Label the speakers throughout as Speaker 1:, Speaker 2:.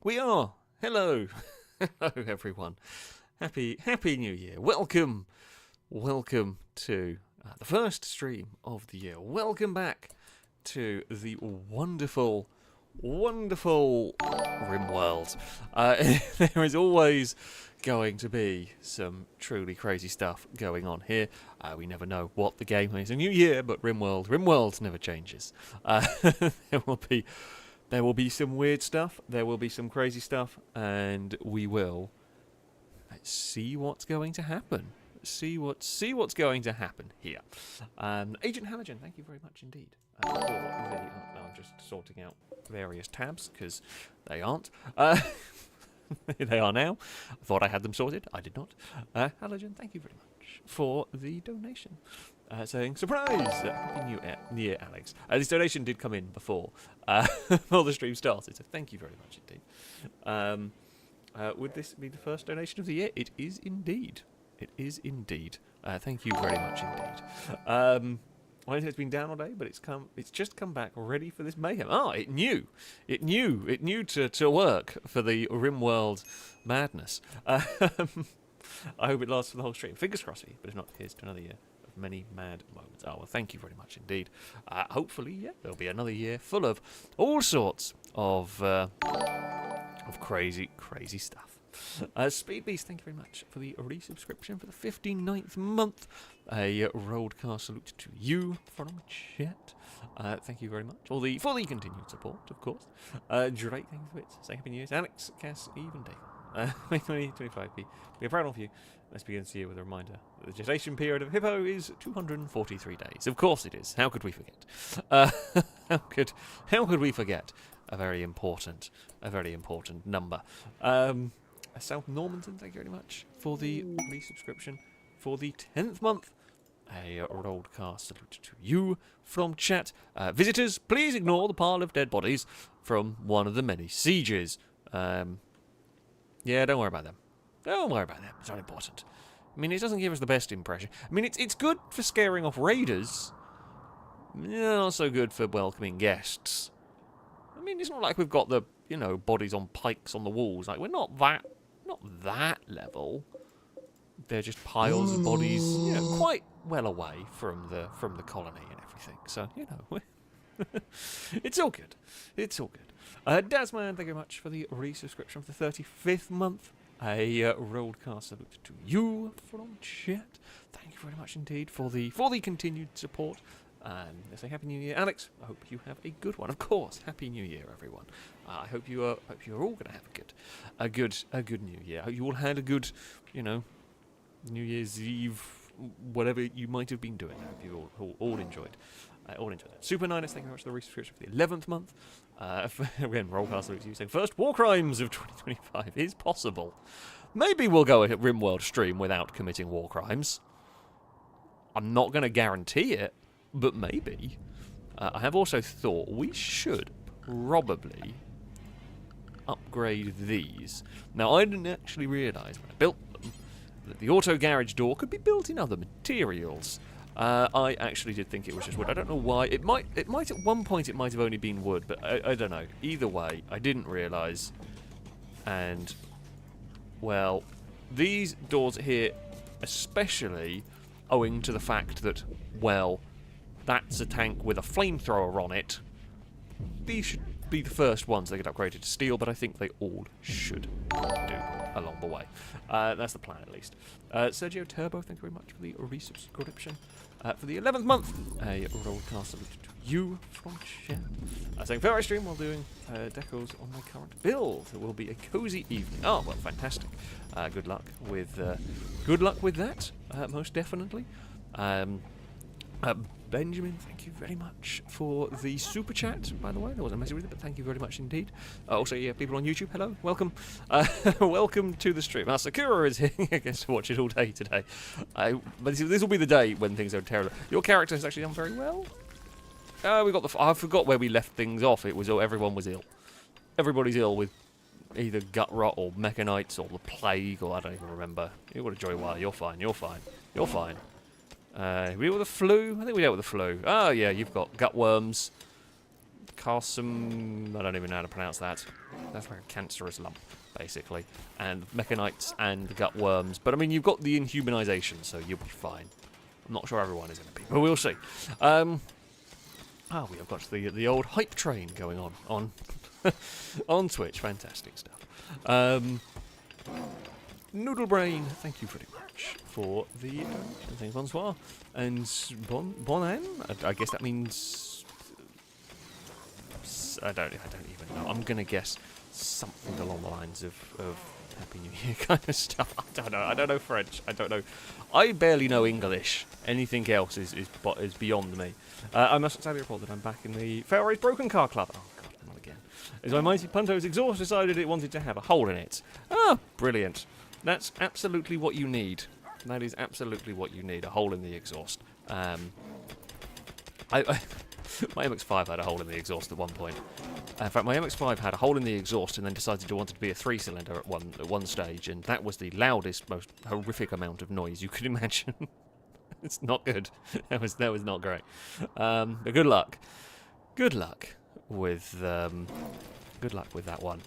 Speaker 1: We are. Hello. Hello, everyone. Happy New Year. Welcome to the first stream of the year. Welcome back to the wonderful Rimworld. There is always going to be some truly crazy stuff going on here. We never know what the game is. A new year, but Rimworld never changes. There will be some weird stuff. There will be some crazy stuff, and we will see what's going to happen. See what's going to happen here. Agent Halogen, thank you very much indeed. I'm just sorting out various tabs because they aren't. They are now. I thought I had them sorted. I did not. Halogen, thank you very much for the donation. Saying, surprise! Happy New Year, Alex. This donation did come in before the stream started, so thank you very much indeed. Would this be the first donation of the year? It is indeed. It is indeed. Thank you very much indeed. My internet's been down all day, but it's just come back ready for this mayhem. It knew to work for the Rimworld madness. I hope it lasts for the whole stream. Fingers crossed for you, but if not, here's to another year of many mad moments. Oh, well, thank you very much indeed. Hopefully, yeah, there'll be another year full of all sorts of crazy stuff. Speed Beast, thank you very much for the resubscription for the 59th month. A rollcast salute to you from chat. Thank you very much for the continued support, of course. Drake, thank you for it. Say Happy New Year. Alex, Cass, Eve, and Dave. 2025p. We are proud of you. Let's begin this year with a reminder that the gestation period of Hippo is 243 days. Of course it is. How could we forget? How could we forget a very important number? South Normanton, thank you very much for the resubscription for the 10th month. A rollcast salute to you from chat. Visitors, please ignore the pile of dead bodies from one of the many sieges. Yeah, don't worry about them. Don't worry about them. It's not important. I mean, it doesn't give us the best impression. I mean, it's good for scaring off raiders. Not so good for welcoming guests. I mean, it's not like we've got the, bodies on pikes on the walls. Like, we're not that level. They're just piles of bodies, quite well away from the colony and everything. So, it's all good. It's all good. Dasman, thank you very much for the resubscription for the 35th month. A rollcast salute to you from chat. Thank you very much indeed for the continued support. Let's say Happy New Year, Alex. I hope you have a good one. Of course, Happy New Year, everyone. I hope you are all going to have a good New Year. I hope you all had a good, New Year's Eve, whatever you might have been doing. I hope you all enjoyed. All enjoyed that. Super Niners, thank you very much for the resubscription for the 11th month. Again, rollcast salute to you saying first war crimes of 2025 is possible. Maybe we'll go a Rimworld stream without committing war crimes. I'm not going to guarantee it, but maybe. I have also thought we should probably upgrade these. Now, I didn't actually realise when I built them that the auto garage door could be built in other materials. I actually did think it was just wood. I don't know why. It might at one point it might have only been wood, but I don't know. Either way, I didn't realise. And, well, these doors here, especially owing to the fact that, well, that's a tank with a flamethrower on it. These should be the first ones that get upgraded to steel, but I think they all should do along the way. That's the plan, at least. Sergio Turbo, thank you very much for the resubscription. For the 11th month, a rollcast salute to you from chat. Saying FailRace stream while doing decos on my current build. It will be a cozy evening. Oh, well, fantastic. Good luck with that, most definitely. Benjamin, thank you very much for the super chat, by the way. There wasn't a message with it, but thank you very much indeed. Also, yeah, people on YouTube, hello, welcome. Welcome to the stream. Sakura is here, I guess, to watch it all day today. But this will be the day when things are terrible. Your character has actually done very well. We got I forgot where we left things off. It was everyone was ill. Everybody's ill with either gut rot or mechanites or the plague, or I don't even remember. You got a joy while. You're fine. You're fine. You're fine. We dealt with the flu? I think we dealt with the flu. Oh, yeah, you've got gut worms. Carsum, I don't even know how to pronounce that. That's like a cancerous lump, basically. And mechanites and the gut worms. But I mean, you've got the inhumanization, so you'll be fine. I'm not sure everyone is going to be, but we'll see. We have got the old hype train going on on Twitch. Fantastic stuff. Noodle Brain, thank you very much for the donation. Thanks, bonsoir. And bon I guess that means I don't even know. I'm gonna guess something along the lines of Happy New Year kind of stuff. I don't know. I don't know French. I don't know. I barely know English. Anything else is beyond me. I must sadly report that I'm back in the FailRace Broken Car Club. Oh god, not again. As my mighty Punto's exhaust decided it wanted to have a hole in it. Ah, brilliant. That's absolutely what you need. That is absolutely what you need. A hole in the exhaust. My MX-5 had a hole in the exhaust at one point. In fact, my MX-5 had a hole in the exhaust and then decided it wanted to be a 3-cylinder at one stage, and that was the loudest, most horrific amount of noise you could imagine. It's not good. That was not great. But good luck. Good luck with that one.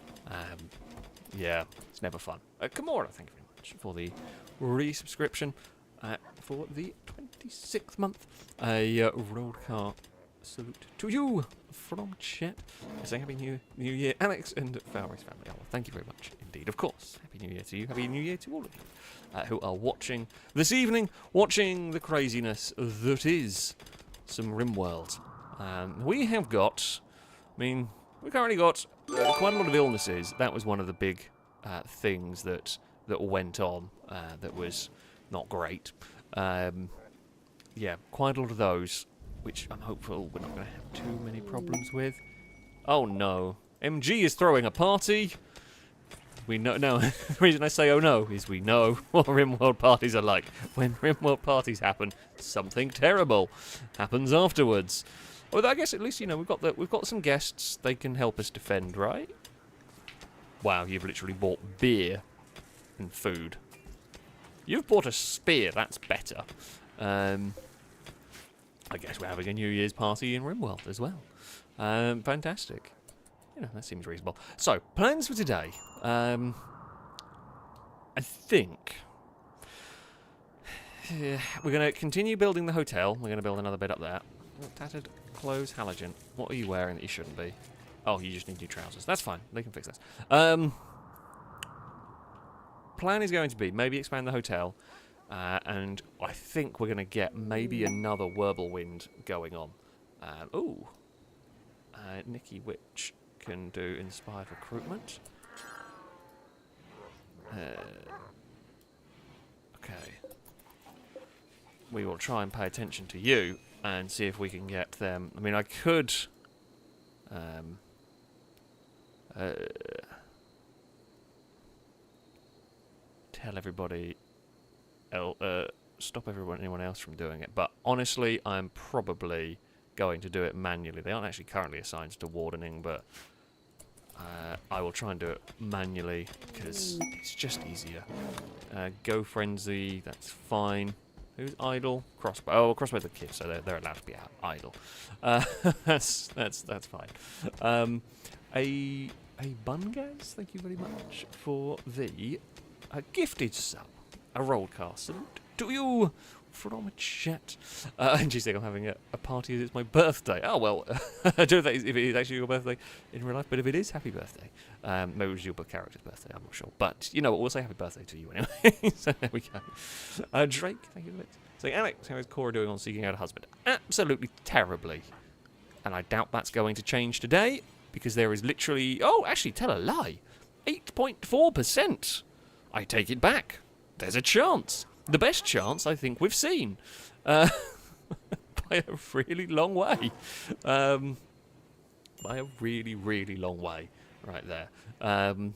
Speaker 1: Yeah, it's never fun. Kimura, thank you very much for the resubscription for the 26th month. A road car salute to you from chat. Saying Happy New Year, Alex and FailRace family. Oh, thank you very much indeed. Of course, Happy New Year to you. Happy New Year to all of you who are watching this evening, watching the craziness that is some Rimworld. We have got, we've currently got quite a lot of illnesses. That was one of the big things that went on that was not great. Yeah, quite a lot of those, which I'm hopeful we're not going to have too many problems with. Oh no, MG is throwing a party. We know. No, the reason I say oh no is we know what Rimworld parties are like. When Rimworld parties happen, something terrible happens afterwards. Although I guess at least we've got some guests. They can help us defend, right? Wow, you've literally bought beer and food. You've bought a spear. That's better. I guess we're having a New Year's party in Rimworld as well. Fantastic. That seems reasonable. So, plans for today. I think we're going to continue building the hotel. We're going to build another bit up there. Tattered clothes, halogen. What are you wearing that you shouldn't be? Oh, you just need new trousers. That's fine. They can fix this. Plan is going to be maybe expand the hotel. And I think we're going to get maybe another Whirlwind going on. Nikki Witch can do inspired recruitment. Okay. We will try and pay attention to you and see if we can get them. I mean, I could tell everybody, stop anyone else from doing it. But honestly, I'm probably going to do it manually. They aren't actually currently assigned to wardening, but I will try and do it manually because it's just easier. Go frenzy, that's fine. Who's idle? Crossbow. Oh, crossbow's the kid, so they're allowed to be idle. That's fine. A Bungaz, thank you very much for the gifted sub. A rollcast salute to you from a chat. And she's saying I'm having a party as it's my birthday. Oh, well, I don't know if it is actually your birthday in real life, but if it is, happy birthday. Maybe it was your character's birthday, I'm not sure. But, you know what, we'll say happy birthday to you anyway. So there we go. Drake, thank you for it. So Alex, how is Cora doing on seeking out a husband? Absolutely terribly. And I doubt that's going to change today, because there is literally... Oh, actually, tell a lie. 8.4%. I take it back. There's a chance. The best chance I think we've seen. By a really long way. By a really, really long way. Right there.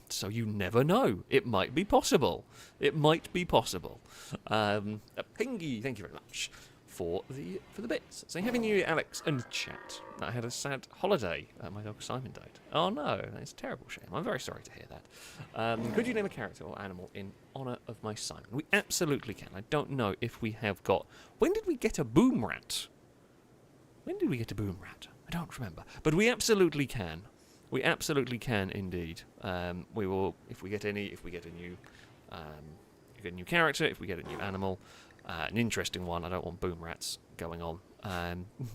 Speaker 1: So you never know. It might be possible. It might be possible. Pingy, thank you very much for the bits. Saying Happy New Year, Alex, and chat. I had a sad holiday. My dog Simon died. Oh no, that's a terrible shame. I'm very sorry to hear that. Could you name a character or animal in honour of my Simon? We absolutely can. I don't know if we have got... When did we get a boom rat? When did we get a boom rat? I don't remember. But we absolutely can. We absolutely can indeed. We will, if we get a new character, if we get a new animal, an interesting one. I don't want boom rats going on.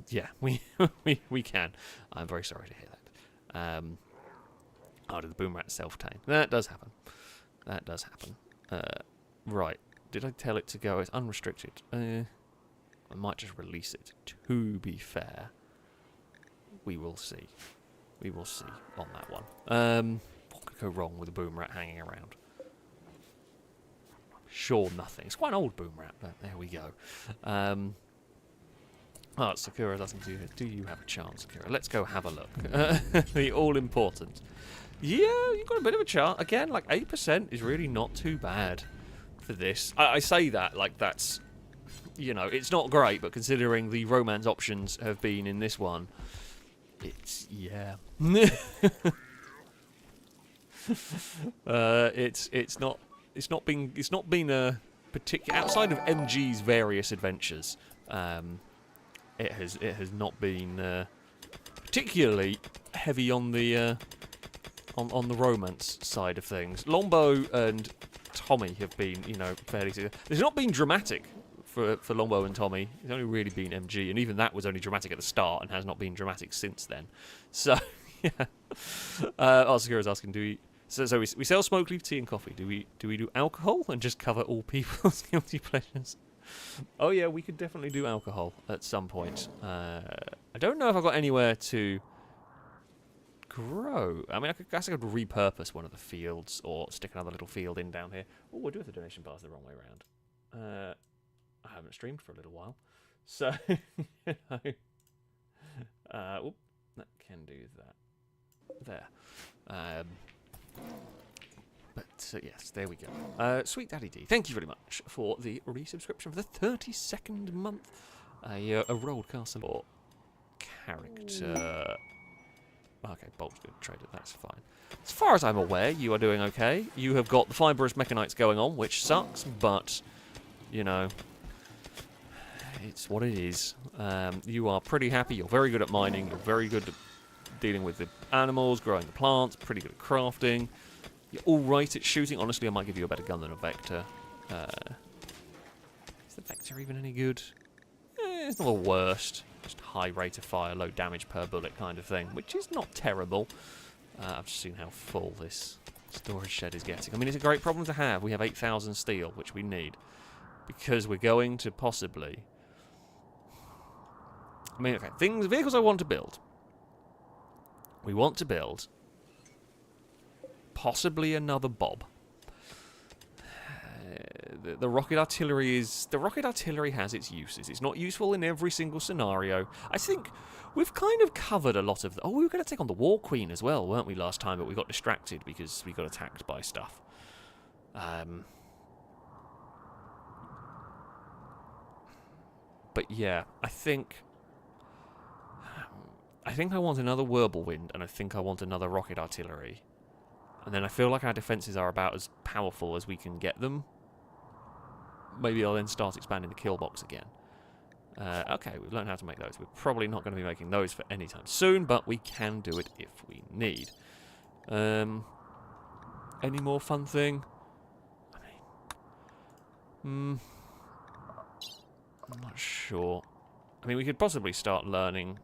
Speaker 1: Yeah, we can. I'm very sorry to hear that. Oh, did the boom rat self-tame? That does happen. That does happen. Right. Did I tell it to go as unrestricted? I might just release it. To be fair, we will see. We will see on that one. What could go wrong with a boom rat hanging around? Sure, nothing. It's quite an old boom rat, but there we go. Oh, Sakura's asking, do you have a chance, Sakura? Let's go have a look. The all-important. Yeah, you've got a bit of a chance. Again, like 8% is really not too bad for this. I say that like that's, you know, it's not great, but considering the romance options have been in this one, it's, yeah. It's not been a particular, outside of MG's various adventures. It has not been particularly heavy on the romance side of things. Longbow and Tommy have been, you know, fairly. There's not been dramatic for Longbow and Tommy. It's only really been MG, and even that was only dramatic at the start and has not been dramatic since then. So yeah. Sakura's asking, do we? So we sell smoke leaf tea and coffee. Do we do alcohol and just cover all people's guilty pleasures? Oh yeah, we could definitely do alcohol at some point. I don't know if I've got anywhere to grow. I mean, I guess I could repurpose one of the fields or stick another little field in down here. Oh, we're doing the donation bars the wrong way around. I haven't streamed for a little while, so you know, that can do that. There. But yes, there we go. Sweet Daddy D, thank you very much for the resubscription for the 32nd month. A rolled castle character. Okay, Bolt's good traded, that's fine. As far as I'm aware, you are doing okay. You have got the fibrous mechanites going on, which sucks, but, you know, it's what it is. You are pretty happy, you're very good at mining, you're very good at dealing with the animals, growing the plants, pretty good at crafting. You're alright at shooting. Honestly, I might give you a better gun than a Vector. Is the Vector even any good? It's not the worst. Just high rate of fire, low damage per bullet kind of thing, which is not terrible. I've just seen how full this storage shed is getting. I mean, it's a great problem to have. We have 8,000 steel, which we need, because we're going to possibly... I mean, okay, vehicles I want to build. We want to build possibly another Bob. The rocket artillery has its uses. It's not useful in every single scenario. I think we've kind of covered a lot of... Oh, we were going to take on the War Queen as well, weren't we, last time? But we got distracted because we got attacked by stuff. But yeah, I think I want another Whirlwind, and I think I want another rocket artillery. And then I feel like our defences are about as powerful as we can get them. Maybe I'll then start expanding the kill box again. Okay, we've learned how to make those. We're probably not going to be making those for any time soon, but we can do it if we need. Any more fun thing? I mean, I'm not sure. I mean, we could possibly start learning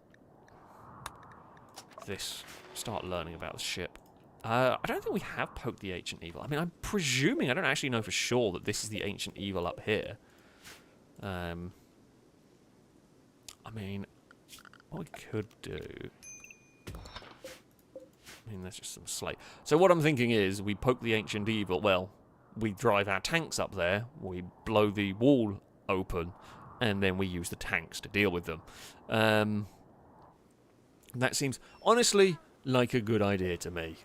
Speaker 1: this. Start learning about the ship. I don't think we have poked the Ancient Evil. I mean, I'm presuming, I don't actually know for sure that this is the Ancient Evil up here. I mean, what we could do... I mean, there's just some slate. So what I'm thinking is, we poke the Ancient Evil, well, we drive our tanks up there, we blow the wall open, and then we use the tanks to deal with them. That seems, honestly, like a good idea to me.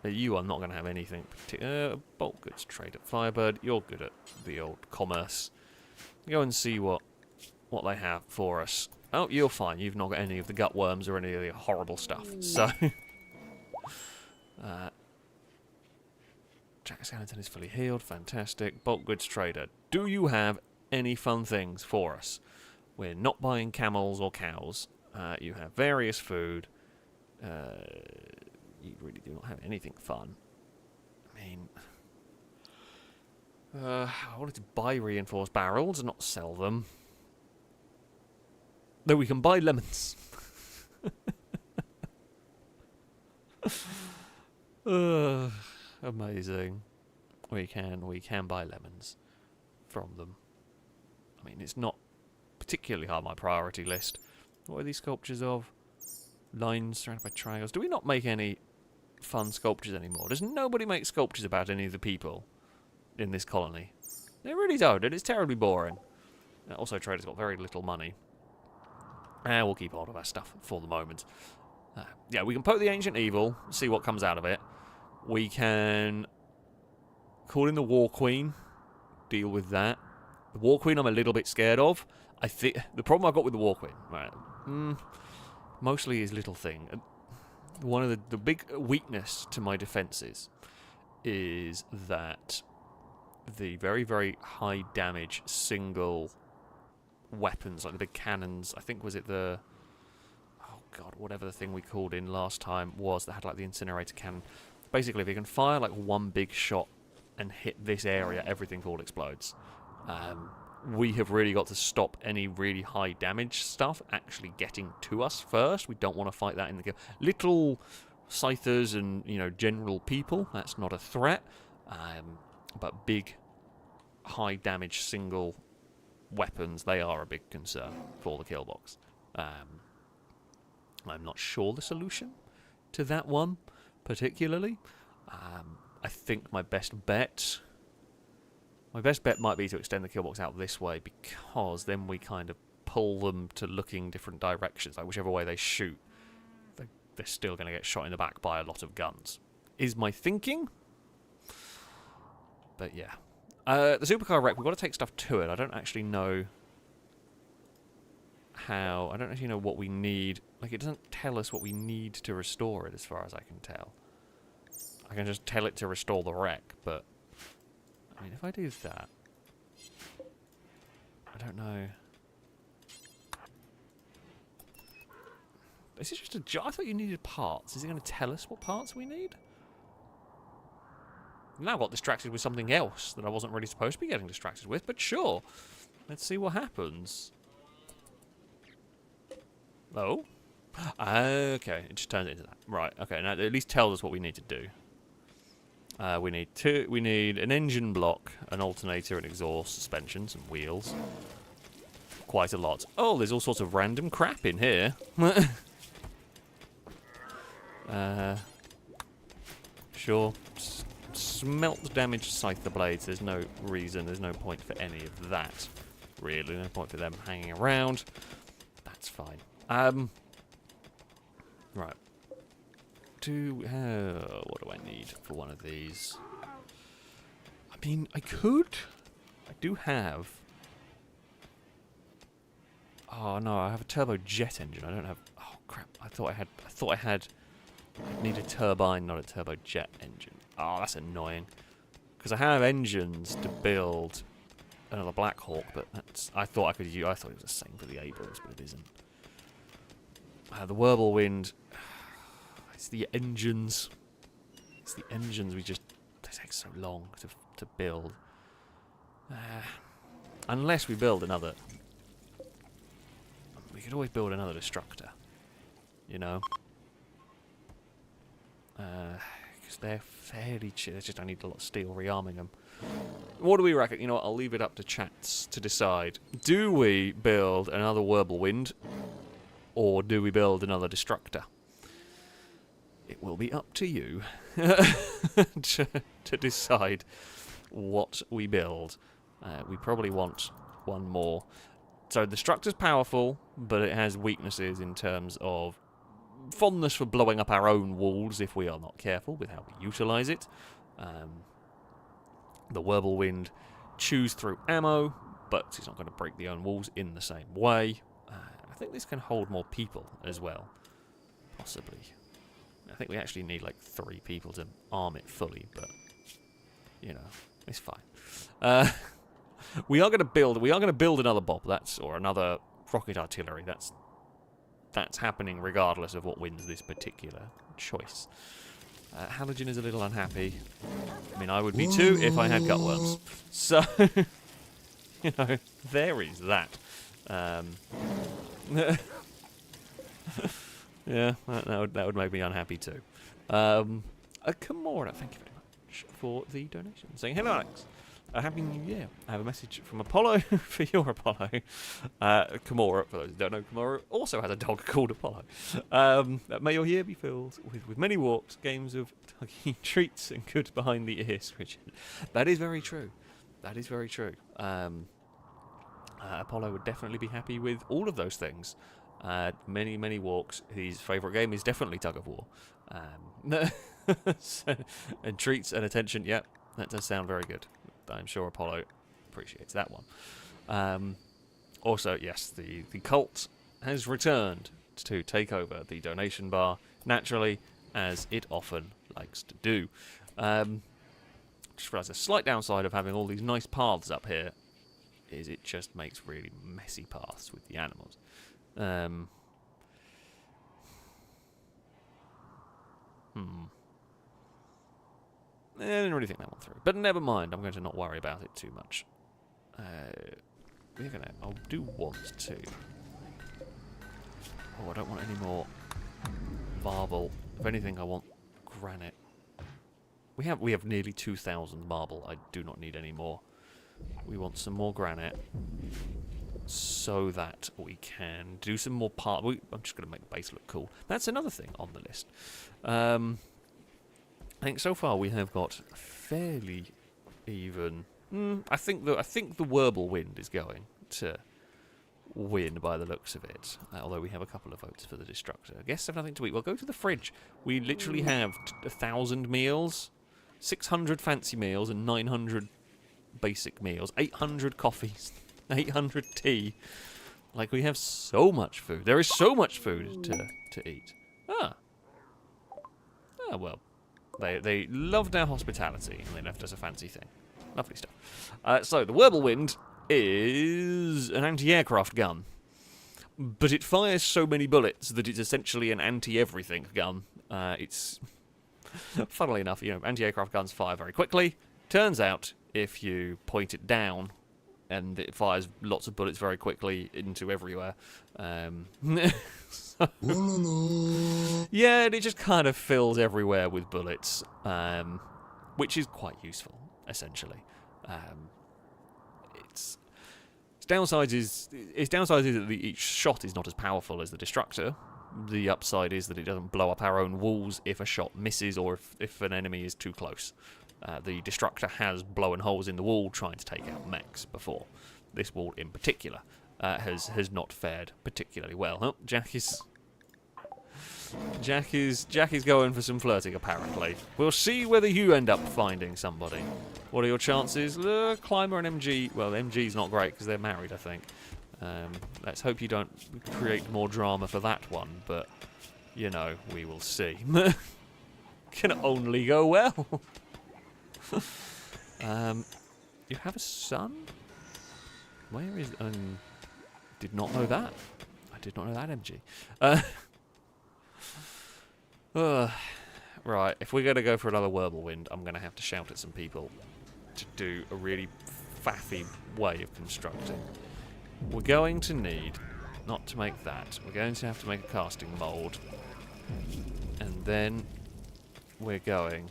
Speaker 1: You are not going to have anything particular. Bulk goods trade at Firebird. You're good at the old commerce. Go and see what they have for us. Oh, you're fine. You've not got any of the gut worms or any of the horrible stuff. So, Jack Skellington is fully healed. Fantastic. Bulk goods trader. Do you have any fun things for us? We're not buying camels or cows. You have various food. You really do not have anything fun. I mean, I wanted to buy reinforced barrels and not sell them. Though we can buy lemons. Amazing. We can buy lemons from them. I mean, it's not particularly high on my priority list. What are these sculptures of? Lines surrounded by triangles. Do we not make any fun sculptures anymore? Does nobody make sculptures about any of the people in this colony? They really don't, and it's terribly boring. Also, traders got very little money. And we'll keep hold of our stuff for the moment. Yeah, we can poke the Ancient Evil, see what comes out of it. We can call in the War Queen, deal with that. The War Queen I'm a little bit scared of. I think the problem I've got with the War Queen, right, mostly is little thing. One of the big weakness to my defences is that the very, very high damage single weapons, like the big cannons, I think was it the... oh god, whatever the thing we called in last time was that had like the incinerator cannon. Basically, if you can fire like one big shot and hit this area, everything called explodes. We have really got to stop any really high damage stuff actually getting to us first. We don't want to fight that in the game. Little scythers and, you know, general people, that's not a threat. But big, high damage single weapons, they are a big concern for the kill box. I'm not sure the solution to that one particularly. I think my best bet might be to extend the kill box out this way, because then we kind of pull them to looking different directions. Like whichever way they shoot, they're still going to get shot in the back by a lot of guns. Is my thinking. But yeah. The supercar wreck, we've got to take stuff to it. I don't actually know how. I don't actually know what we need. Like, it doesn't tell us what we need to restore it, as far as I can tell. I can just tell it to restore the wreck, but... I mean, if I do that... I don't know... Is it just a job? I thought you needed parts. Is it going to tell us what parts we need? Now I got distracted with something else that I wasn't really supposed to be getting distracted with, but sure. Let's see what happens. Oh? Okay, it just turns it into that. Right, okay, now it at least tells us what we need to do. We need an engine block, an alternator, an exhaust, suspension, some wheels. Quite a lot. Oh, there's all sorts of random crap in here. Sure. Smelt the damaged scyther blades. There's no reason, there's no point for any of that. Really, no point for them hanging around. That's fine. Right. What do I need for one of these? I mean, I do have... Oh no, I have a turbo jet engine. I don't have... Oh crap, I thought I had... I need a turbine, not a turbo jet engine. Oh, that's annoying. Because I have engines to build another Black Hawk, but that's... I thought it was the same for the Abrams, but it isn't. The Whirlwind... It's the engines. It's the engines we just... They take so long to build. Unless we build another... We could always build another destructor. You know? Because they're fairly cheap. It's just I need a lot of steel rearming them. What do we reckon? You know what? I'll leave it up to chats to decide. Do we build another Whirlwind? Or do we build another destructor? It will be up to you to decide what we build. We probably want one more. So the Destructor's powerful, but it has weaknesses in terms of fondness for blowing up our own walls if we are not careful with how we utilise it. The Whirlwind chews through ammo, but it's not going to break the own walls in the same way. I think this can hold more people as well, possibly. I think we actually need like 3 people to arm it fully, but you know, it's fine. We are going to build another Bob. Or another rocket artillery. That's that's happening regardless of what wins this particular choice. Halogen is a little unhappy. I mean, I would be too if I had gutworms. So, you know, there is that. Yeah, that would make me unhappy too. A Kimura, thank you very much for the donation. Saying, hello Alex, a happy new year. I have a message from Apollo for your Apollo. Kimura, for those who don't know, Kimura also has a dog called Apollo. May your year be filled with many walks, games of tugging treats, and good behind the ears, Richard. That is very true. That is very true. Apollo would definitely be happy with all of those things. Many walks. His favourite game is definitely tug of war. So, and treats and attention, yep, that does sound very good. I'm sure Apollo appreciates that one. Also, yes, the cult has returned to take over the donation bar, naturally, as it often likes to do. Just realised a slight downside of having all these nice paths up here is it just makes really messy paths with the animals. I didn't really think that one through. But never mind, I'm going to not worry about it too much. I'll do want to. Oh, I don't want any more marble. If anything, I want granite. We have nearly 2,000 marble. I do not need any more. We want some more granite so that we can do some more I'm just going to make the base look cool. That's another thing on the list. I think so far we have got fairly even. I think the Whirlwind is going to win by the looks of it. Although we have a couple of votes for the Destructor. Guests have nothing to eat. Well, go to the fridge. We literally have 1,000 meals, 600 fancy meals, and 900 basic meals. 800 coffees, 800 tea. Like, we have so much food. There is so much food to eat. Well. They loved our hospitality, and they left us a fancy thing. Lovely stuff. So, the Whirlwind is an anti-aircraft gun. But it fires so many bullets that it's essentially an anti-everything gun. It's... Funnily enough, anti-aircraft guns fire very quickly. Turns out, if you point it down, and it fires lots of bullets very quickly into everywhere. Yeah, and it just kind of fills everywhere with bullets, which is quite useful, essentially. Its downside is that each shot is not as powerful as the Destructor. The upside is that it doesn't blow up our own walls if a shot misses or if an enemy is too close. The Destructor has blown holes in the wall trying to take out mechs before. This wall in particular has not fared particularly well. Oh, Jack is going for some flirting, apparently. We'll see whether you end up finding somebody. What are your chances? Climber and MG. Well, MG's not great because they're married, I think. Let's hope you don't create more drama for that one, but, we will see. Can only go well. You have a son? Where is... did not know that. I did not know that, MG. Right, if we're going to go for another Whirlwind, I'm going to have to shout at some people to do a really faffy way of constructing. We're going to need, not to make that, we're going to have to make a casting mould. And then we're going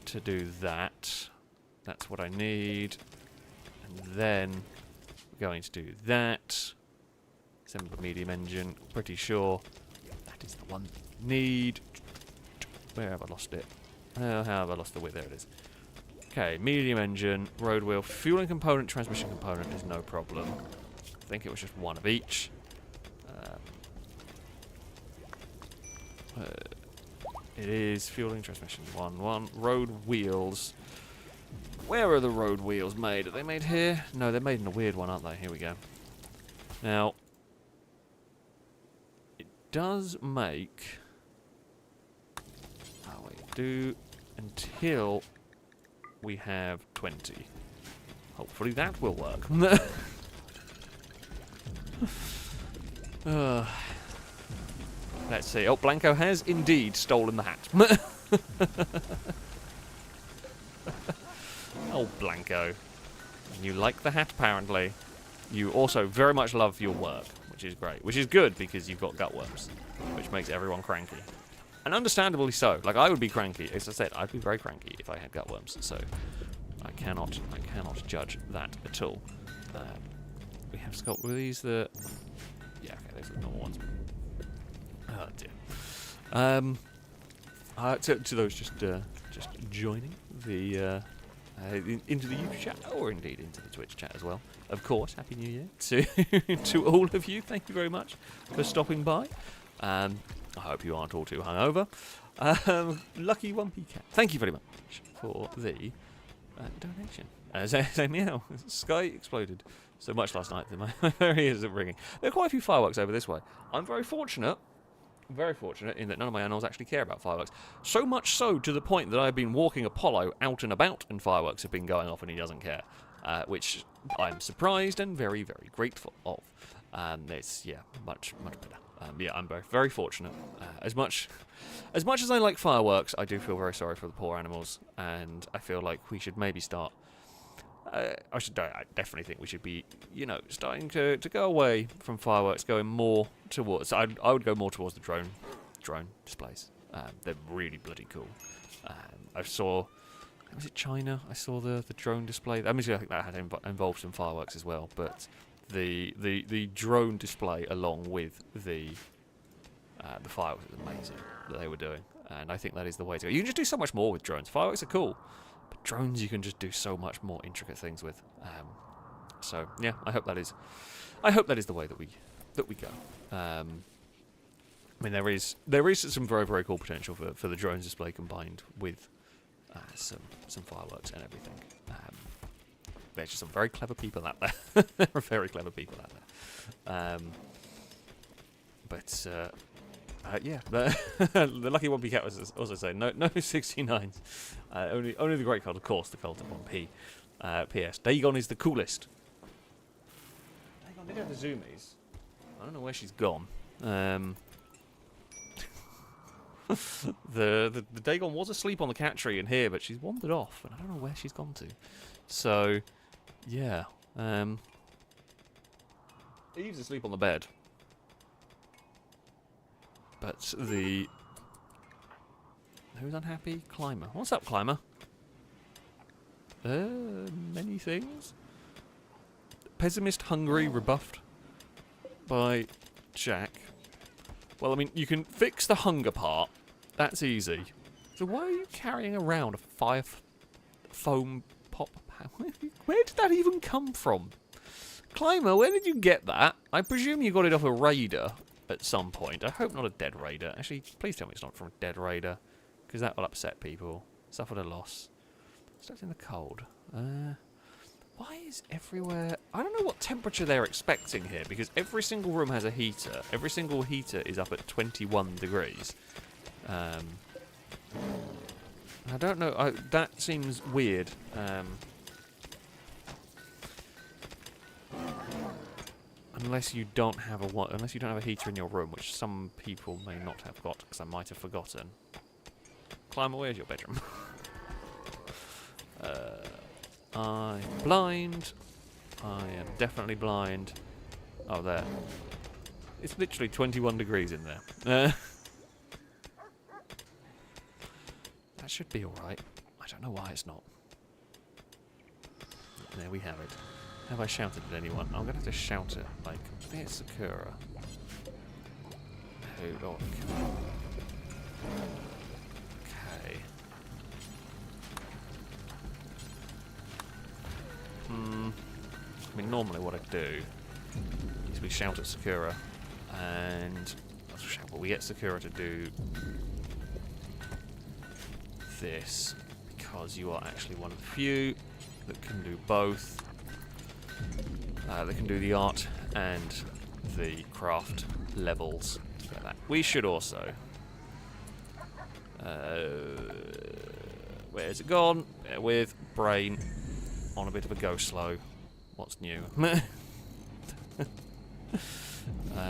Speaker 1: to do that. That's what I need. And then we're going to do that. Assemble a medium engine. Pretty sure that is the one I need. Where have I lost it? Oh, how have I lost the width? There it is. Okay, medium engine, road wheel, fueling component, transmission component is no problem. I think it was just one of each. It is fueling, transmission, one. Road wheels. Where are the road wheels made? Are they made here? No, they're made in a weird one, aren't they? Here we go. Now, it does make... Oh, wait, do until we have 20. Hopefully that will work. Let's see. Oh, Blanco has indeed stolen the hat. Oh, Blanco. You like the hat, apparently. You also very much love your work, which is great. Which is good, because you've got gutworms, which makes everyone cranky. And understandably so. Like, I would be cranky. As I said, I'd be very cranky if I had gutworms. So, I cannot judge that at all. We have Scott. Were these the... Yeah, okay, those are the normal ones. Oh, dear. To those just joining the... into the YouTube chat, or indeed into the Twitch chat as well. Of course, Happy New Year to all of you. Thank you very much for stopping by. I hope you aren't all too hungover. Lucky Wumpy Cat, thank you very much for the donation. Say meow. Sky exploded so much last night that my ears are ringing. There are quite a few fireworks over this way. I'm very fortunate in that none of my animals actually care about fireworks. So much so to the point that I've been walking Apollo out and about and fireworks have been going off and he doesn't care. Which I'm surprised and very, very grateful of. It's, yeah, much better. Yeah, I'm very fortunate. As much as I like fireworks, I do feel very sorry for the poor animals, and I feel like we should maybe start... I definitely think we should be, starting to go away from fireworks, going more towards... I would go more towards the drone displays. They're really bloody cool. I saw... Was it China? I saw the drone display. I think that had involved some fireworks as well, but the drone display along with the fireworks was amazing that they were doing, and I think that is the way to go. You can just do so much more with drones. Fireworks are cool, but drones you can just do so much more intricate things with. So yeah, I hope that is the way that we go. I mean, there is some very, very cool potential for the drones display combined with some fireworks and everything. There's just some very clever people out there. There are very clever people out there. Yeah, the lucky Wumpy Cat was also saying no 69s. Only the great cult, of course, the cult of 1P. P.S. Dagon is the coolest. Dagon did have the zoomies. I don't know where she's gone. The Dagon was asleep on the cat tree in here, but she's wandered off, and I don't know where she's gone to. So, yeah. Eve's asleep on the bed. But who's unhappy? Climber. What's up, Climber? Many things. Pessimist, hungry, rebuffed by Jack. Well, I mean, you can fix the hunger part. That's easy. So why are you carrying around a fire foam pop? Where did that even come from? Climber, where did you get that? I presume you got it off a raider at some point. I hope not a dead raider. Actually, please tell me it's not from a dead raider, because that will upset people. Suffered a loss. Stuck in the cold. Why is everywhere... I don't know what temperature they're expecting here, because every single room has a heater. Every single heater is up at 21 degrees. I don't know. That seems weird. Unless you don't have a heater in your room, which some people may not have got, because I might have forgotten. Climber, where's your bedroom? I'm blind. I am definitely blind. Oh, there. It's literally 21 degrees in there. That should be alright. I don't know why it's not. There we have it. Have I shouted at anyone? I'm going to have to shout it, like, I think it's Sakura. Oh, come on. Okay. I mean, normally what I do is we shout at Sakura, and we get Sakura to do this, because you are actually one of the few that can do both. They can do the art and the craft levels. Like that. We should also... where's it gone? Bear with. Brain. On a bit of a go slow. What's new?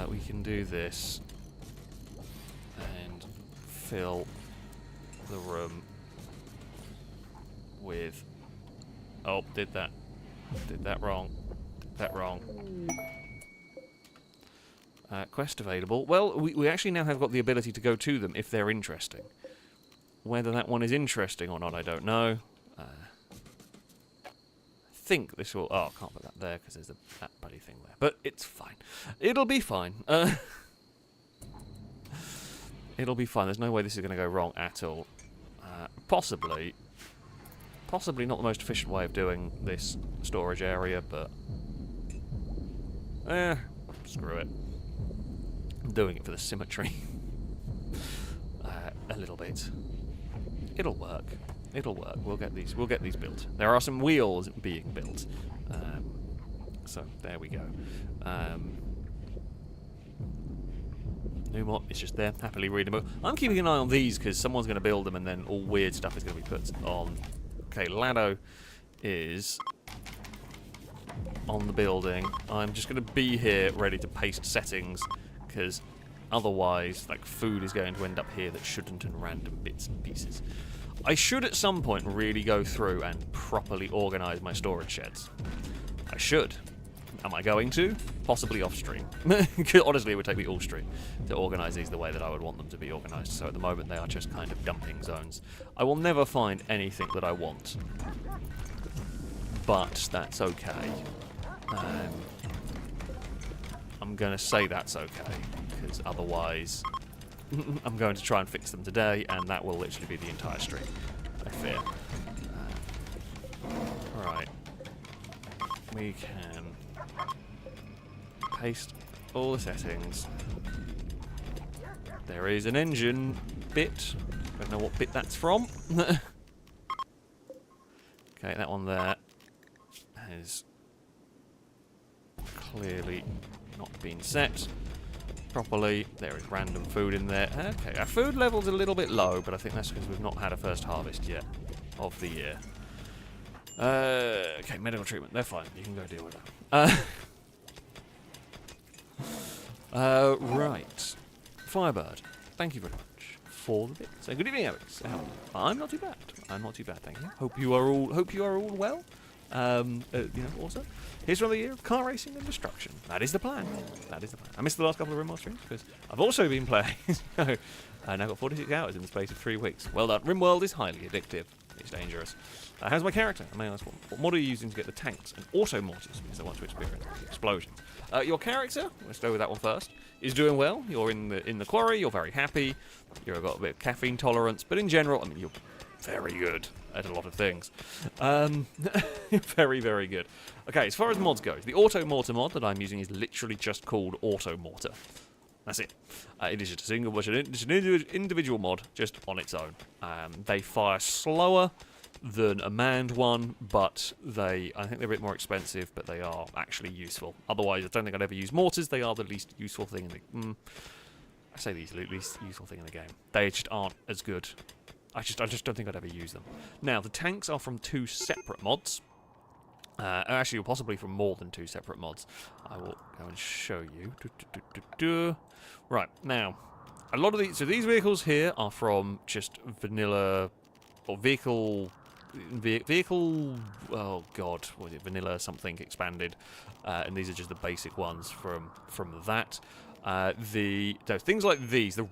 Speaker 1: We can do this. fill the room with... Oh, did that wrong. Did that wrong. Quest available. Well, we actually now have got the ability to go to them if they're interesting. Whether that one is interesting or not, I don't know. I think this will... Oh, I can't put that there because there's that bloody thing there. But it's fine. It'll be fine. It'll be fine. There's no way this is going to go wrong at all. Possibly not the most efficient way of doing this storage area, but... screw it. I'm doing it for the symmetry. A little bit. It'll work. It'll work. We'll get these built. There are some wheels being built. So there we go. New mod, it's just there, happily reading them. I'm keeping an eye on these because someone's going to build them and then all weird stuff is going to be put on. Okay, Lado is on the building. I'm just going to be here ready to paste settings because otherwise, like, food is going to end up here that shouldn't, and random bits and pieces. I should at some point really go through and properly organise my storage sheds. I should. Am I going to? Possibly off-stream. Honestly, it would take me all stream to organise these the way that I would want them to be organised. So at the moment, they are just kind of dumping zones. I will never find anything that I want. But that's okay. I'm going to say that's okay, because otherwise I'm going to try and fix them today, and that will literally be the entire stream, I fear. Alright. We can paste all the settings. There is an engine bit. Don't know what bit that's from. Okay, that one there has clearly not been set properly. There is random food in there. Okay, our food level's a little bit low, but I think that's because we've not had a first harvest yet of the year. Okay, medical treatment. They're fine. You can go deal with that. Right. Firebird, thank you very much for the bit. So good evening, Alex. I'm not too bad. I'm not too bad, thank you. Hope you are all well. Also, here's another year of car racing and destruction. That is the plan. That is the plan. I missed the last couple of Rimworld streams because I've also been playing. And I've got 46 hours in the space of 3 weeks. Well done. Rimworld is highly addictive. It's dangerous. How's my character? I may ask, what mod are you using to get the tanks and auto mortars because I want to experience the explosions? Your character, let's go with that one first, is doing well. You're in the quarry. You're very happy. You've got a bit of caffeine tolerance, but in general, I mean, you're very good at a lot of things. Very, very good. Okay, as far as mods goes, the auto mortar mod that I'm using is literally just called auto mortar. That's it. It is just a single, it's an individual mod just on its own. They fire slower than a manned one, but I think they're a bit more expensive, but they are actually useful. Otherwise, I don't think I'd ever use mortars. They are the least useful thing in the... I say least useful thing in the game. They just aren't as good. I just don't think I'd ever use them. Now, the tanks are from 2 separate mods. Actually, possibly from more than 2 separate mods. I will go and show you. Right, now, a lot of these... So these vehicles here are from just vanilla... Or vehicle... Oh, God. What is it? Vanilla something expanded. And these are just the basic ones from that. So things like these, the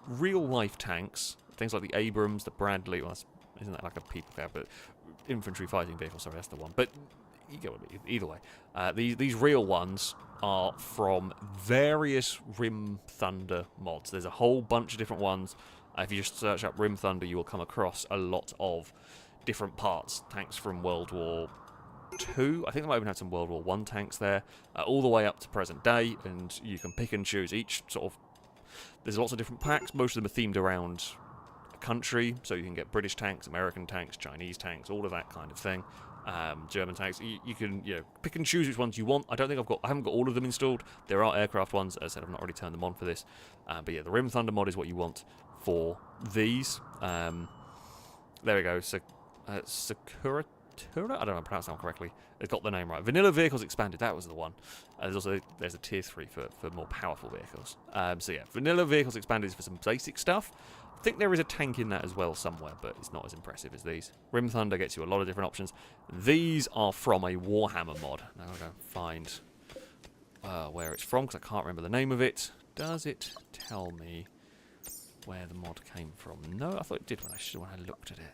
Speaker 1: real-life tanks... Things like the Abrams, the Bradley, well, isn't that like a people carrier, but infantry fighting vehicle, sorry, that's the one. But you get what I mean, either way. These real ones are from various Rim Thunder mods. There's a whole bunch of different ones. If you just search up Rim Thunder, you will come across a lot of different parts. Tanks from World War II. I think they might even have some World War I tanks there, all the way up to present day, and you can pick and choose each sort of... There's lots of different packs. Most of them are themed around country, so you can get British tanks, American tanks, Chinese tanks, all of that kind of thing. German tanks. You can pick and choose which ones you want. I haven't got all of them installed. There are aircraft ones. As I said, I've not really turned them on for this. But yeah, the Rim Thunder mod is what you want for these. There we go. So, I don't know if I pronounced that one correctly. It's got the name right. Vanilla Vehicles Expanded, that was the one. There's a tier 3 for more powerful vehicles. So yeah, Vanilla Vehicles Expanded is for some basic stuff. I think there is a tank in that as well somewhere, but it's not as impressive as these. Rim Thunder gets you a lot of different options. These are from a Warhammer mod. Now I'll go find where it's from, because I can't remember the name of it. Does it tell me where the mod came from? No, I thought it did when I looked at it.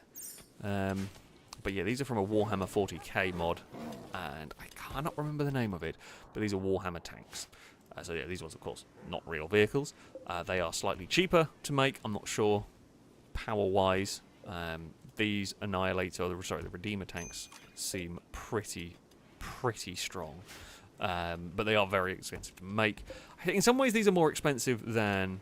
Speaker 1: But yeah, these are from a Warhammer 40k mod, and I cannot remember the name of it, but these are Warhammer tanks. So yeah, these ones, of course, not real vehicles. They are slightly cheaper to make. I'm not sure power-wise. These Annihilator, the Redeemer tanks seem pretty strong. But they are very expensive to make. I think in some ways these are more expensive than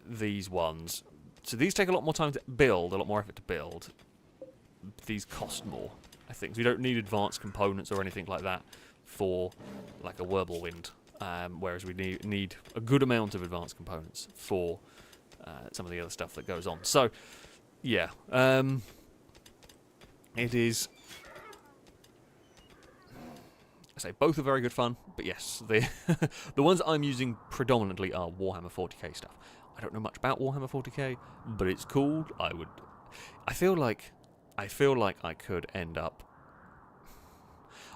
Speaker 1: these ones. So these take a lot more time to build, a lot more effort to build. These cost more, I think. So you don't need advanced components or anything like that for like a Whirlwind. Whereas we need a good amount of advanced components for some of the other stuff that goes on. So, yeah. It is... I say both are very good fun, but yes, the ones I'm using predominantly are Warhammer 40k stuff. I don't know much about Warhammer 40k, but it's cool. I feel like I could end up.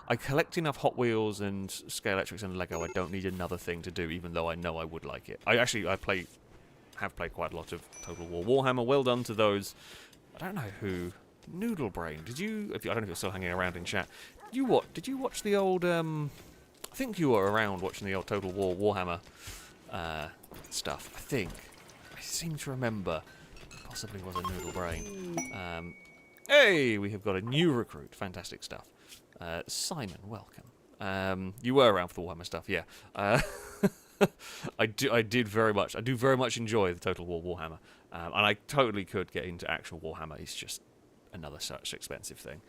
Speaker 1: I collect enough Hot Wheels and Scale Electrics and Lego. I don't need another thing to do, even though I know I would like it. I have played quite a lot of Total War Warhammer. Well done to those. I don't know who. Noodle Brain. Did you? I don't know if you're still hanging around in chat. Did you watch the old? I think you were around watching the old Total War Warhammer stuff. I seem to remember. Possibly was a Noodle Brain. Hey, we have got a new recruit. Fantastic stuff. Simon, welcome. You were around for the Warhammer stuff, yeah. I do very much enjoy the Total War Warhammer, and I totally could get into actual Warhammer. It's just another such expensive thing.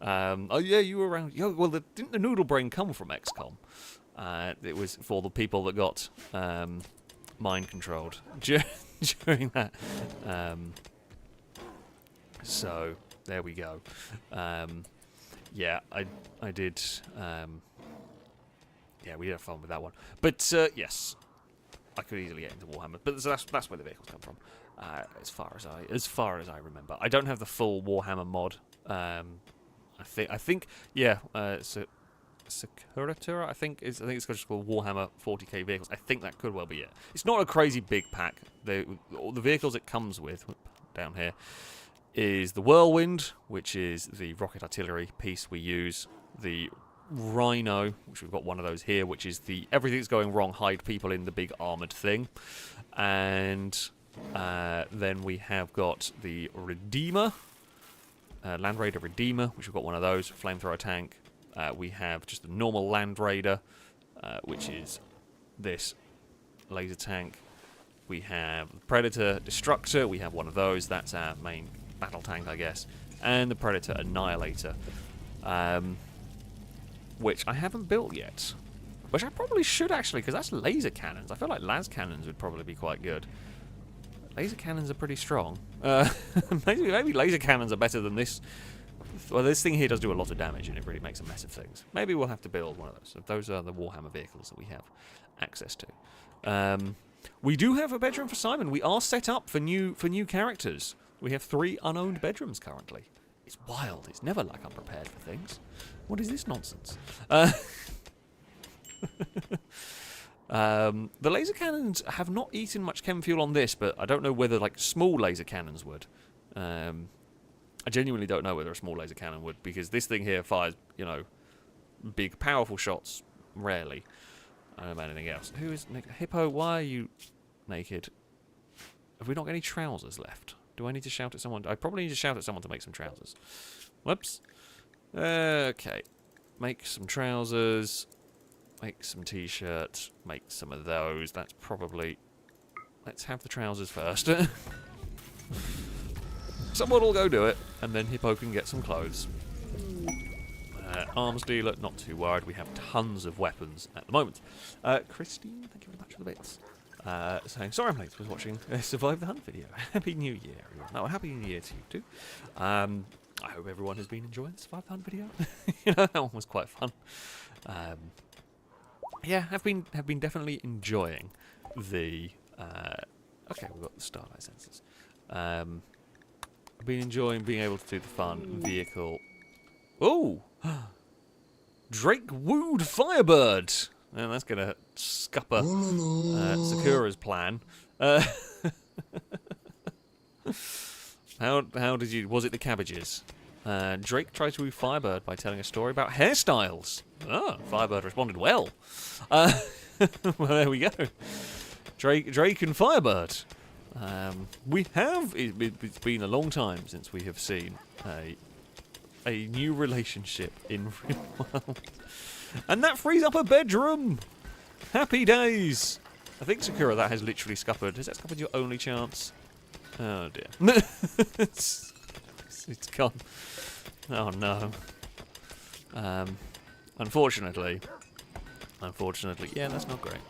Speaker 1: Oh yeah, you were around. Well, didn't the Noodle Brain come from XCOM? It was for the people that got mind controlled during that. So there we go. Yeah, I did. Yeah, we had fun with that one. But yes, I could easily get into Warhammer. But that's where the vehicles come from, as far as I remember. I don't have the full Warhammer mod. I think yeah. Securatura, I think it's just called Warhammer 40k vehicles. I think that could well be it. It's not a crazy big pack. All the vehicles it comes with down here is the Whirlwind, which is the rocket artillery piece we use. The Rhino, which we've got one of those here, which is the everything's going wrong, hide people in the big armoured thing. And then we have got the Redeemer, Land Raider Redeemer, which we've got one of those, flamethrower tank. We have just the normal Land Raider, which is this laser tank. We have the Predator Destructor, we have one of those, that's our main battle tank, I guess. And the Predator Annihilator, which I haven't built yet. Which I probably should, actually, because that's laser cannons. I feel like las cannons would probably be quite good. Laser cannons are pretty strong. Maybe laser cannons are better than this. Well, this thing here does do a lot of damage, and it really makes a mess of things. Maybe we'll have to build one of those. So those are the Warhammer vehicles that we have access to. We do have a bedroom for Simon. We are set up for new characters. We have 3 unowned bedrooms currently. It's wild. It's never like I'm prepared for things. What is this nonsense? The laser cannons have not eaten much chem fuel on this, but I don't know whether like small laser cannons would. I genuinely don't know whether a small laser cannon would, because this thing here fires, big, powerful shots, rarely. I don't know about anything else. Who is naked? Hippo, why are you naked? Have we not got any trousers left? Do I need to shout at someone? I probably need to shout at someone to make some trousers. Whoops. Okay. Make some trousers. Make some t-shirts. Make some of those. That's probably... Let's have the trousers first. Someone will go do it, and then Hippo can get some clothes. Arms dealer, not too worried. We have tons of weapons at the moment. Christine, thank you very much for the bits. saying, sorry I'm late, was watching a Survive the Hunt video. Happy New Year, everyone. Oh, Happy New Year to you too. I hope everyone has been enjoying the Survive the Hunt video. You know, that one was quite fun. Yeah, have been definitely enjoying the... okay, we've got the starlight sensors. I've been enjoying being able to do the fun vehicle... Oh! Drake wooed Firebird! Well, that's going to scupper Sakura's plan. How did you... Was it the cabbages? Drake tried to woo Firebird by telling a story about hairstyles. Oh, Firebird responded well. Well, there we go. Drake and Firebird. We have... It's been a long time since we have seen a new relationship in Rimworld. And that frees up a bedroom! Happy days! I think, Sakura, that has literally scuppered. Has that scuppered your only chance? Oh dear. It's gone. Oh no. Unfortunately, yeah, that's not great.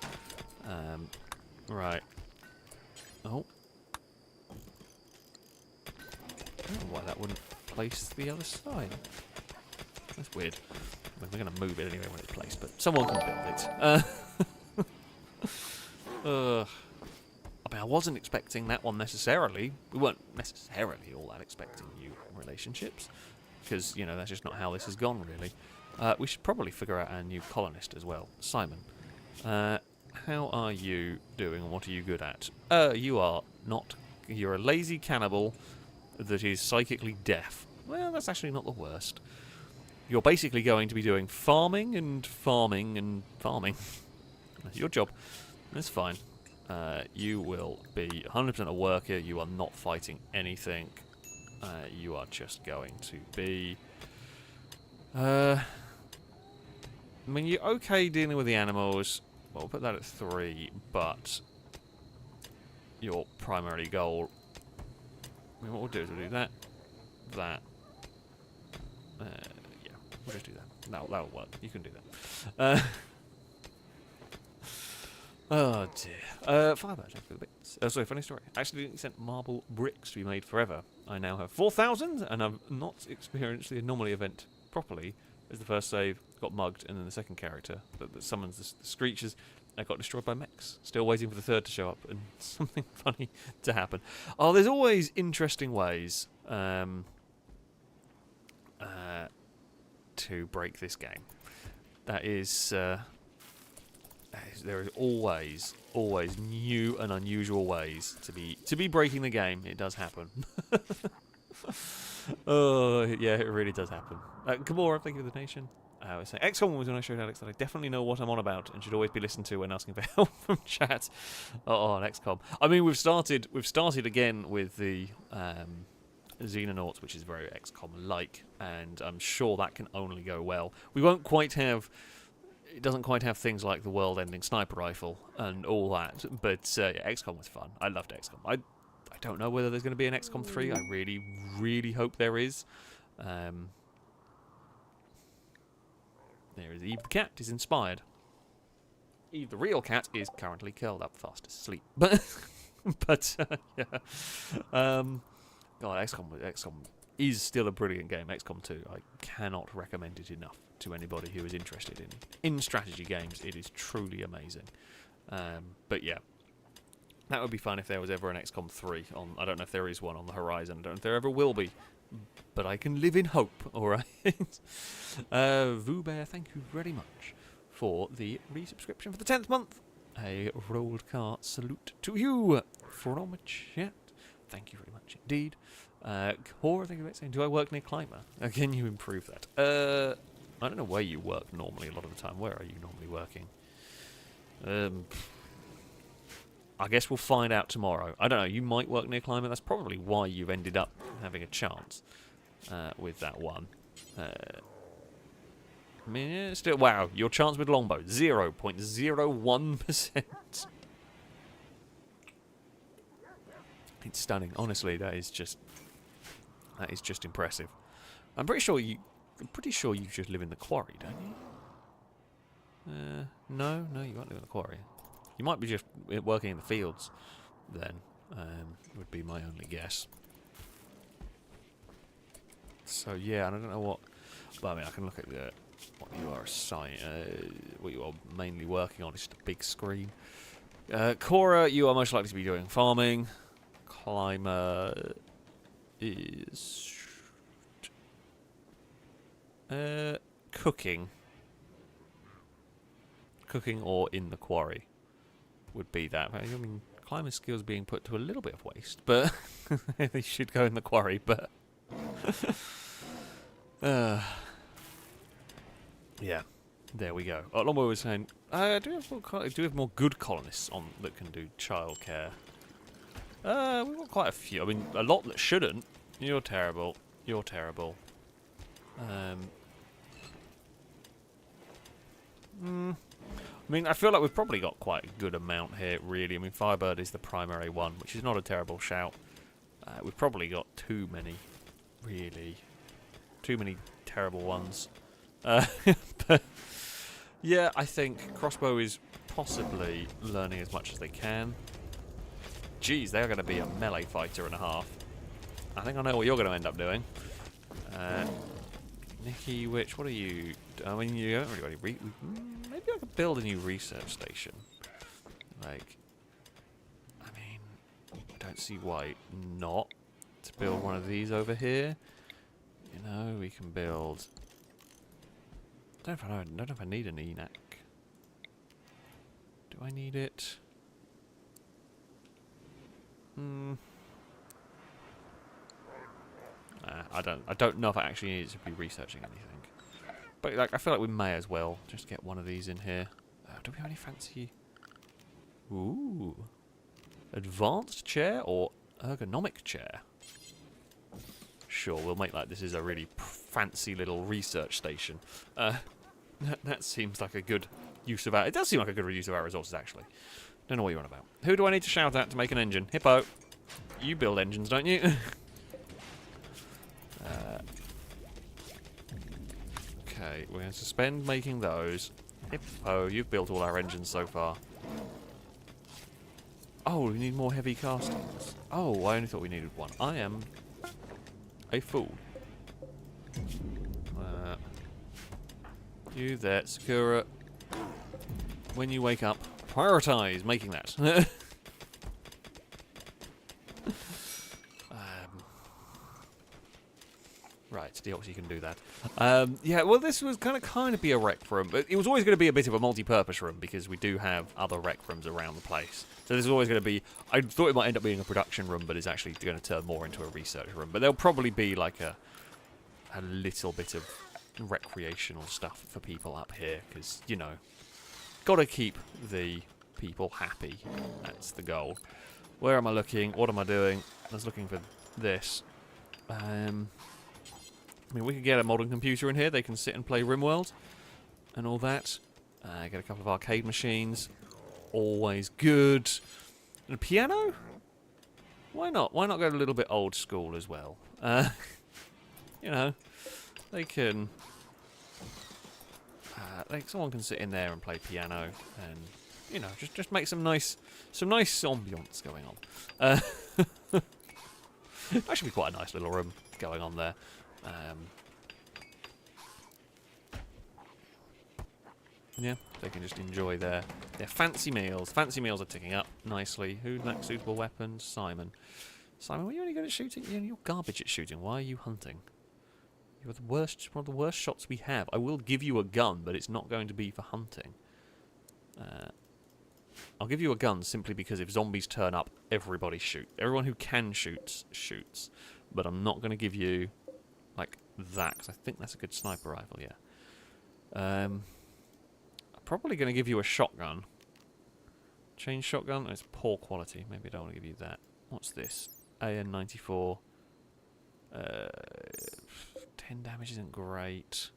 Speaker 1: Right. Oh. I don't know why that wouldn't place the other side. That's weird. I mean, we're going to move it anyway when it's placed, but someone can build it. I mean, I wasn't expecting that one necessarily. We weren't necessarily all that expecting new relationships, because, you know, that's just not how this has gone, really. We should probably figure out our new colonist as well. Simon, how are you doing, and what are you good at? You are not... You're a lazy cannibal that is psychically deaf. Well, that's actually not the worst. You're basically going to be doing farming and farming and farming. That's your job. That's fine. You will be 100% a worker. You are not fighting anything. You are just going to be... I mean, you're okay dealing with the animals. Well, we'll put that at 3, but your primary goal... I mean, what we'll do is we'll do that, that... yeah, we'll just do that. That'll work. You can do that. Oh dear. Firebird, for the bits. Sorry, funny story. Actually sent marble bricks to be made forever. I now have 4,000, and I've not experienced the Anomaly event properly. As the first save got mugged, and then the second character that summons the screeches got destroyed by mechs. Still waiting for the third to show up and something funny to happen. Oh, there's always interesting ways to break this game. That is... there is always new and unusual ways to be breaking the game. It does happen. Oh yeah, it really does happen. Gamora, thank you for the donation. I was saying XCOM was when I showed Alex that I definitely know what I'm on about and should always be listened to when asking for help from chat. On XCOM. I mean, we've started again with the Xenonauts, which is very XCOM-like, and I'm sure that can only go well. We won't quite have... It doesn't quite have things like the world-ending sniper rifle and all that, but yeah, XCOM was fun. I loved XCOM. I don't know whether there's going to be an XCOM 3. I really, really hope there is. There is Eve the cat is inspired. Eve the real cat is currently curled up fast asleep. But yeah. God, XCOM is still a brilliant game. XCOM 2, I cannot recommend it enough to anybody who is interested in strategy games. It is truly amazing. But yeah, that would be fun if there was ever an XCOM 3 on. I don't know if there is one on the horizon. I don't know if there ever will be. But I can live in hope, alright? Vubear, thank you very much for the resubscription for the 10th month. A rolled car salute to you from chat. Thank you very much indeed. Cora, thank you for saying, do I work near Climber? Can you improve that? I don't know where you work normally a lot of the time. Where are you normally working? I guess we'll find out tomorrow. I don't know, you might work near Climber. That's probably why you've ended up having a chance with that one. I mean, still, wow, your chance with longbow, 0.01%. It's stunning. Honestly, that is just impressive. I'm pretty sure you just live in the quarry, don't you? No, you can't live in the quarry. You might be just working in the fields then, would be my only guess. So yeah, I don't know what... Well, I mean, I can look at what you are what you are mainly working on. It's just a big screen. Cora, you are most likely to be doing farming. Climber is... cooking. Cooking or in the quarry would be that. I mean, climbing skills being put to a little bit of waste, but they should go in the quarry, but... yeah, there we go. Longboy was saying, do we have more good colonists on that can do childcare? We've got quite a few. I mean, a lot that shouldn't. You're terrible. You're terrible. I mean, I feel like we've probably got quite a good amount here, really. I mean, Firebird is the primary one, which is not a terrible shout. We've probably got too many, really. Too many terrible ones. But, yeah, I think Crossbow is possibly learning as much as they can. Geez, they're going to be a melee fighter and a half. I think I know what you're going to end up doing. Nikki, what are you... I mean, you don't really... Maybe I could build a new research station. Like... I mean... I don't see why not to build one of these over here. You know, we can build... I don't know if I need an ENAC. Do I need it? I don't know if I actually need it to be researching anything. But like, I feel like we may as well just get one of these in here. Do we have any fancy... Ooh. Advanced chair or ergonomic chair? Sure, we'll make like this is a really fancy little research station. That seems like a good use of our... It does seem like a good use of our resources, actually. Don't know what you're on about. Who do I need to shout at to make an engine? Hippo. You build engines, don't you? Okay, we're going to suspend making those. Hippo, you've built all our engines so far. Oh, we need more heavy castings. Oh, I only thought we needed one. I am a fool. You there, Sakura. When you wake up, prioritize making that. Right, Deoxy can do that. Yeah, well, this was going to kind of be a rec room, but it was always going to be a bit of a multi-purpose room because we do have other rec rooms around the place. So this is always going to be... I thought it might end up being a production room, but it's actually going to turn more into a research room. But there'll probably be like a little bit of recreational stuff for people up here because, you know, got to keep the people happy. That's the goal. Where am I looking? What am I doing? I was looking for this. I mean, we could get a modern computer in here. They can sit and play Rimworld and all that. Get a couple of arcade machines. Always good. And a piano? Why not? Why not go a little bit old school as well? You know, they can... someone can sit in there and play piano and, you know, just make some nice ambience going on. That should be quite a nice little room going on there. Yeah, they can just enjoy their fancy meals. Fancy meals are ticking up nicely. Who lacks suitable weapons? Simon. Simon, were you only good at shooting? You're garbage at shooting. Why are you hunting? You're the worst, one of the worst shots we have. I will give you a gun, but it's not going to be for hunting. I'll give you a gun simply because if zombies turn up, everybody shoots. Everyone who can shoot, shoots. But I'm not going to give you, like, that, because I think that's a good sniper rifle, yeah. I'm probably going to give you a shotgun. Chain shotgun? Oh, it's poor quality. Maybe I don't want to give you that. What's this? AN-94. 10 damage isn't great.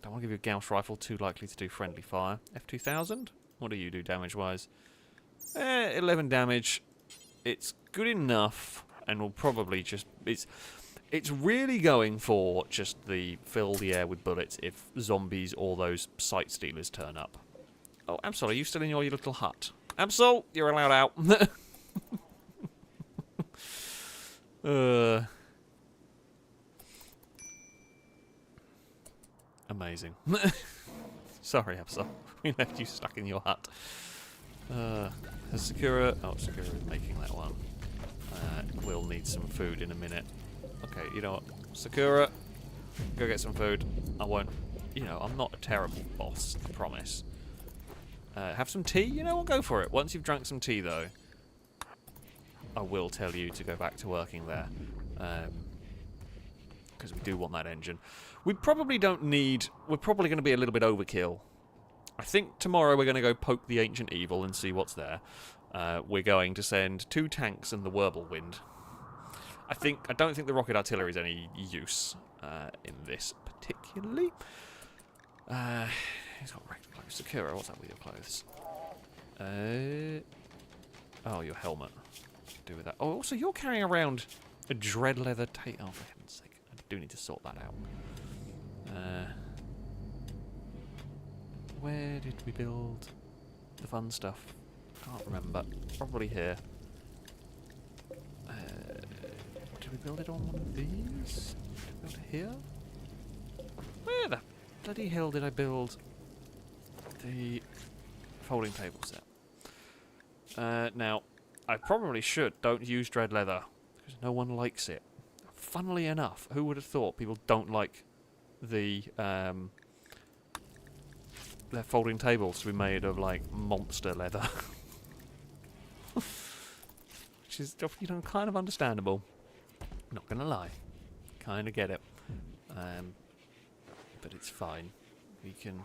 Speaker 1: Don't want to give you a Gauss rifle, too likely to do friendly fire. F2000? What do you do damage-wise? 11 damage. It's good enough, and will probably just... It's really going for just the fill the air with bullets if zombies or those sight stealers turn up. Oh, Absol, are you still in your little hut? Absol, you're allowed out. Amazing. Sorry, Absol. We left you stuck in your hut. Has Sakura... Oh, Sakura is making that one. We'll need some food in a minute. Okay, you know what? Sakura, go get some food. I won't... You know, I'm not a terrible boss, I promise. Have some tea? You know what? Go for it. Once you've drunk some tea, though, I will tell you to go back to working there. Because we do want that engine. We probably don't need... We're probably going to be a little bit overkill. I think tomorrow we're going to go poke the Ancient Evil and see what's there. We're going to send 2 tanks and the Whirlwind. I don't think the rocket artillery is any use in this particularly. He's got wrecked clothes. Sakura, what's up with your clothes? Oh, your helmet. Do with that. Oh, also you're carrying around a dread leather tape. Oh, for heaven's sake! I do need to sort that out. Where did we build the fun stuff? Can't remember. Probably here. Did we build it on one of these? Did we build it here? Where the bloody hell did I build the folding table set? Now, I probably should. Don't use dread leather because no one likes it. Funnily enough, who would have thought people don't like the their folding tables to be made of like monster leather, which is, you know, kind of understandable. Not gonna lie, kind of get it, but it's fine. We can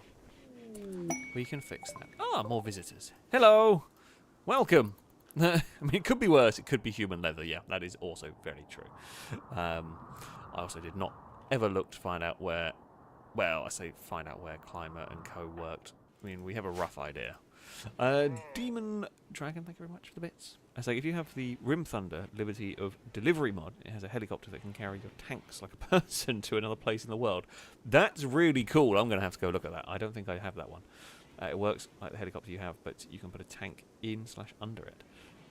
Speaker 1: fix that. Ah, more visitors. Hello, welcome. I mean, it could be worse. It could be human leather. Yeah, that is also very true. I also did not ever look to find out where... Well, I say find out where Climber and Co. worked. I mean, we have a rough idea. Demon Dragon, thank you very much for the bits. I say, if you have the Rim Thunder Liberty of Delivery mod, it has a helicopter that can carry your tanks like a person to another place in the world. That's really cool. I'm going to have to go look at that. I don't think I have that one. It works like the helicopter you have, but you can put a tank in/under it.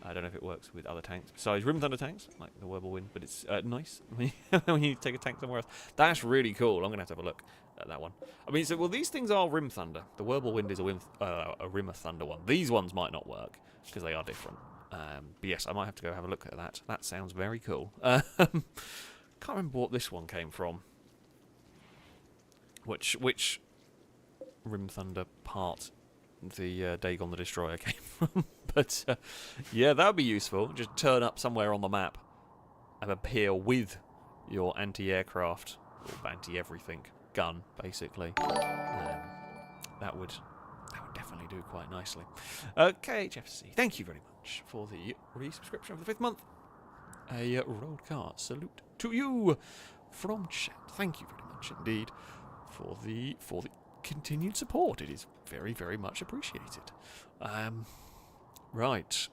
Speaker 1: I don't know if it works with other tanks besides Rim Thunder tanks, like the Whirlwind, but it's nice when you take a tank somewhere else. That's really cool. I'm going to have a look at that one. I mean, so, well, these things are Rim Thunder. The Whirlwind is a Rim of Thunder one. These ones might not work because they are different. But yes, I might have to go have a look at that. That sounds very cool. Can't remember what this one came from. Which Rim Thunder part the Dagon the Destroyer came from. But yeah, that would be useful. Just turn up somewhere on the map and appear with your anti-aircraft or anti-everything gun, basically. That would definitely do quite nicely. KHFC, thank you very much for the resubscription of the 5th month. A road car salute to you from chat. Thank you very much indeed for the continued support. It is very, very much appreciated. Right.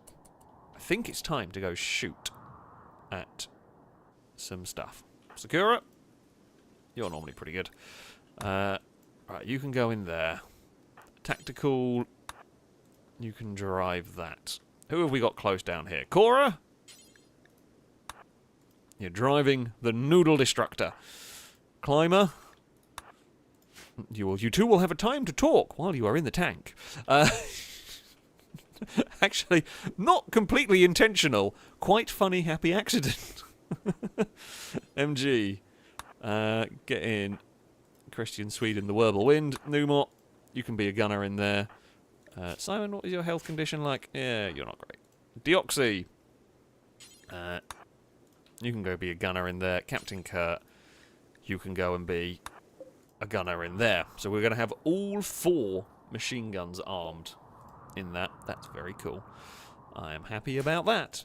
Speaker 1: I think it's time to go shoot at some stuff. Sakura, you're normally pretty good. Right, you can go in there. Tactical, you can drive that. Who have we got close down here? Cora? You're driving the Noodle Destructor. Climber? You two will have a time to talk while you are in the tank. Actually, not completely intentional. Quite funny, happy accident. MG. Get in. Christian Sweden, the Whirlwind. Numot, you can be a gunner in there. Simon, what is your health condition like? Yeah, you're not great. Deoxy. You can go be a gunner in there. Captain Kurt, you can go and be a gunner in there. So we're going to have all 4 machine guns armed in that. That's very cool. I am happy about that.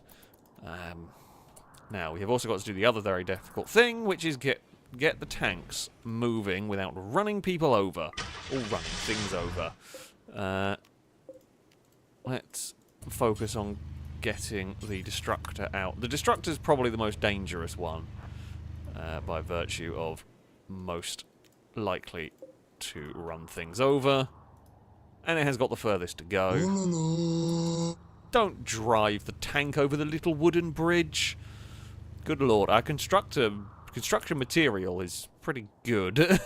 Speaker 1: Now, we have also got to do the other very difficult thing, which is get the tanks moving without running people over. Or running things over. Let's focus on getting the Destructor out. The Destructor is probably the most dangerous one, by virtue of most likely to run things over. And it has got the furthest to go. Don't drive the tank over the little wooden bridge. Good lord, our construction material is pretty good.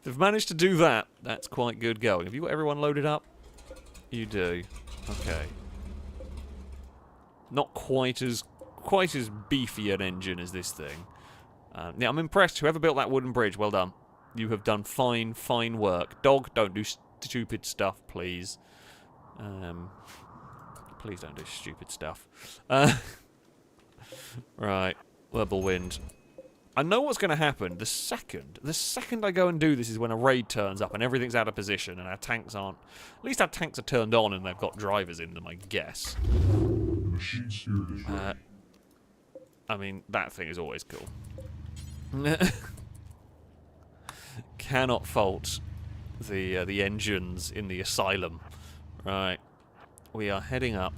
Speaker 1: They've managed to do that. That's quite good going. Have you got everyone loaded up? You do. Okay. Not quite as beefy an engine as this thing. Yeah, I'm impressed. Whoever built that wooden bridge, well done. You have done fine, fine work. Dog, don't do stupid stuff, please. Please don't do stupid stuff. Right, Wirblewind. I know what's going to happen. The second I go and do this is when a raid turns up and everything's out of position and our tanks aren't. At least our tanks are turned on and they've got drivers in them, I guess. I mean, that thing is always cool. Cannot fault the engines in the asylum. Right, we are heading up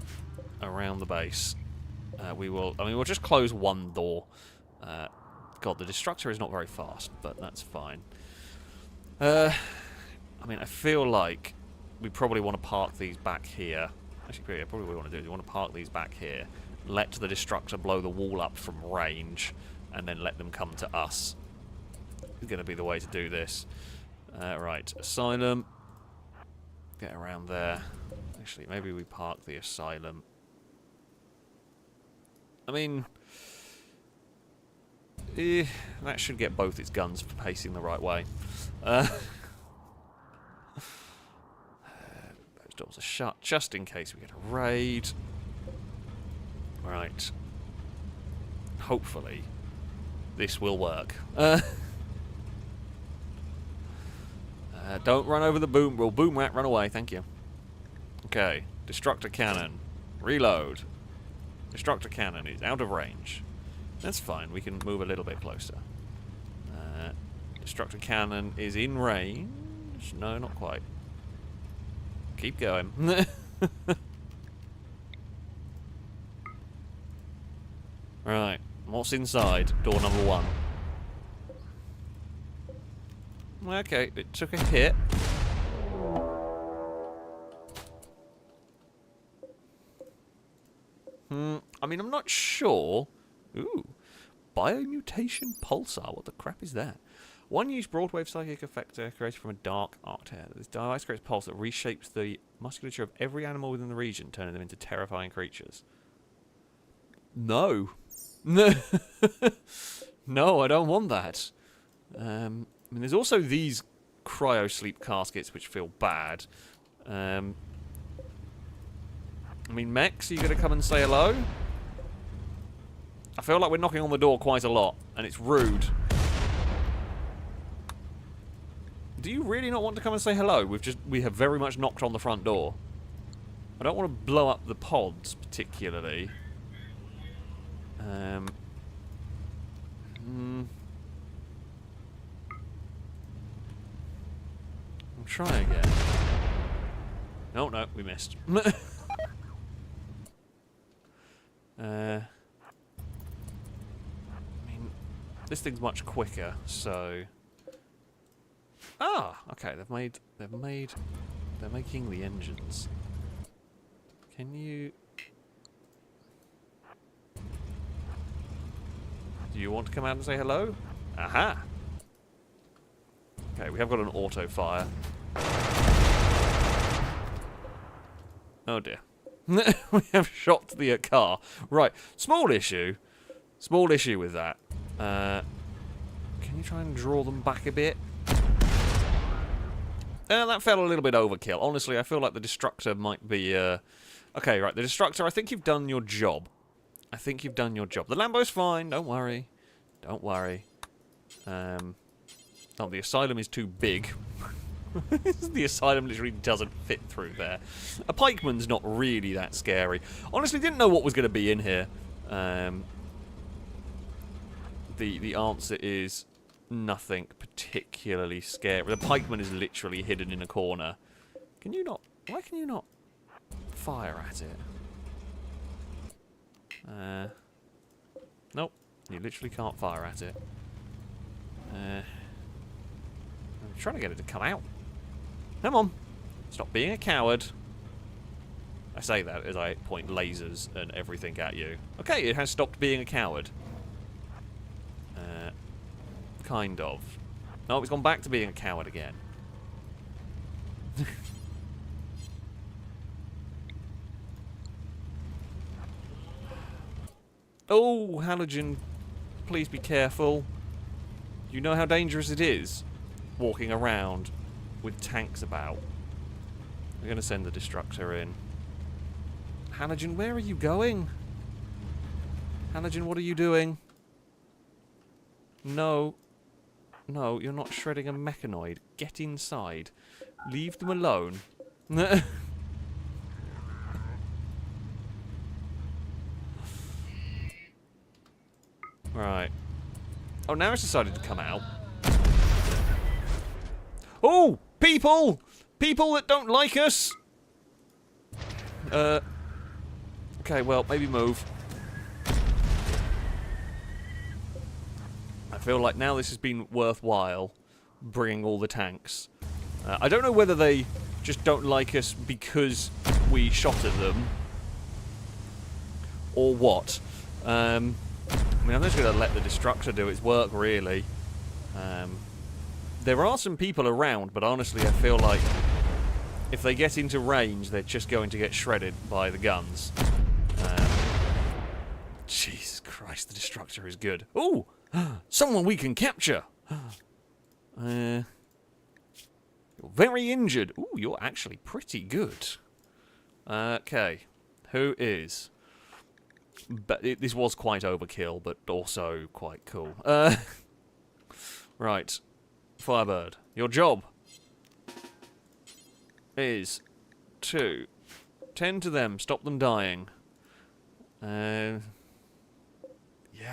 Speaker 1: around the base. We'll just close one door. God, the destructor is not very fast, but that's fine. I mean, I feel like we probably want to park these back here. Actually, probably what we want to do is we want to park these back here, let the destructor blow the wall up from range, and then let them come to us. It's going to be the way to do this. Right, asylum. Get around there. Actually, maybe we park the asylum. I mean, that should get both its guns facing the right way. Those doors are shut, just in case we get a raid. Right. Hopefully, this will work. Don't run over the boom. Well, boom rat, run away. Thank you. Okay. Destructor cannon. Reload. Destructor cannon is out of range. That's fine. We can move a little bit closer. Destructor cannon is in range. No, not quite. Keep going. Right. What's inside? Door number 1. Okay, it took a hit. I mean, I'm not sure. Ooh. Biomutation pulsar. What the crap is that? One used broadwave psychic effector created from a dark arctear. This device creates a pulse that reshapes the musculature of every animal within the region, turning them into terrifying creatures. No. No, I don't want that. I mean, there's also these cryo-sleep caskets, which feel bad. I mean, Mex, are you going to come and say hello? I feel like we're knocking on the door quite a lot, and it's rude. Do you really not want to come and say hello? We have very much knocked on the front door. I don't want to blow up the pods, particularly. I'm trying again. No, we missed. I mean, this thing's much quicker, so. Ah, okay. They're making the engines. Can you? Do you want to come out and say hello? Aha! Okay, we have got an auto fire. Oh dear. We have shot the car. Right, small issue. Small issue with that. Can you try and draw them back a bit? That felt a little bit overkill. Honestly, I feel like the Destructor might be... Okay, right, the Destructor, I think you've done your job. I think you've done your job. The Lambo's fine, don't worry. Don't worry. Oh, the Asylum is too big. The Asylum literally doesn't fit through there. A pikeman's not really that scary. Honestly, didn't know what was going to be in here. The answer is nothing particularly scary. The pikeman is literally hidden in a corner. Can you not... Why can you not fire at it? Nope. You literally can't fire at it. I'm trying to get it to come out. Come on. Stop being a coward. I say that as I point lasers and everything at you. Okay, it has stopped being a coward. Kind of. No, it's gone back to being a coward again. Oh, halogen, please be careful. You know how dangerous it is walking around with tanks about. We're going to send the destructor in. Halogen, where are you going? Halogen, what are you doing? No. No, you're not shredding a mechanoid. Get inside. Leave them alone. Right. Oh, now it's decided to come out. Oh! People! People that don't like us! Okay, well, maybe move. I feel like now this has been worthwhile, bringing all the tanks. I don't know whether they just don't like us because we shot at them, or what. I mean, I'm just going to let the destructor do its work, really. There are some people around, but honestly, I feel like if they get into range, they're just going to get shredded by the guns. Jesus Christ, the destructor is good. Ooh! Someone we can capture! You're very injured. Ooh, you're actually pretty good. Okay. Who is? But this was quite overkill, but also quite cool. Right. Firebird, your job is to tend to them, stop them dying. Yeah,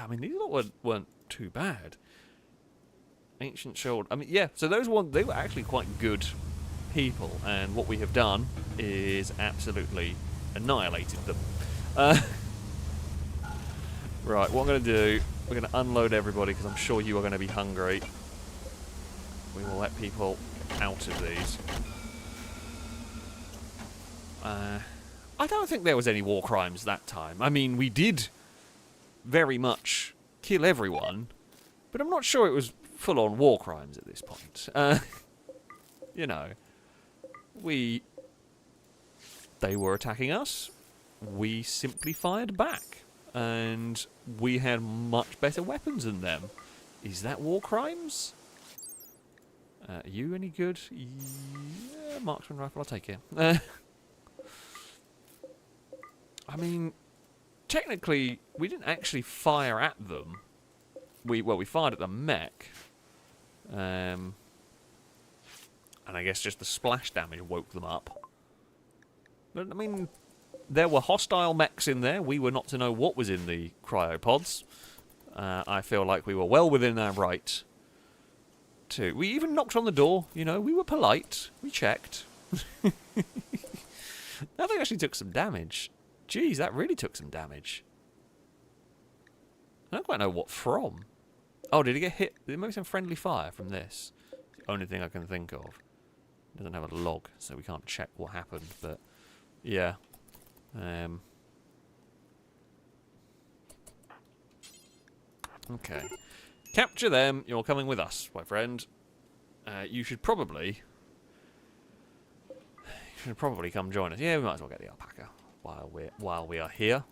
Speaker 1: I mean, these weren't too bad. Ancient Shoulder. I mean, yeah, so they were actually quite good people, and what we have done is absolutely annihilated them. Right, what I'm going to do, we're going to unload everybody, because I'm sure you are going to be hungry. We will let people out of these. I don't think there was any war crimes that time. I mean, we did very much kill everyone, but I'm not sure it was full-on war crimes at this point. You know, they were attacking us. We simply fired back, and we had much better weapons than them. Is that war crimes? Are you any good? Yeah, marksman rifle, I'll take it. I mean, technically, we didn't actually fire at them. We fired at the mech. And I guess just the splash damage woke them up. But, I mean, there were hostile mechs in there. We were not to know what was in the cryopods. I feel like we were well within our right. We even knocked on the door, you know, we were polite, we checked. That thing actually took some damage. Jeez, that really took some damage. I don't quite know what from. Oh, did it get hit? Did it make some friendly fire from this? The only thing I can think of. It doesn't have a log, so we can't check what happened, but yeah. Okay. Capture them. You're coming with us, my friend. You should probably come join us. Yeah, we might as well get the alpaca while we are here.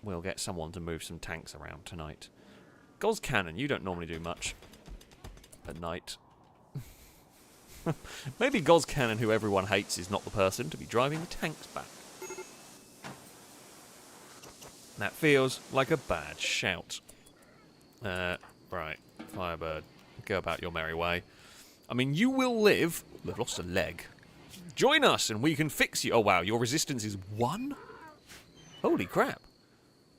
Speaker 1: We'll get someone to move some tanks around tonight. Goz Cannon, you don't normally do much at night. Maybe Goz Cannon, who everyone hates, is not the person to be driving the tanks back. That feels like a bad shout. Right, Firebird, go about your merry way. I mean, you will live. We've lost a leg. Join us and we can fix you. Oh, wow, your resistance is 1? Holy crap.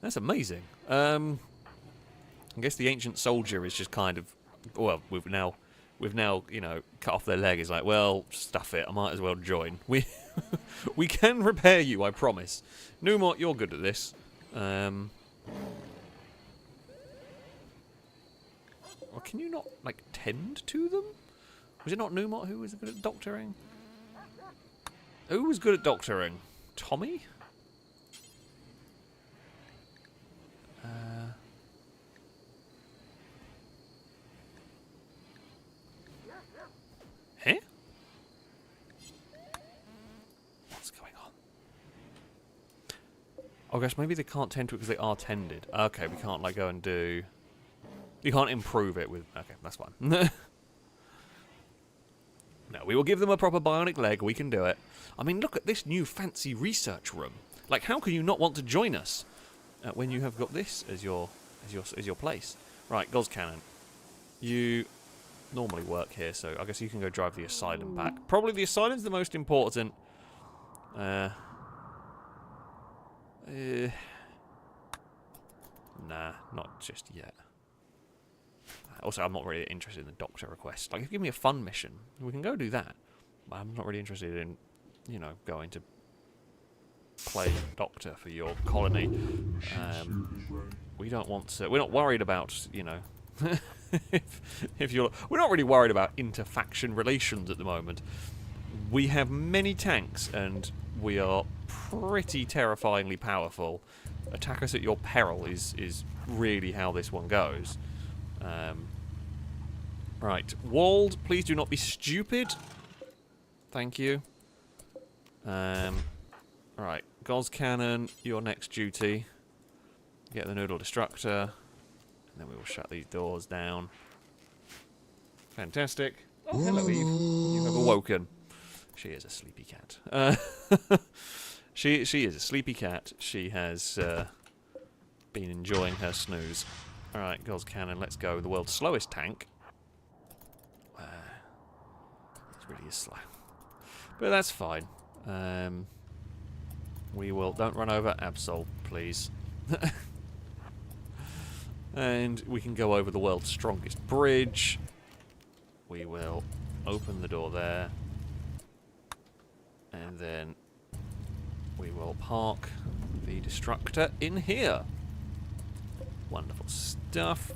Speaker 1: That's amazing. I guess the ancient soldier is just kind of... Well, we've now, you know, cut off their leg. It's like, well, stuff it. I might as well join. We can repair you, I promise. Numort, you're good at this. Or can you not, like, tend to them? Was it not Numot who was good at doctoring? Who was good at doctoring? Tommy? Huh? What's going on? I guess maybe they can't tend to it because they are tended. Okay, we can't like go and do... You can't improve it with... Okay, that's fine. No, we will give them a proper bionic leg. We can do it. I mean, look at this new fancy research room. Like, how can you not want to join us when you have got this as your place? Right, Gauze Cannon. You normally work here, so I guess you can go drive the asylum back. Probably the asylum's the most important. Nah, not just yet. Also, I'm not really interested in the doctor request. Like, if you give me a fun mission, we can go do that. But I'm not really interested in, you know, going to play doctor for your colony. We don't want to... We're not worried about, you know... if you're... We're not really worried about inter-faction relations at the moment. We have many tanks, and we are pretty terrifyingly powerful. Attack us at your peril is really how this one goes. Right, Walled, please do not be stupid. Thank you. Right, Gauze Cannon, your next duty. Get the Noodle Destructor, and then we will shut these doors down. Fantastic. Oh, hello, Eve. You have awoken. She is a sleepy cat. She is a sleepy cat. She has been enjoying her snooze. Alright, Gauze Cannon, let's go. The world's slowest tank. It really is slow. But that's fine. We will... Don't run over Absol, please. And we can go over the world's strongest bridge. We will open the door there. And then we will park the Destructor in here. Wonderful stuff.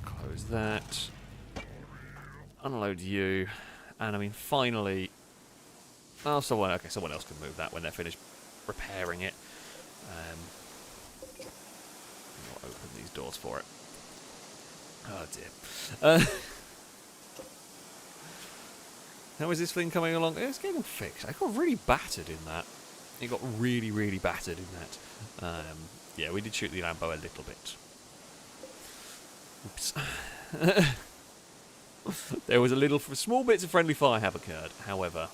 Speaker 1: Close that. Unload you. And I mean, finally... Oh, someone else can move that when they're finished repairing it. I'll open these doors for it. Oh dear. How is this thing coming along? It's getting fixed. I got really battered in that. It got really, really battered in that. Yeah, we did shoot the Lambo a little bit. Oops. There was a little... Small bits of friendly fire have occurred, however.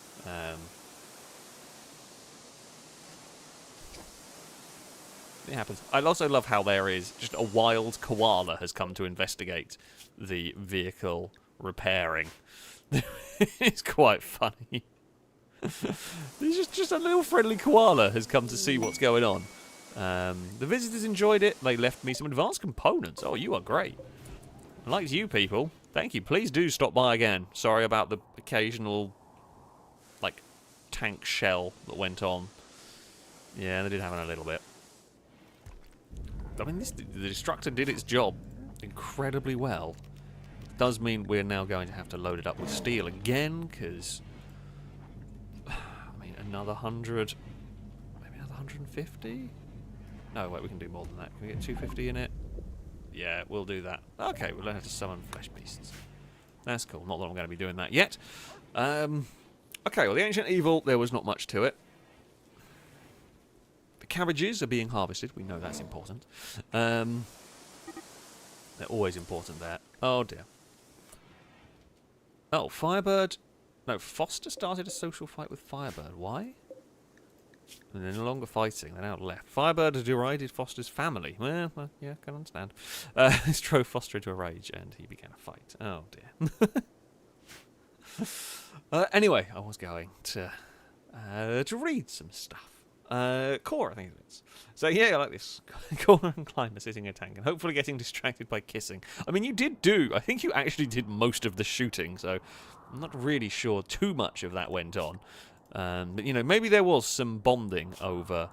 Speaker 1: It happens. I also love how there is just a wild koala has come to investigate the vehicle repairing. It's quite funny. There's just a little friendly koala has come to see what's going on. The visitors enjoyed it. They left me some advanced components. Oh, you are great. I liked you people. Thank you. Please do stop by again. Sorry about the occasional, like, tank shell that went on. Yeah, they did happen a little bit. I mean, the Destructor did its job incredibly well. Does mean we're now going to have to load it up with steel again, because... I mean, another 100... Maybe another 150? No, wait, we can do more than that. Can we get 250 in it? Yeah, we'll do that. Okay, we'll learn how to summon flesh beasts. That's cool. Not that I'm going to be doing that yet. Okay, well, the Ancient Evil, there was not much to it. The cabbages are being harvested. We know that's important. They're always important there. Oh, dear. Oh, Firebird... No, Foster started a social fight with Firebird. Why? And they're no longer fighting. They're now left. Firebird has derided Foster's family. Well, yeah, can understand. This drove Foster into a rage, and he began a fight. Oh, dear. Anyway, I was going to read some stuff. Cora, I think it is. So, yeah, I like this. Cora and Climber sitting in a tank and hopefully getting distracted by kissing. I mean, you did I think you actually did most of the shooting, so I'm not really sure too much of that went on. But, you know, maybe there was some bonding over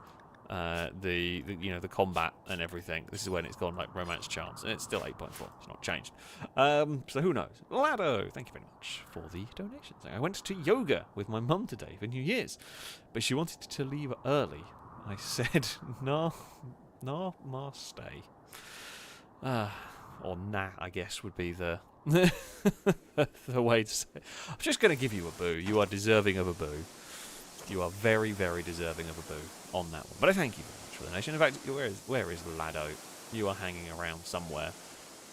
Speaker 1: the combat and everything. This is when it's gone like romance charms, and it's still 8.4. It's not changed. So who knows? Lado, thank you very much for the donations. I went to yoga with my mum today for New Year's, but she wanted to leave early. I said, no, ma, stay. Or nah, I guess would be the the way to say it. I'm just going to give you a boo. You are deserving of a boo. You are very, very deserving of a boo on that one. But I thank you very much for the donation. In fact, where is Lado? You are hanging around somewhere.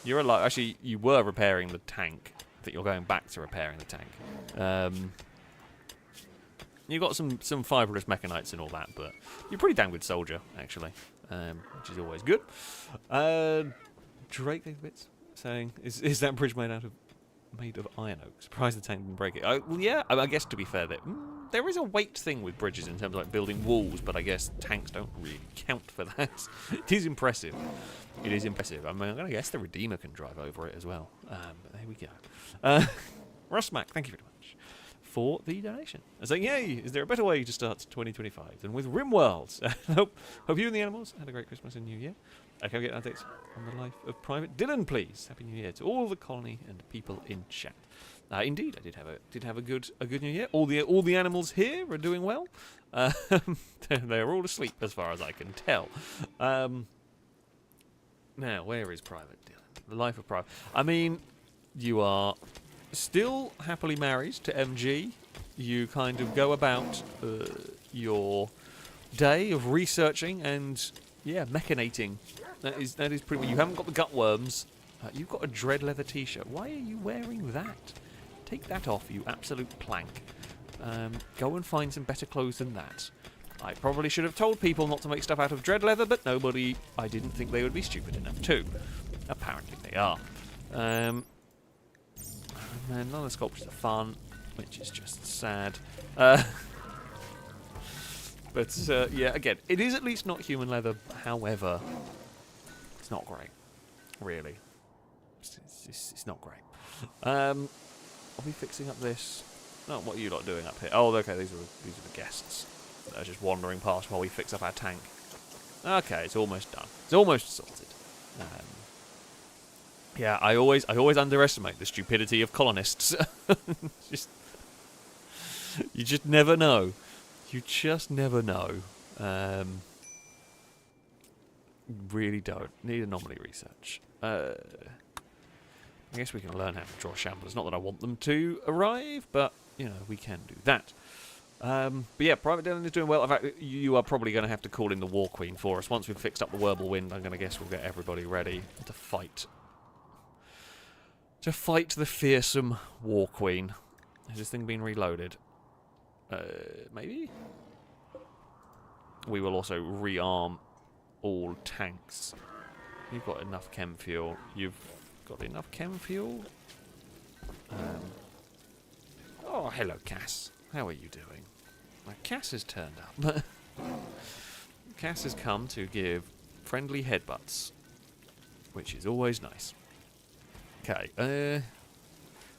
Speaker 1: You're alive. Actually, you were repairing the tank. I think you're going back to repairing the tank. You've got some fibrous mechanites and all that, but you're a pretty damn good soldier, actually, which is always good. Drake bits saying, "Is that bridge made of iron oak? Surprised the tank didn't break it." Well, yeah, I guess to be fair, there is a weight thing with bridges in terms of like building walls, but I guess tanks don't really count for that. It is impressive. It is impressive. I mean, I guess the Redeemer can drive over it as well. But there we go. Rustmac, thank you very much for the donation. I'm saying, yay, is there a better way to start 2025 than with Rimworld? hope you and the animals had a great Christmas and New Year. I can get updates on the life of Private Dylan, please. Happy New Year to all the colony and people in chat. Indeed, I did have a good New Year. All the animals here are doing well. They're all asleep as far as I can tell. Now, where is Private Dylan? The life of Private. I mean, you are still happily married to MG. You kind of go about your day of researching and mechanating. That is pretty much. You haven't got the gut worms. You've got a dread leather t-shirt. Why are you wearing that? Take that off, you absolute plank. Go and find some better clothes than that. I probably should have told people not to make stuff out of dread leather, but I didn't think they would be stupid enough to. Apparently they are. Man, none of the sculptures are fun, which is just sad. But yeah, again, it is at least not human leather. However, it's not great, really. It's not great. Are we fixing up this? No, what are you lot doing up here? Oh, okay, these are the guests that are just wandering past while we fix up our tank. Okay, it's almost done. It's almost sorted. Yeah, I always underestimate the stupidity of colonists. You just never know. You just never know. Really don't. Need anomaly research. I guess we can learn how to draw shamblers. Not that I want them to arrive, but, we can do that. But yeah, Private Dylan is doing well. In fact, you are probably going to have to call in the War Queen for us. Once we've fixed up the Whirlwind, I'm going to guess we'll get everybody ready to fight. To fight the fearsome War Queen. Has this thing been reloaded? Maybe? We will also rearm all tanks. You've got enough chem fuel. You've got enough chem fuel? Oh, hello, Cass. How are you doing? Now, Cass has turned up. Cass has come to give friendly headbutts, which is always nice. Okay,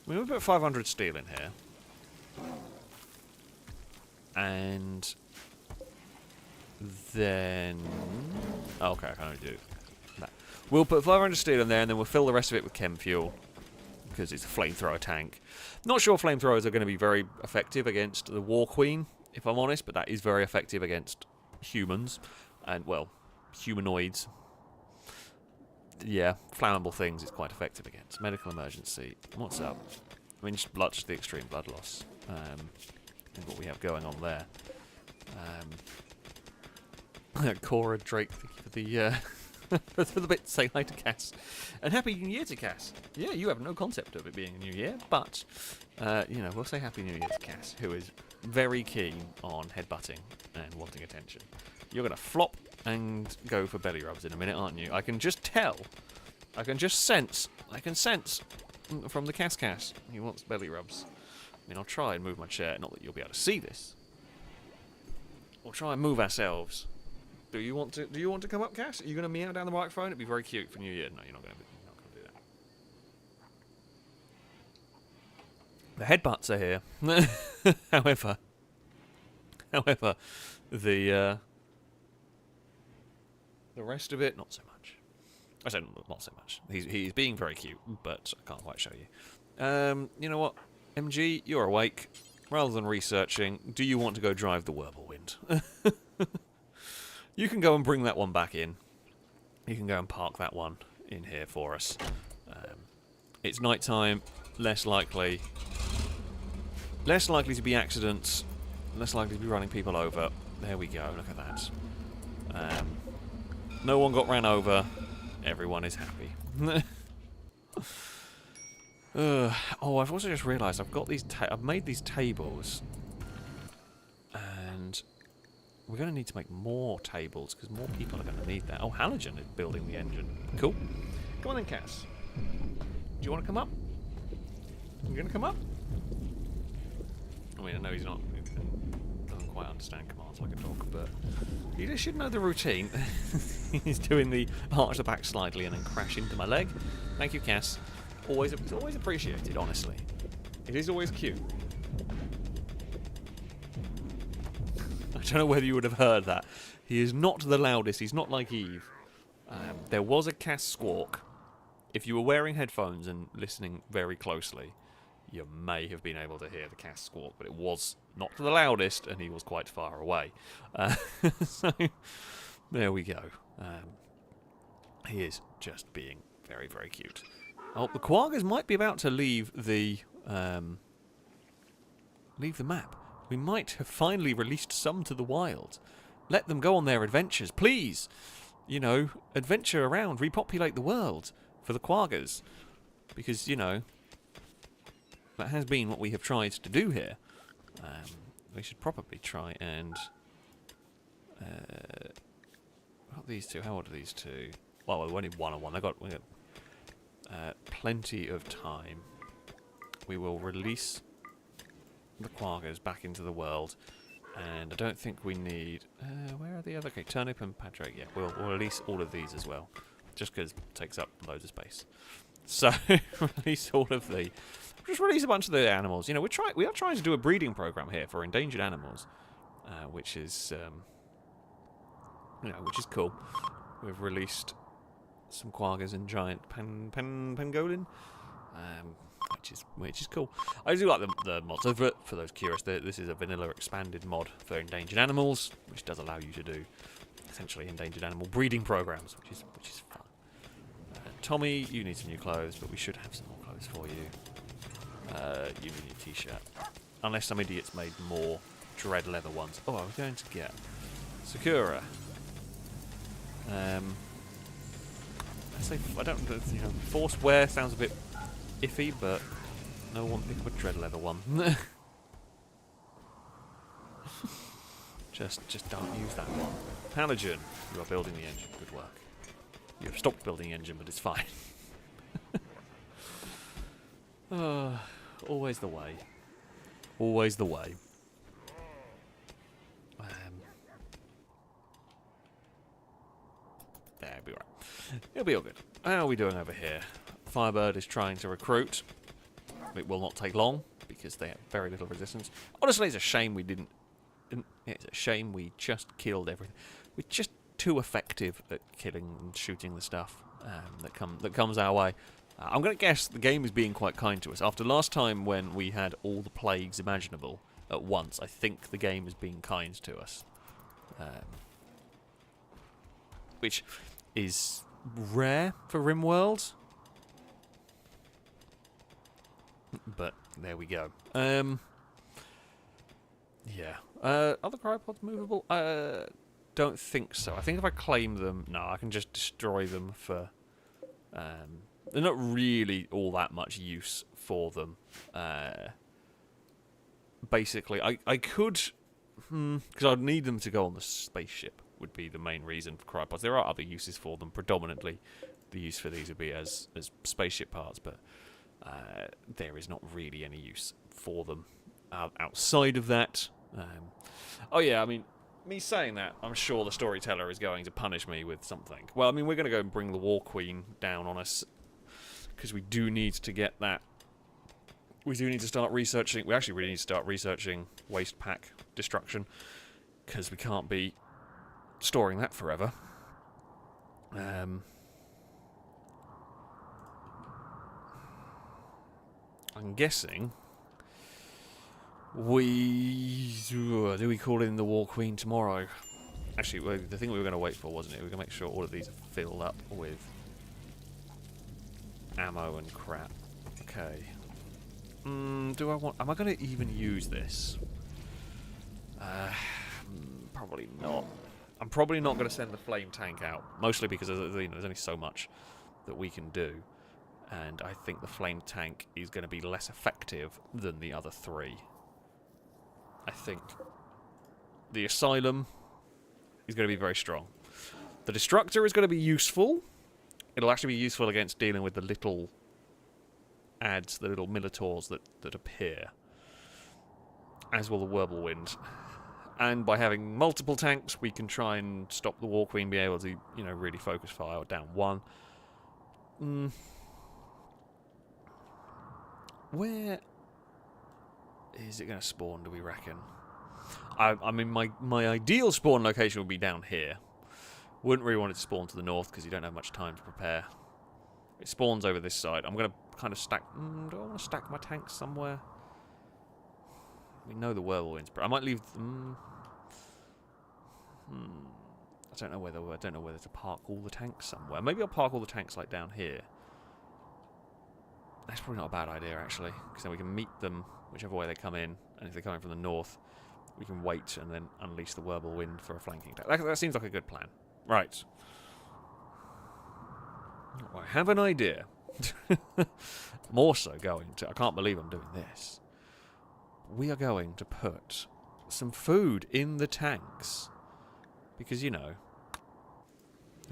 Speaker 1: we'll put 500 steel in here. And then... Oh, okay, I can only do that. We'll put 500 steel in there, and then we'll fill the rest of it with chem fuel, because it's a flamethrower tank. Not sure flamethrowers are going to be very effective against the War Queen, if I'm honest, but that is very effective against humans, and, well, humanoids. Yeah, flammable things is quite effective against. Medical emergency. What's up? I mean, just the extreme blood loss. What we have going on there. Cora Drake, thank you for the for the bit. Say hi to Cass, and Happy New Year to Cass. Yeah, you have no concept of it being a New Year, but we'll say Happy New Year to Cass, who is very keen on headbutting and wanting attention. You're gonna flop and go for belly rubs in a minute, aren't you? I can just tell. I can just sense. I can sense from the Cass. He wants belly rubs. I mean, I'll try and move my chair. Not that you'll be able to see this. We'll try and move ourselves. Do you want to come up, Cass? Are you going to meow down the microphone? It'd be very cute for New Year. No, you're not going to do that. The headbutts are here. However, the The rest of it, not so much. I said not so much. He's being very cute, but I can't quite show you. You know what? MG, you're awake. Rather than researching, do you want to go drive the Whirlwind? You can go and bring that one back in. You can go and park that one in here for us. It's night time, less likely to be accidents, less likely to be running people over. There we go, look at that. No one got ran over, everyone is happy. Oh, I've also just realised I've got these. I've made these tables, and we're going to need to make more tables because more people are going to need that. Oh, Halogen is building the engine. Cool. Come on then, Cass. Do you want to come up? You going to come up? I mean, I know he's not. He doesn't quite understand commands like a dog, but he should know the routine. He's doing the arch the back slightly and then crash into my leg. Thank you, Cass. It's always appreciated, honestly. It is always cute. I don't know whether you would have heard that. He is not the loudest. He's not like Eve. There was a Cass squawk. If you were wearing headphones and listening very closely, you may have been able to hear the Cass squawk, but it was not the loudest, and he was quite far away. So, there we go. He is just being very, very cute. Oh, the Quaggers might be about to leave the map. We might have finally released some to the wild. Let them go on their adventures, please. You know, adventure around, repopulate the world for the Quaggers. Because, you know, that has been what we have tried to do here. We should probably try and... what are these two? How old are these two? Well, we're only one-on-one. We got plenty of time. We will release the Quaggers back into the world, and I don't think we need... where are the other... Okay, Turnip and Patrick, yeah, we'll release all of these as well, just because it takes up loads of space. So, release all of the... Just release a bunch of the animals. You know, we are trying to do a breeding program here for endangered animals, which is... you know, which is cool. We've released some Quaggers and giant pangolin, which is cool. I do like the mods. So for those curious, this is a vanilla expanded mod for endangered animals, which does allow you to do essentially endangered animal breeding programs, which is fun. Tommy, you need some new clothes, but we should have some more clothes for you. You need a t-shirt, unless some idiots made more dread leather ones. Oh, I was going to get Sakura. I don't, you know, forced wear sounds a bit iffy, but no one pick up a dread leather one. just don't use that one. Halogen, you are building the engine. Good work. You have stopped building the engine, but it's fine. Always the way. Always the way. There, it'll be right. It'll be all good. How are we doing over here? Firebird is trying to recruit. It will not take long because they have very little resistance. Honestly, it's a shame we didn't. It's a shame we just killed everything. We're just too effective at killing and shooting the stuff that comes our way. I'm going to guess the game is being quite kind to us. After last time when we had all the plagues imaginable at once, I think the game is being kind to us. Which is rare for Rimworld. But there we go. Yeah. Are the cryopods movable? Don't think so. I think if I claim them... No, I can just destroy them for... they're not really all that much use for them. Basically, I could... because I'd need them to go on the spaceship, would be the main reason for cryopods. There are other uses for them. Predominantly, the use for these would be as spaceship parts, but there is not really any use for them outside of that. Oh yeah, I mean, me saying that, I'm sure the storyteller is going to punish me with something. Well, I mean, we're going to go and bring the War Queen down on us, because we do need to get that. We do need to start researching. We actually really need to start researching waste pack destruction, because we can't be storing that forever. I'm guessing do we call in the War Queen tomorrow? Actually, well, the thing we were going to wait for, wasn't it? We were going to make sure all of these are filled up with ammo and crap. Okay. Do I want... Am I going to even use this? Probably not. I'm probably not going to send the flame tank out. Mostly because there's only so much that we can do. And I think the flame tank is going to be less effective than the other three. I think the Asylum is going to be very strong. The Destructor is going to be useful. It'll actually be useful against dealing with the little adds, the little Minotaurs that appear. As will the Whirlwind. And by having multiple tanks, we can try and stop the War Queen being able to, really focus fire down one. Where is it going to spawn, do we reckon? I mean, my ideal spawn location would be down here. Wouldn't really want it to spawn to the north because you don't have much time to prepare. It spawns over this side. I'm going to kind of stack... do I want to stack my tanks somewhere? We know the Whirlwinds, but I might leave them... I don't know whether to park all the tanks somewhere. Maybe I'll park all the tanks like down here. That's probably not a bad idea, actually, because then we can meet them whichever way they come in, and if they're coming from the north, we can wait and then unleash the Whirlwind for a flanking attack. That seems like a good plan. Right. I have an idea. More so going to... I can't believe I'm doing this. We are going to put some food in the tanks. Because, they're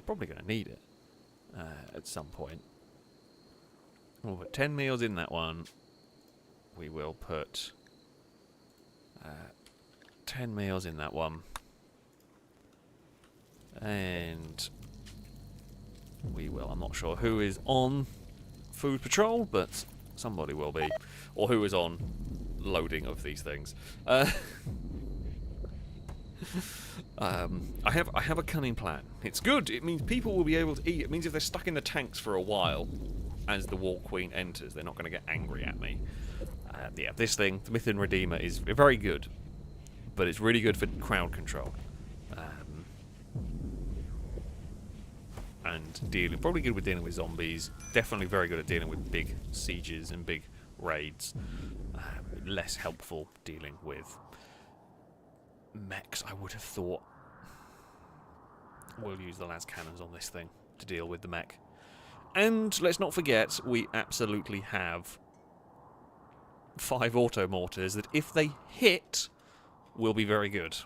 Speaker 1: probably going to need it at some point. We'll put 10 meals in that one. We will put 10 meals in that one. And we will. I'm not sure who is on food patrol, but somebody will be. Or who is on loading of these things. I have a cunning plan. It's good. It means people will be able to eat. It means if they're stuck in the tanks for a while, as the War Queen enters, they're not going to get angry at me. Yeah, this thing, the Myth and Redeemer, is very good, but it's really good for crowd control. And probably good with dealing with zombies. Definitely very good at dealing with big sieges and big raids. Less helpful dealing with mechs, I would have thought. We'll use the las cannons on this thing to deal with the mech. And let's not forget, we absolutely have 5 auto mortars that, if they hit, will be very good.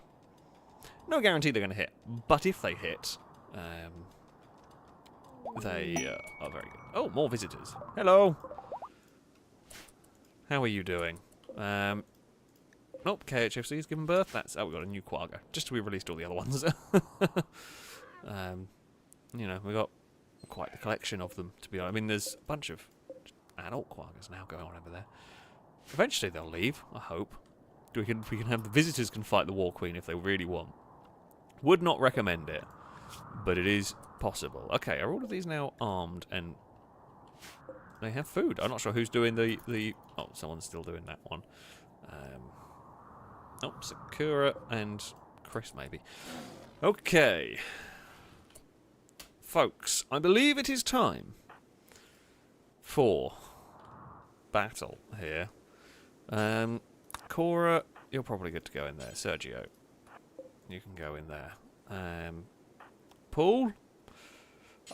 Speaker 1: No guarantee they're going to hit, but if they hit, they are very good. Oh, more visitors. Hello. How are you doing? Nope, KHFC's given birth. We've got a new Quagga. Just as we released all the other ones. We got quite the collection of them, to be honest. I mean, there's a bunch of adult Quaggas now going on over there. Eventually they'll leave, I hope. We can have the visitors can fight the War Queen if they really want. Would not recommend it, but it is possible. Okay, are all of these now armed and they have food? I'm not sure who's doing the oh, someone's still doing that one. Sakura and Chris, maybe. Okay. Folks, I believe it is time for battle here. Cora, you're probably good to go in there. Sergio, you can go in there. Paul,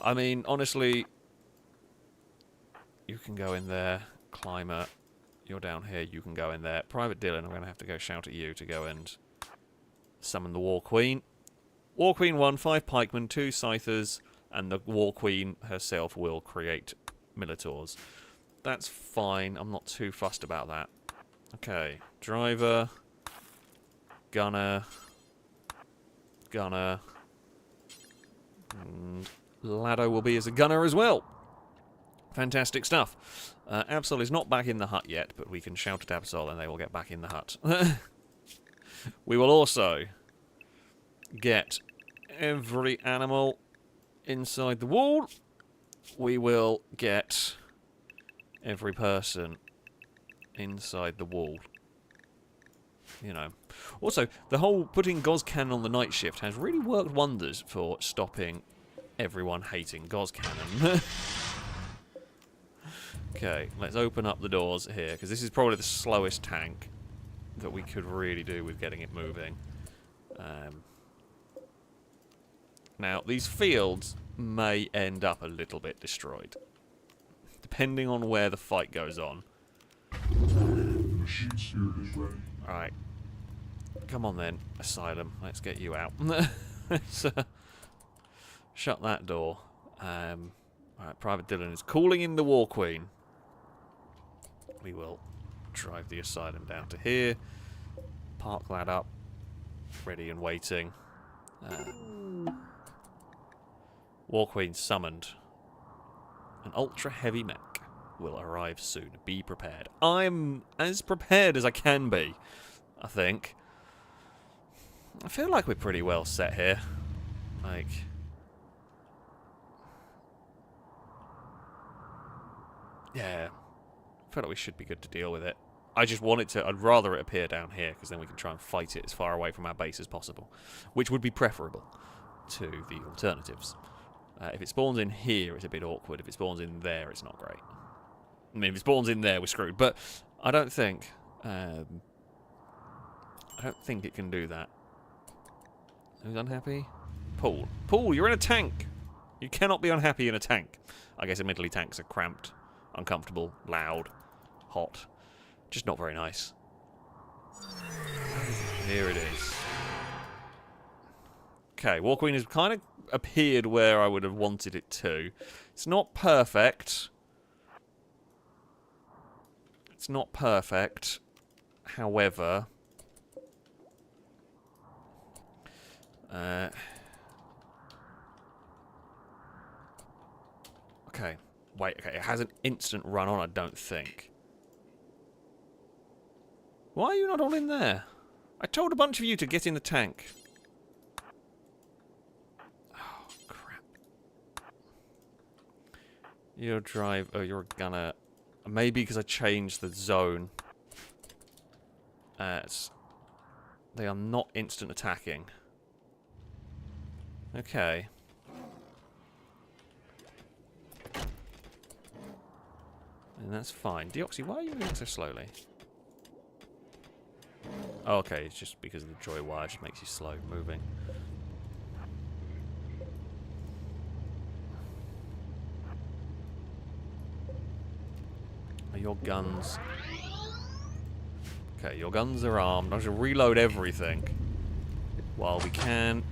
Speaker 1: I mean, honestly, you can go in there. Climber, you're down here, you can go in there. Private Dylan, I'm going to have to go shout at you to go and summon the War Queen. War Queen 1, 5 pikemen, 2 scythers, and the War Queen herself will create Minotaurs. That's fine, I'm not too fussed about that. Okay, driver, gunner, and Lado will be as a gunner as well. Fantastic stuff. Absol is not back in the hut yet, but we can shout at Absol and they will get back in the hut. We will also get every animal inside the wall. We will get every person inside the wall. You know. Also, the whole putting Gozcan on the night shift has really worked wonders for stopping everyone hating Gozcannon. Okay, let's open up the doors here, because this is probably the slowest tank that we could really do with getting it moving. Now, these fields may end up a little bit destroyed, depending on where the fight goes on. Alright. Come on then, Asylum. Let's get you out. Let's shut that door. Alright, Private Dylan is calling in the War Queen. We will drive the Asylum down to here. Park that up. Ready and waiting. War Queen summoned. An ultra-heavy mech will arrive soon. Be prepared. I'm as prepared as I can be, I think. I feel like we're pretty well set here. Like... yeah. I feel like we should be good to deal with it. I just want it to... I'd rather it appear down here, because then we can try and fight it as far away from our base as possible. Which would be preferable to the alternatives. If it spawns in here, it's a bit awkward. If it spawns in there, it's not great. I mean, if it spawns in there, we're screwed. But I don't think... I don't think it can do that. Who's unhappy? Paul. Paul, you're in a tank! You cannot be unhappy in a tank. I guess admittedly tanks are cramped, uncomfortable, loud, hot. Just not very nice. Here it is. Okay, War Queen has kind of appeared where I would have wanted it to. It's not perfect. It's not perfect. However... okay. Wait, okay. It has an instant run on, I don't think. Why are you not all in there? I told a bunch of you to get in the tank. Oh, crap. You're drive... oh, you're a gunner. Maybe because I changed the zone. They are not instant attacking. Okay. And that's fine. Deoxy, why are you moving so slowly? Oh, okay, it's just because of the joy wire, just makes you slow moving. Are your guns... okay, your guns are armed. I should reload everything while we can.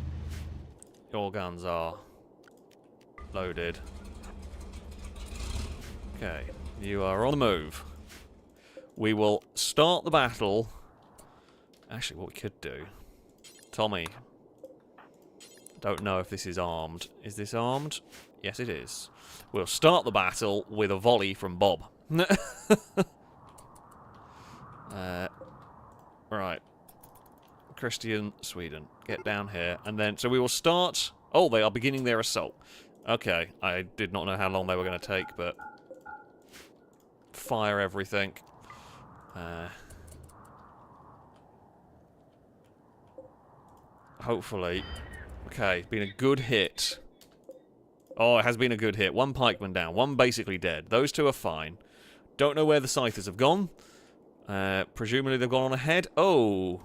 Speaker 1: Your guns are loaded. Okay, you are on the move. We will start the battle. Actually, what we could do... Tommy. Don't know if this is armed. Is this armed? Yes, it is. We'll start the battle with a volley from Bob. Right. Christian, Sweden. Get down here. And then... so we will start... oh, they are beginning their assault. Okay. I did not know how long they were going to take, but... fire everything. Hopefully. Okay, been a good hit. Oh, it has been a good hit. One pikeman down, one basically dead. Those two are fine. Don't know where the scythers have gone. Presumably they've gone on ahead. Oh.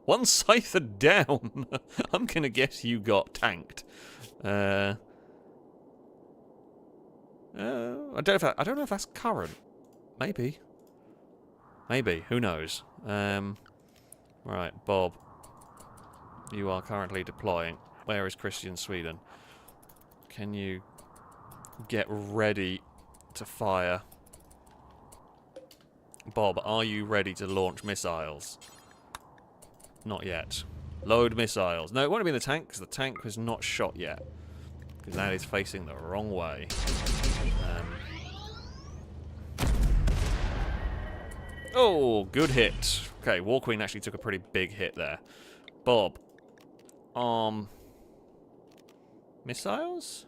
Speaker 1: One scyther down. I'm going to guess you got tanked. I don't know if that's current. Maybe. Maybe. Who knows? Right, Bob. You are currently deploying. Where is Christian, Sweden? Can you get ready to fire? Bob, are you ready to launch missiles? Not yet. Load missiles. No, it won't be in the tank, because the tank was not shot yet. Because that is facing the wrong way. Oh, good hit. Okay, War Queen actually took a pretty big hit there. Bob. Missiles?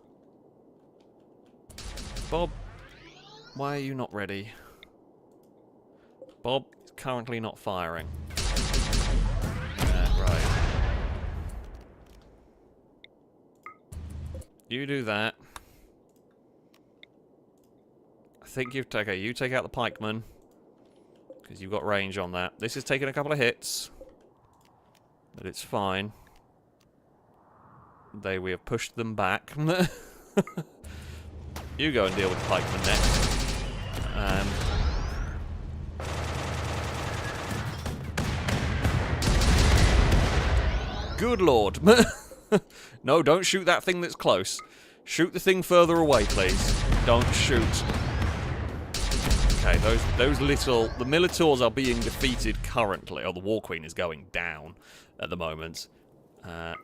Speaker 1: Bob, why are you not ready? Bob is currently not firing. Right. You do that. I think you take out the pikeman. Because you've got range on that. This has taken a couple of hits. But it's fine. We have pushed them back. You go and deal with the pikeman next. Good lord. No, don't shoot that thing that's close. Shoot the thing further away, please. Don't shoot. Okay, those little... The Militaurs are being defeated currently. Oh, the War Queen is going down at the moment. The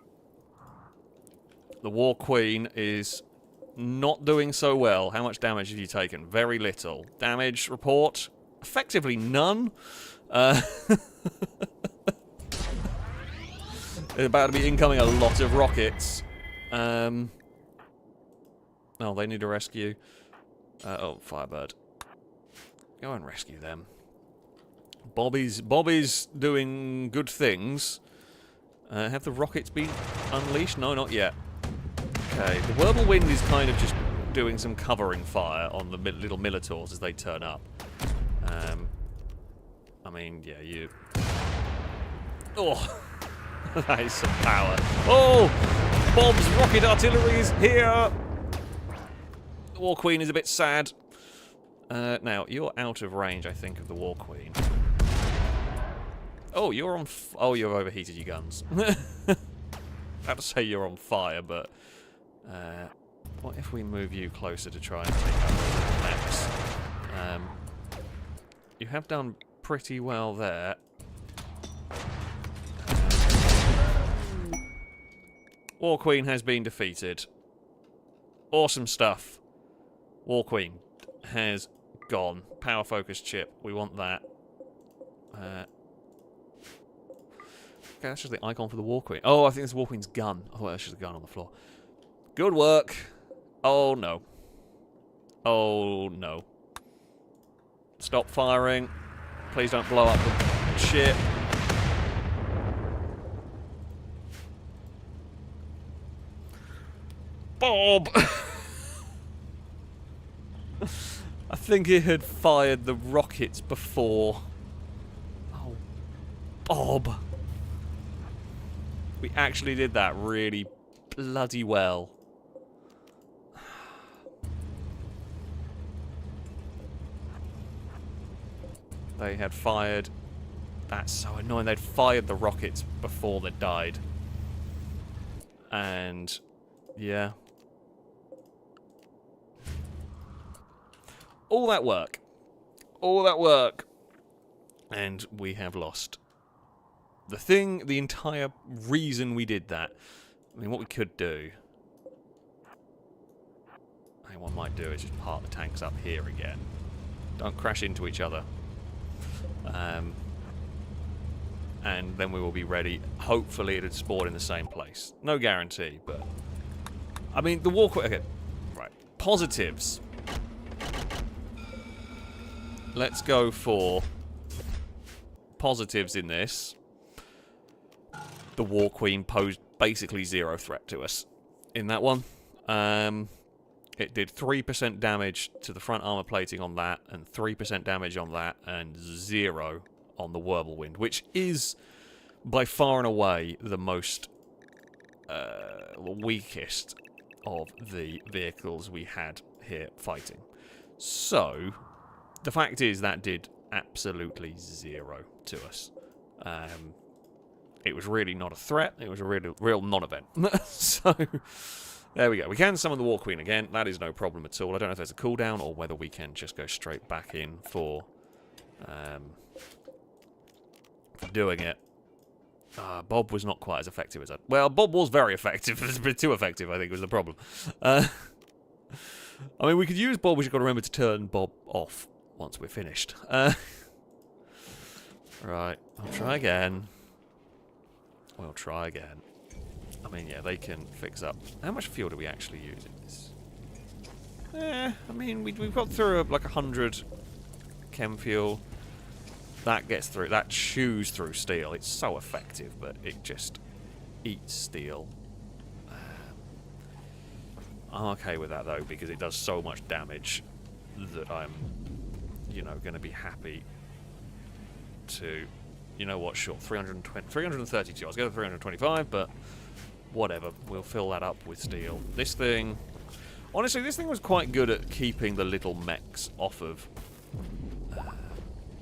Speaker 1: War Queen is not doing so well. How much damage have you taken? Very little. Damage report? Effectively none. There's about to be incoming a lot of rockets. Oh, they need a rescue. Oh, Firebird. Go and rescue them. Bobby's doing good things. Have the rockets been unleashed? No, not yet. Okay, the Whirlwind is kind of just doing some covering fire on the little Militaurs as they turn up. I mean, yeah, you... Oh! That is some power. Oh! Bob's rocket artillery is here! The War Queen is a bit sad. Now, you're out of range, I think, of the War Queen. Oh, you're on... Oh, you've overheated your guns. I have to say you're on fire, but... what if we move you closer to try and take out the maps? You have done pretty well there. War Queen has been defeated. Awesome stuff. War Queen has gone. Power focus chip. We want that. Okay, that's just the icon for the War Queen. Oh, I think it's the War Queen's gun. Oh, that's just a gun on the floor. Good work. Oh, no. Oh, no. Stop firing. Please don't blow up the ship. Bob! I think he had fired the rockets before. Oh, Bob. We actually did that really bloody well. They had fired... That's so annoying. They'd fired the rockets before they died. And... yeah. All that work. All that work. And we have lost. The entire reason we did that. I mean, what we could do... I think what I might do is just park the tanks up here again. Don't crash into each other. And then we will be ready. Hopefully it'd spawn in the same place. No guarantee, but... I mean, the War Queen... Okay, right. Positives. Let's go for... positives in this. The War Queen posed basically zero threat to us in that one. It did 3% damage to the front armor plating on that, and 3% damage on that, and 0 on the Whirlwind, which is by far and away the most weakest of the vehicles we had here fighting. So, the fact is that did absolutely 0 to us. It was really not a threat. It was a real non-event. So, there we go. We can summon the War Queen again. That is no problem at all. I don't know if there's a cooldown or whether we can just go straight back in for doing it. Bob was not quite as effective as I... Well, Bob was very effective. It was a bit too effective, I think, was the problem. I mean, we could use Bob. We've got to remember to turn Bob off once we're finished. Right. I'll try again. We'll try again. I mean, yeah, they can fix up. How much fuel do we actually use in this? I mean, we've got through like 100 chem fuel. That gets through. That chews through steel. It's so effective, but it just eats steel. I'm okay with that though, because it does so much damage that I'm, you know, going to be happy to, you know what, sure, 332. I was going to 325, but whatever. We'll fill that up with steel. This thing, honestly, this thing was quite good at keeping the little mechs off of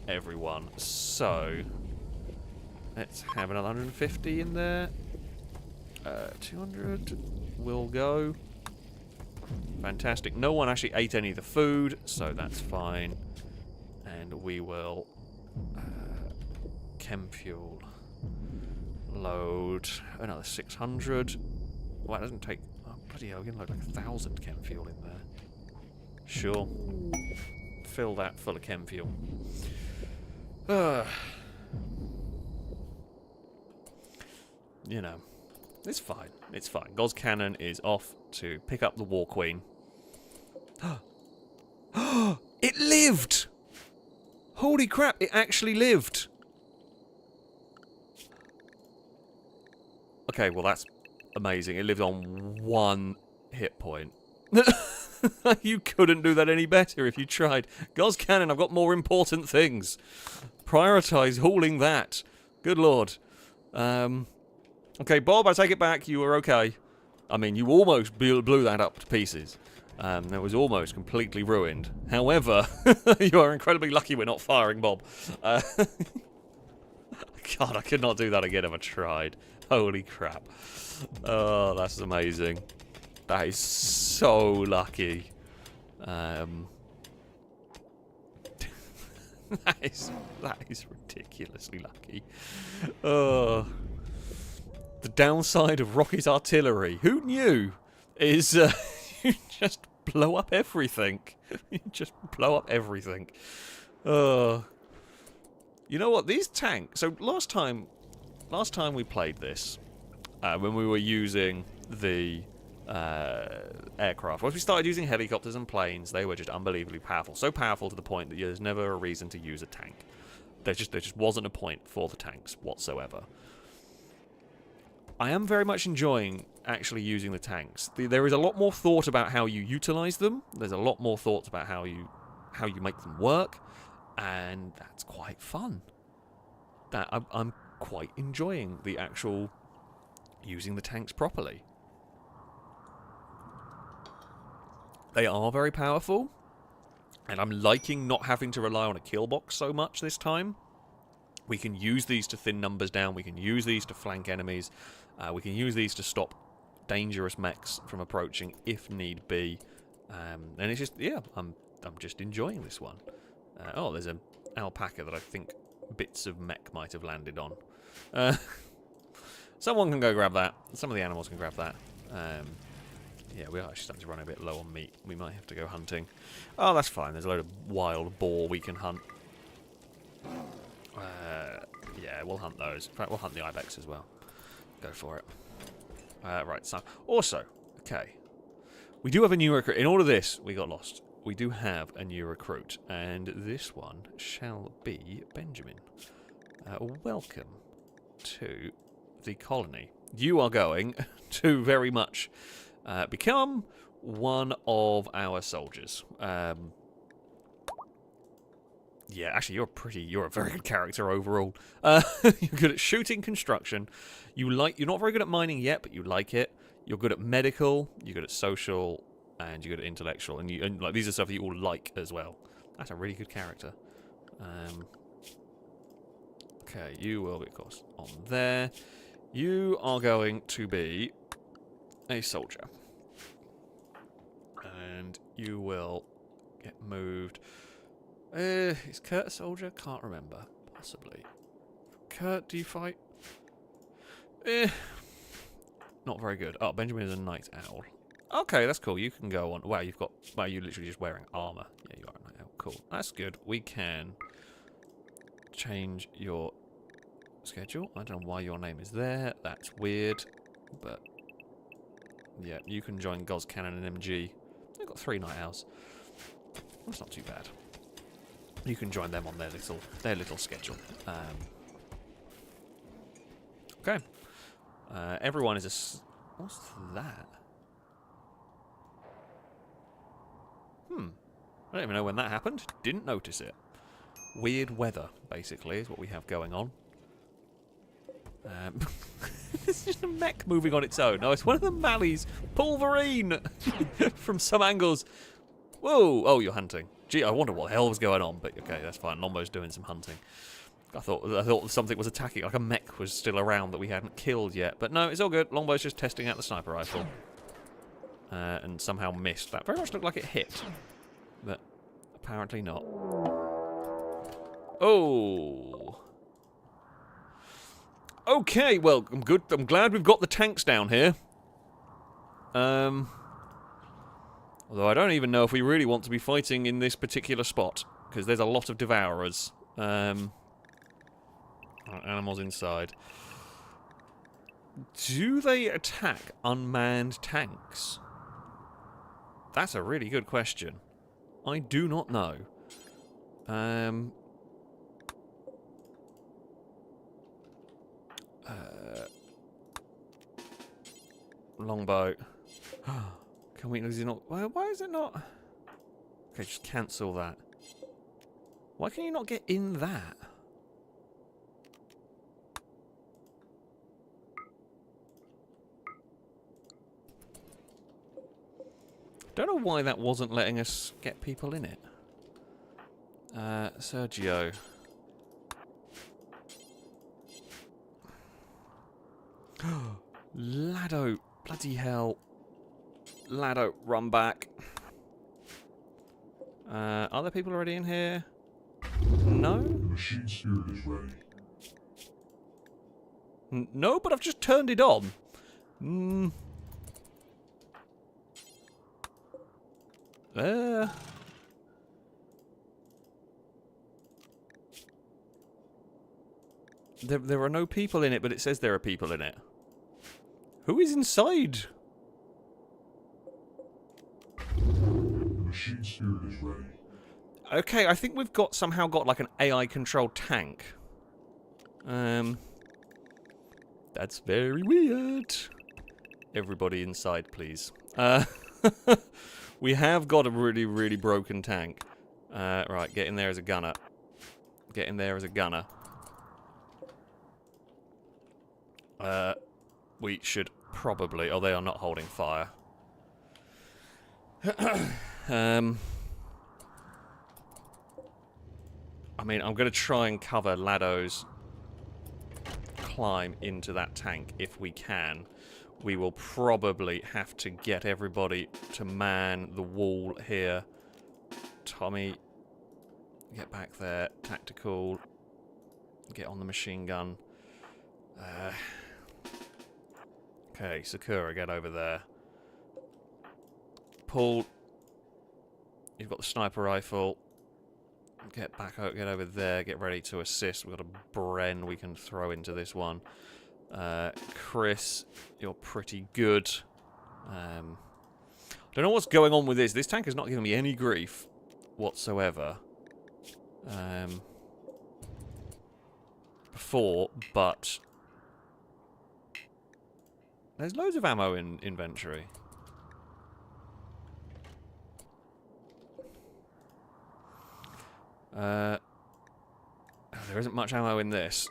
Speaker 1: everyone. So let's have another 150 in there. 200 will go. Fantastic. No one actually ate any of the food, so that's fine. And we will chem fuel load another 600. Well, that doesn't take. Oh, bloody hell, we can load like 1,000 chem fuel in there. Sure. Fill that full of chem fuel. You know, it's fine. It's fine. Gauze Cannon is off to pick up the War Queen. It lived! Holy crap, it actually lived! Okay, well that's amazing. It lived on 1 hit point. You couldn't do that any better if you tried. Gauze Cannon, I've got more important things. Prioritise hauling that. Good lord. Okay, Bob, I take it back. You were okay. I mean, you almost blew that up to pieces. That was almost completely ruined. However, you are incredibly lucky we're not firing, Bob. God, I could not do that again if I tried. Holy crap. Oh, that's amazing. That is so lucky. That is ridiculously lucky. Oh. The downside of rocket artillery, who knew, is you just blow up everything. You just blow up everything. You know what? These tanks. So last time we played this, when we were using the aircraft, once we started using helicopters and planes, they were just unbelievably powerful. So powerful to the point that there's never a reason to use a tank. There just wasn't a point for the tanks whatsoever. I am very much enjoying actually using the tanks. There is a lot more thought about how you utilize them. There's a lot more thought about how you make them work, and that's quite fun. I'm quite enjoying the actual using the tanks properly. They are very powerful, and I'm liking not having to rely on a kill box so much this time. We can use these to thin numbers down. We can use these to flank enemies. We can use these to stop dangerous mechs from approaching if need be. And it's just, yeah, I'm just enjoying this one. Oh, there's an alpaca that I think bits of mech might have landed on. Someone can go grab that. Some of the animals can grab that. Yeah, we are actually starting to run a bit low on meat. We might have to go hunting. Oh, that's fine. There's a load of wild boar we can hunt. Yeah, we'll hunt those. In fact, we'll hunt the ibex as well. Go for it. Right, so also, okay, we do have a new recruit. In all of this, we got lost. We do have a new recruit, and this one shall be Benjamin. Welcome to the colony. You are going to very much become one of our soldiers. Yeah, actually, you're a very good character overall. You're good at shooting, construction. You're not very good at mining yet, but you like it. You're good at medical. You're good at social, and you're good at intellectual. And like these are stuff that you all like as well. That's a really good character. Okay, you will be, of course, on there. You are going to be a soldier, and you will get moved. Is Kurt a soldier? Can't remember. Possibly. Kurt, do you fight? Not very good. Oh, Benjamin is a night owl. Okay, that's cool. You can go on. Wow, you're literally just wearing armor. Yeah, you are a night owl. Cool. That's good. We can change your schedule. I don't know why your name is there. That's weird. But yeah, you can join Goz Cannon and MG. They've got 3 night owls. That's not too bad. You can join them on their little schedule. Okay. Everyone is a... What's that? I don't even know when that happened. Didn't notice it. Weird weather, basically, is what we have going on. It's just a mech moving on its own. No, it's one of the Malleys. Pulverine! From some angles. Whoa! Oh, you're hunting. Gee, I wonder what the hell was going on, but okay, that's fine. Lombo's doing some hunting. I thought something was attacking, like a mech was still around that we hadn't killed yet. But no, it's all good. Lombo's just testing out the sniper rifle. And somehow missed. That very much looked like it hit. But apparently not. Oh! Okay, well, I'm good. I'm glad we've got the tanks down here. Although I don't even know if we really want to be fighting in this particular spot, because there's a lot of devourers. Animals inside. Do they attack unmanned tanks? That's a really good question. I do not know. Longbow. Can we... Is it not... Why is it not... Okay, just cancel that. Why can you not get in that? Don't know why that wasn't letting us get people in it. Sergio. Lado. Bloody hell. Lado, run back. Are there people already in here? No?
Speaker 2: The machine spirit is ready.
Speaker 1: No, but I've just turned it on. There are no people in it, but it says there are people in it. Who is inside?
Speaker 2: The machine spirit is ready.
Speaker 1: Okay, I think we've somehow got like an AI-controlled tank. That's very weird. Everybody inside, please. We have got a really, really broken tank. Right, get in there as a gunner. Get in there as a gunner. We should probably... Oh, they are not holding fire. I mean, I'm going to try and cover Lado's climb into that tank if we can. We will probably have to get everybody to man the wall here. Tommy, get back there. Tactical. Get on the machine gun. Okay, Sakura, get over there. Paul, you've got the sniper rifle. Get back out, get over there, get ready to assist. We've got a Bren we can throw into this one. Chris, you're pretty good. Don't know what's going on with this. This tank is not giving me any grief whatsoever. Before, but there's loads of ammo in inventory. There isn't much ammo in this.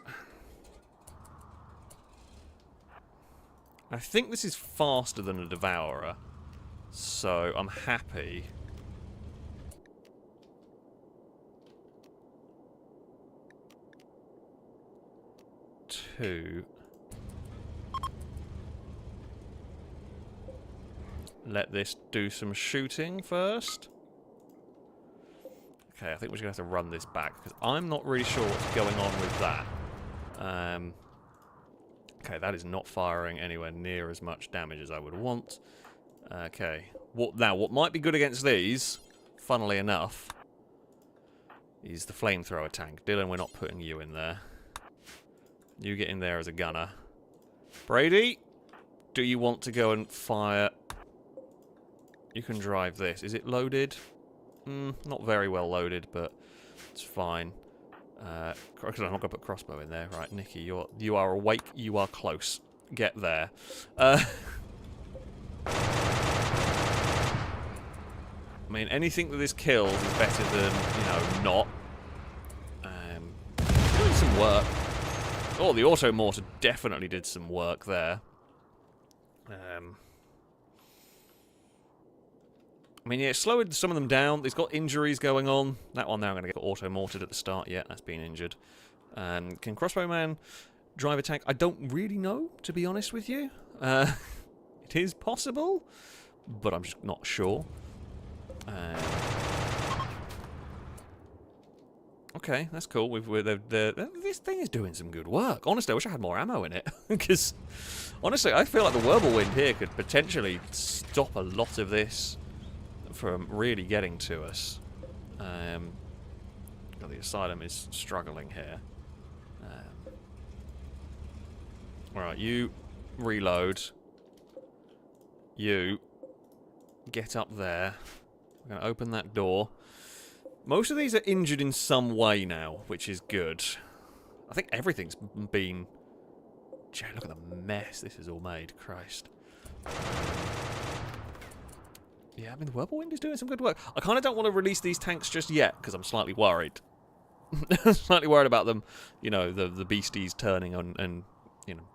Speaker 1: I think this is faster than a Devourer, so I'm happy. To let this do some shooting first. Okay, I think we're just going to have to run this back, because I'm not really sure what's going on with that. Okay, that is not firing anywhere near as much damage as I would want. Okay, what might be good against these, funnily enough, is the flamethrower tank. Dylan, we're not putting you in there. You get in there as a gunner. Brady, Do you want to go and fire? You can drive this. Is it loaded? Not very well loaded, but it's fine. I'm not going to put crossbow in there. Right, Nikki, you are awake. You are close. Get there. I mean, anything that this kills is better than, you know, not. Doing some work. Oh, the auto mortar definitely did some work there. I mean, yeah, it slowed some of them down. It's got injuries going on. That one there I'm going to get auto-mortared at the start. Yeah, that's been injured. Can Crossbowman drive a tank? I don't really know, to be honest with you. It is possible, but I'm just not sure. Okay, that's cool. This thing is doing some good work. Honestly, I wish I had more ammo in it. Because, honestly, I feel like the Whirlwind here could potentially stop a lot of this from really getting to us. The Asylum is struggling here. Alright, you reload. You get up there. We're going to open that door. Most of these are injured in some way now, which is good. I think everything's been... Gee, look at the mess this has all made. Christ. Yeah, I mean, the Whirlwind is doing some good work. I kind of don't want to release these tanks just yet, because I'm slightly worried. Slightly worried about them, you know, the beasties turning on and, you know,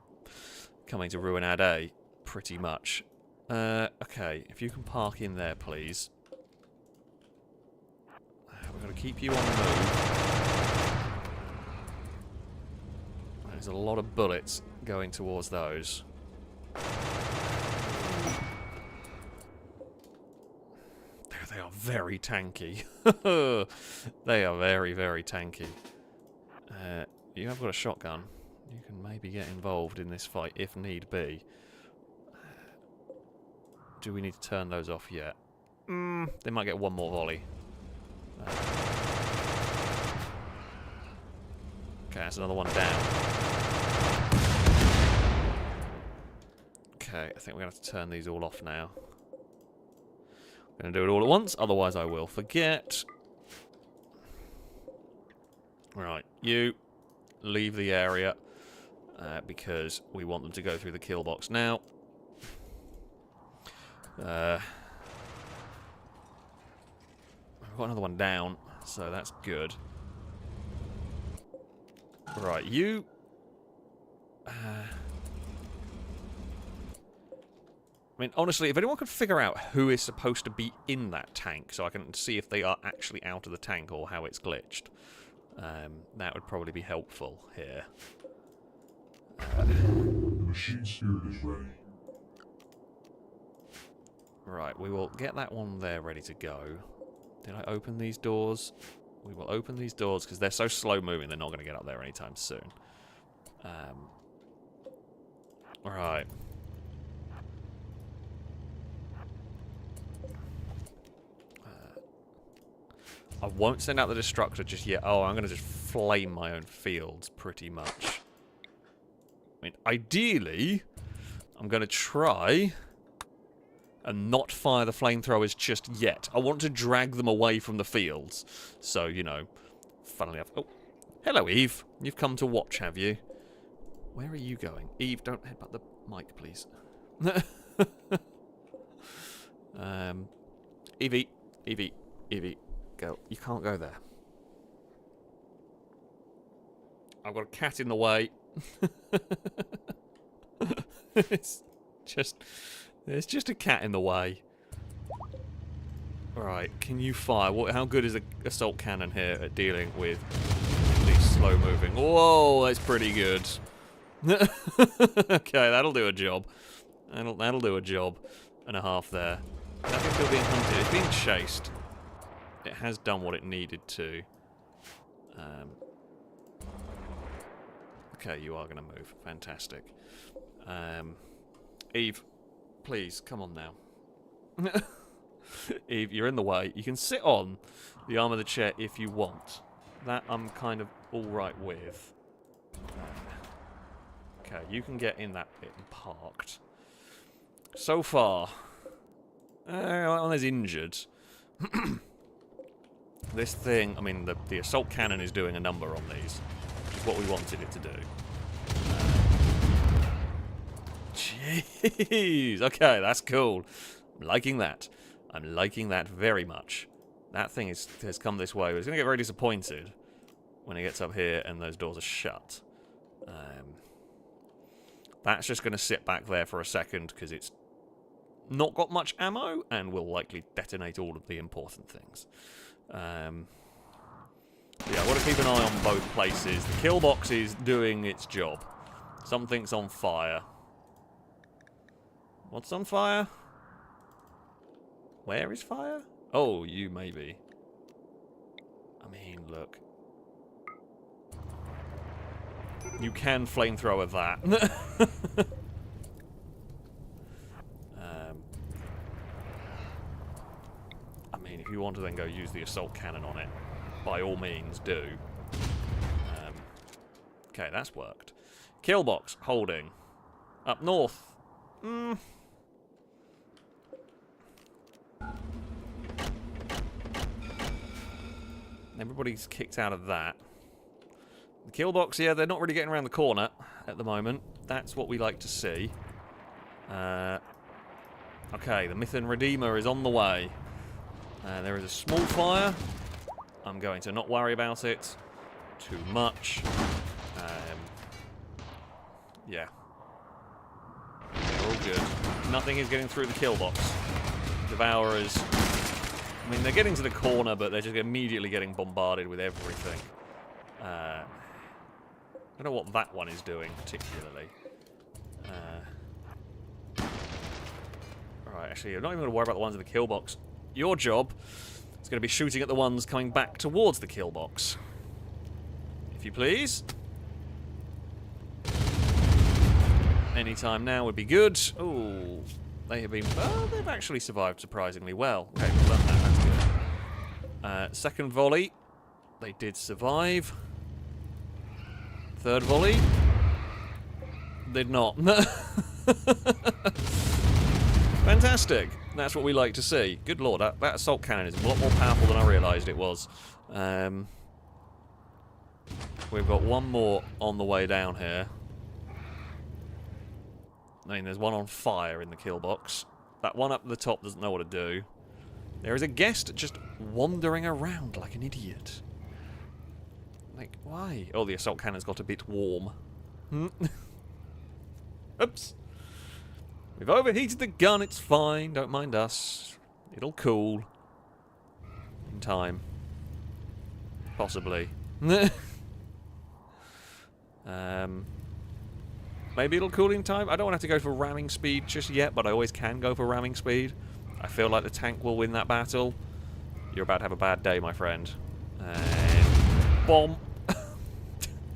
Speaker 1: coming to ruin our day, pretty much. Okay, if you can park in there, please. We're going to keep you on the move. There's a lot of bullets going towards those. They are very tanky. They are very, very tanky. You have got a shotgun. You can maybe get involved in this fight if need be. Do we need to turn those off yet? They might get one more volley. Okay, that's another one down. Okay, I think we're going to have to turn these all off now. I'm going to do it all at once, otherwise I will forget. Right, you leave the area because we want them to go through the kill box now. We've got another one down, so that's good. Right, you... I mean, honestly, if anyone could figure out who is supposed to be in that tank, so I can see if they are actually out of the tank or how it's glitched, that would probably be helpful here.
Speaker 2: The machine spirit is ready.
Speaker 1: Right, we will get that one there ready to go. Did I open these doors? We will open these doors because they're so slow moving, they're not going to get up there anytime soon. Right. I won't send out the destructor just yet. Oh, I'm going to just flame my own fields, pretty much. I mean, ideally, I'm going to try and not fire the flamethrowers just yet. I want to drag them away from the fields. So, you know, funnily enough... Oh, hello, Eve. You've come to watch, have you? Where are you going? Eve, don't headbutt the mic, please. Evie, Evie, Evie. Go. You can't go there. I've got a cat in the way. It's just... There's just a cat in the way. Alright, can you fire? How good is the assault cannon here at dealing with these slow-moving? Whoa, that's pretty good. Okay, that'll do a job. That'll do a job and a half there. I think still being hunted. It's being chased. It has done what it needed to. Okay, you are going to move. Fantastic. Eve, please, come on now. Eve, you're in the way. You can sit on the arm of the chair if you want. That I'm kind of alright with. Okay, you can get in that bit and parked. so far, that one is injured. This thing, I mean, the assault cannon is doing a number on these, which is what we wanted it to do. Jeez, okay, that's cool. I'm liking that. I'm liking that very much. That thing has come this way. It's going to get very disappointed when it gets up here and those doors are shut. That's just going to sit back there for a second because it's not got much ammo and will likely detonate all of the important things. Yeah, I want to keep an eye on both places. The kill box is doing its job. Something's on fire. What's on fire? Where is fire? Oh, you maybe. I mean, look. You can flamethrower that. I mean, if you want to then go use the assault cannon on it, by all means do. Okay, that's worked. Kill box, holding. Up north. Everybody's kicked out of that. The kill box, yeah, they're not really getting around the corner at the moment. That's what we like to see. Okay, the Myth and Redeemer is on the way. There is a small fire. I'm going to not worry about it too much. Yeah. We're all good. Nothing is getting through the kill box. Devourers. I mean, they're getting to the corner, but they're just immediately getting bombarded with everything. I don't know what that one is doing, particularly. Alright, actually, I'm not even going to worry about the ones in the kill box. Your job is going to be shooting at the ones coming back towards the kill box. If you please. Any time now would be good. Ooh, they have been... Oh, they've actually survived surprisingly well. Okay, we've done that. That's good. Second volley. They did survive. Third volley. Did not. Fantastic. That's what we like to see. Good lord, that assault cannon is a lot more powerful than I realised it was. We've got one more on the way down here. I mean, there's one on fire in the kill box. That one up at the top doesn't know what to do. There is a guest just wandering around like an idiot. Like, why? Oh, the assault cannon's got a bit warm. Oops. We've overheated the gun, it's fine. Don't mind us. It'll cool. In time. Possibly. Maybe it'll cool in time. I don't want to have to go for ramming speed just yet, but I always can go for ramming speed. I feel like the tank will win that battle. You're about to have a bad day, my friend. And... bomb.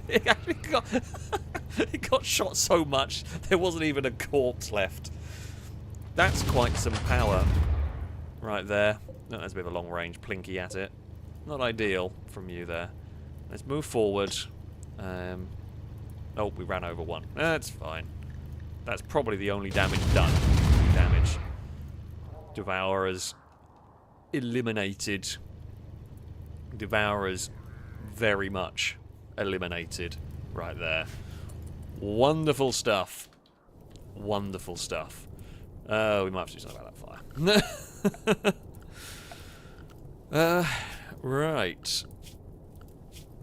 Speaker 1: It actually got... it got shot so much, there wasn't even a corpse left. That's quite some power. Right there. No, that's a bit of a long range plinky at it. Not ideal from you there. Let's move forward. Oh, we ran over one. That's fine. That's probably the only damage done. Damage. Devourers eliminated. Devourers very much eliminated. Right there. Wonderful stuff. Wonderful stuff. We might have to do something about that fire. Right.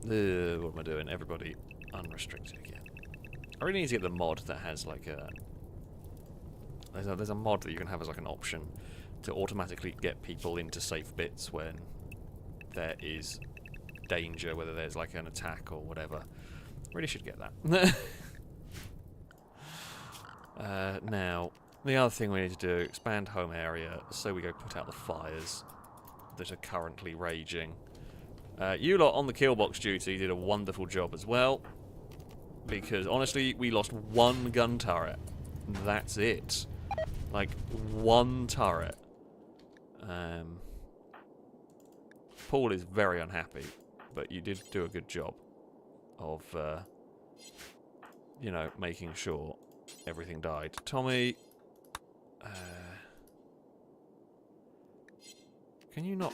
Speaker 1: What am I doing? Everybody unrestricted again. I really need to get the mod that has like a... There's a mod that you can have as like an option to automatically get people into safe bits when there is danger, whether there's like an attack or whatever. Really should get that. Now, the other thing we need to do, expand home area so we go put out the fires that are currently raging. You lot on the kill box duty did a wonderful job as well, because honestly, we lost one gun turret. That's it. Like, one turret. Paul is very unhappy, but you did do a good job of, you know, making sure everything died. Tommy, Can you not?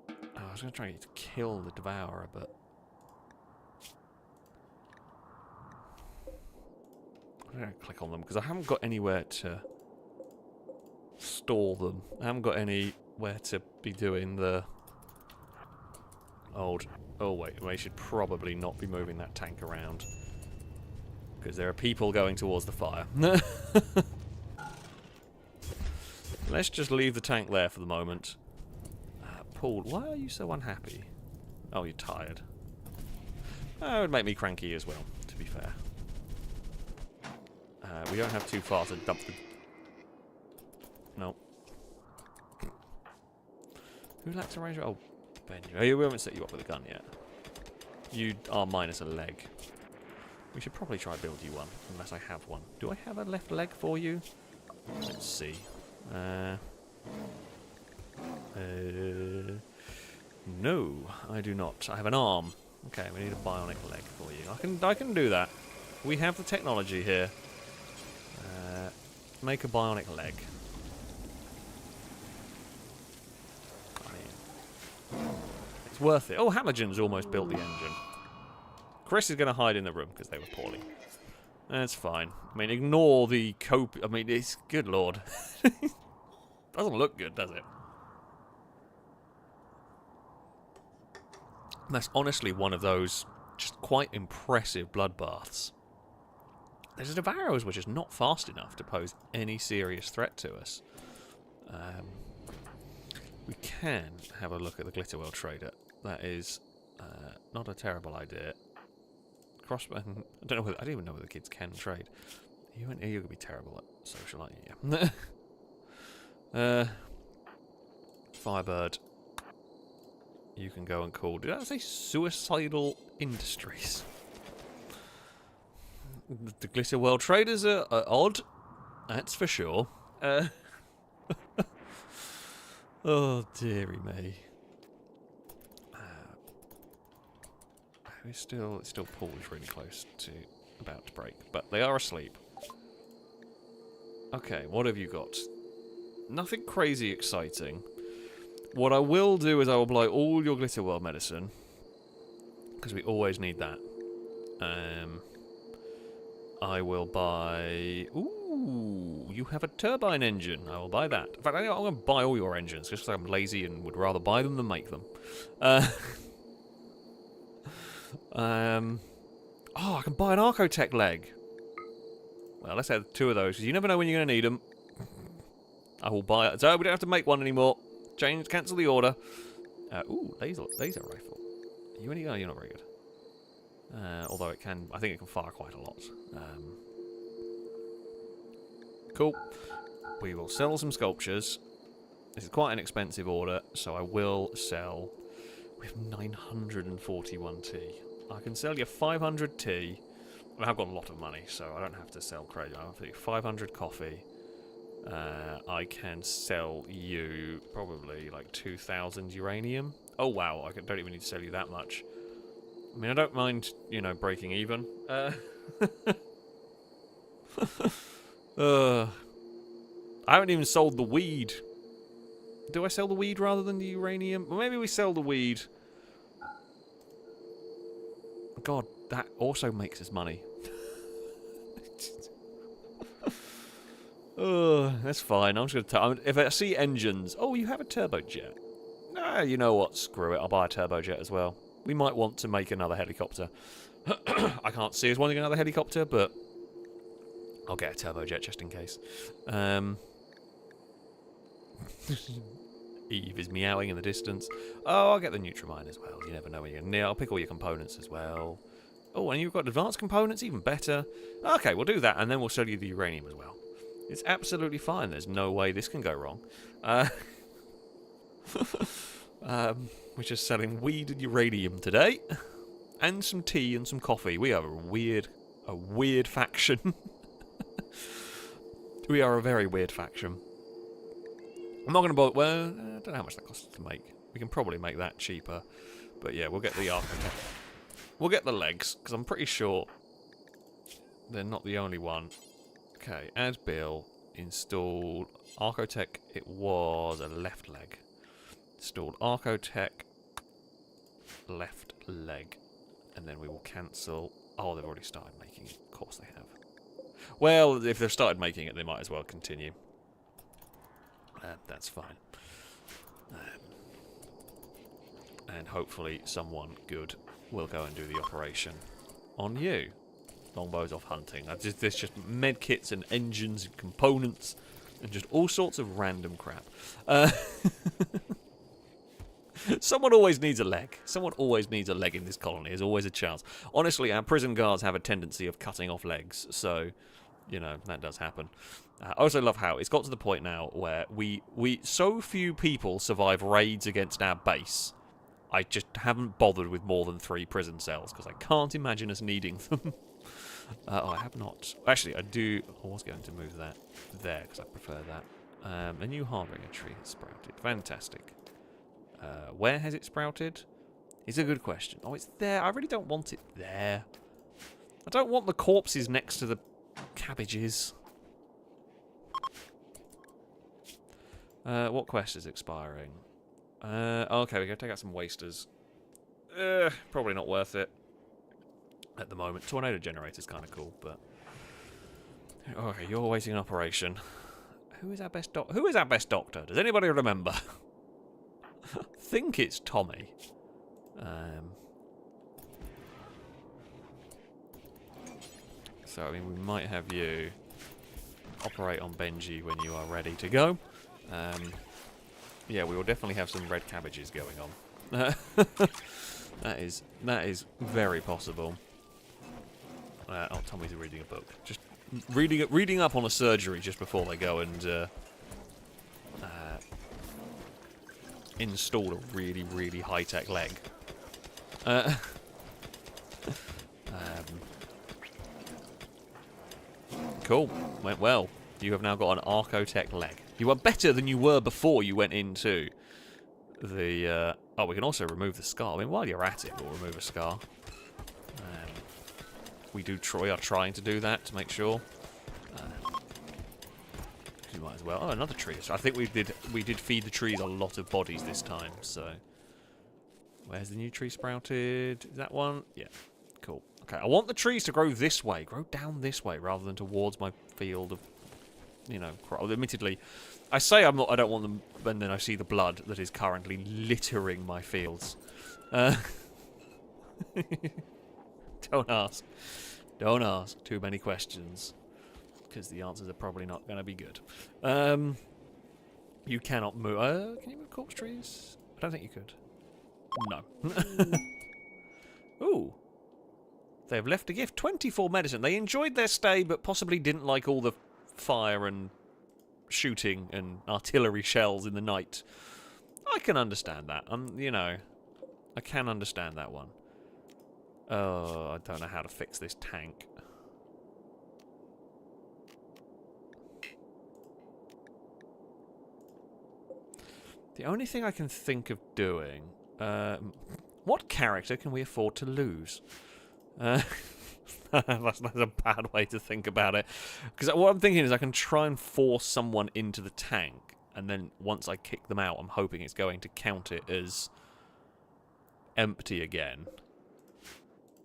Speaker 1: Oh, I was going to try to kill the Devourer, but... I'm going to click on them, because I haven't got anywhere to store them. I haven't got anywhere to be doing the old... Oh wait, we should probably not be moving that tank around. Because there are people going towards the fire. Let's just leave the tank there for the moment. Paul, why are you so unhappy? Oh, you're tired. That would make me cranky as well, to be fair. We don't have too far to dump the... No. Who lacks a ranger? Oh, Benjamin. Oh, we haven't set you up with a gun yet. You are minus a leg. We should probably try build you one, unless I have one. Do I have a left leg for you? Let's see. No, I do not. I have an arm. Okay, we need a bionic leg for you. I can do that. We have the technology here. Make a bionic leg. I mean, it's worth it. Oh, Halogen's almost built the engine. Chris is going to hide in the room because they were poorly. That's fine. I mean, ignore the cope. I mean, it's good lord. Doesn't look good, does it? That's honestly one of those just quite impressive bloodbaths. There's a Devourer which is not fast enough to pose any serious threat to us. We can have a look at the Glitterworld Trader. That is not a terrible idea. Crossbow. I don't even know whether kids can trade. You're going to be terrible at social, aren't you? Yeah. Firebird. You can go and call. Did I say suicidal industries? The Glitterworld Traders are odd. That's for sure. Oh, dearie me. It's still Paul is really close to about to break, but they are asleep. Okay, what have you got? Nothing crazy exciting. What I will do is I will buy all your Glitterworld medicine, because we always need that. I will buy... Ooh, you have a turbine engine. I will buy that. In fact, I'm going to buy all your engines, just because I'm lazy and would rather buy them than make them. Oh, I can buy an Archotech leg. Well, let's have 2 of those, because you never know when you're going to need them. I will buy it. So we don't have to make one anymore. Cancel the order. Ooh, laser rifle. You're not very good. Although it can, I think it can fire quite a lot. Cool. We will sell some sculptures. This is quite an expensive order, so I will sell. We have 941 tea. I can sell you 500 tea. I mean, I've got a lot of money, so I don't have to sell crazy. I have 500 coffee. I can sell you probably like 2,000 uranium. Oh wow, I don't even need to sell you that much. I mean, I don't mind, breaking even. I haven't even sold the weed. Do I sell the weed rather than the uranium? Well, maybe we sell the weed. God, that also makes us money. That's fine. I'm just going to... If I see engines... Oh, you have a turbojet. Nah, you know what? Screw it. I'll buy a turbojet as well. We might want to make another helicopter. I can't see us wanting another helicopter, but... I'll get a turbojet just in case. Eve is meowing in the distance. Oh, I'll get the Nutrimine as well. You never know when you're near. I'll pick all your components as well. Oh, and you've got advanced components? Even better. Okay, we'll do that, and then we'll sell you the uranium as well. It's absolutely fine. There's no way this can go wrong. We're just selling weed and uranium today. And some tea and some coffee. We are a weird faction. We are a very weird faction. I'm not going to buy... Well, I don't know how much that costs to make. We can probably make that cheaper. But yeah, we'll get the architect. We'll get the legs, because I'm pretty sure they're not the only one. Okay, add Bill. installed Archotech. It was a left leg. Installed Archotech, left leg. And then we will cancel. Oh, they've already started making it. Of course they have. Well, if they've started making it, they might as well continue. That's fine. And hopefully someone good will go and do the operation on you. Longbow's off hunting. There's just medkits and engines and components and just all sorts of random crap. Someone always needs a leg. Someone always needs a leg in this colony. There's always a chance. Honestly, our prison guards have a tendency of cutting off legs, so, you know, that does happen. I also love how it's got to the point now where so few people survive raids against our base. I just haven't bothered with more than 3 prison cells, because I can't imagine us needing them. I have not. Actually, I was going to move that there, because I prefer that. A new harbinger tree has sprouted. Fantastic. Where has it sprouted? It's a good question. Oh, it's there. I really don't want it there. I don't want the corpses next to the cabbages. What quest is expiring? Okay, we're going to take out some wasters. Probably not worth it at the moment. Tornado generator's kind of cool, but... Okay, you're waiting an operation. Who is our best doctor? Does anybody remember? I think it's Tommy. So, I mean, we might have you operate on Benji when you are ready to go. Yeah, we will definitely have some red cabbages going on. That is very possible. Oh, Tommy's reading a book. Just reading up on a surgery just before they go and install a really, really high-tech leg. Cool. Went well. You have now got an Archotech leg. You are better than you were before you went into the... oh, we can also remove the scar. I mean, while you're at it, we'll remove a scar. We are trying to do that to make sure. You might as well. Oh, another tree. So I think we did feed the trees a lot of bodies this time. So where's the new tree sprouted? Is that one? Yeah. Cool. Okay. I want the trees to grow this way, grow down this way, rather than towards my field of, you know. Admittedly, I say I don't want them, and then I see the blood that is currently littering my fields. Don't ask. Don't ask too many questions, because the answers are probably not going to be good. You cannot move... can you move corpse trees? I don't think you could. No. Ooh. They have left a gift. 24 medicine. They enjoyed their stay, but possibly didn't like all the fire and shooting and artillery shells in the night. I can understand that. You know, I can understand that one. Oh, I don't know how to fix this tank. The only thing I can think of doing... what character can we afford to lose? That's a bad way to think about it. Because what I'm thinking is I can try and force someone into the tank, and then once I kick them out, I'm hoping it's going to count it as empty again.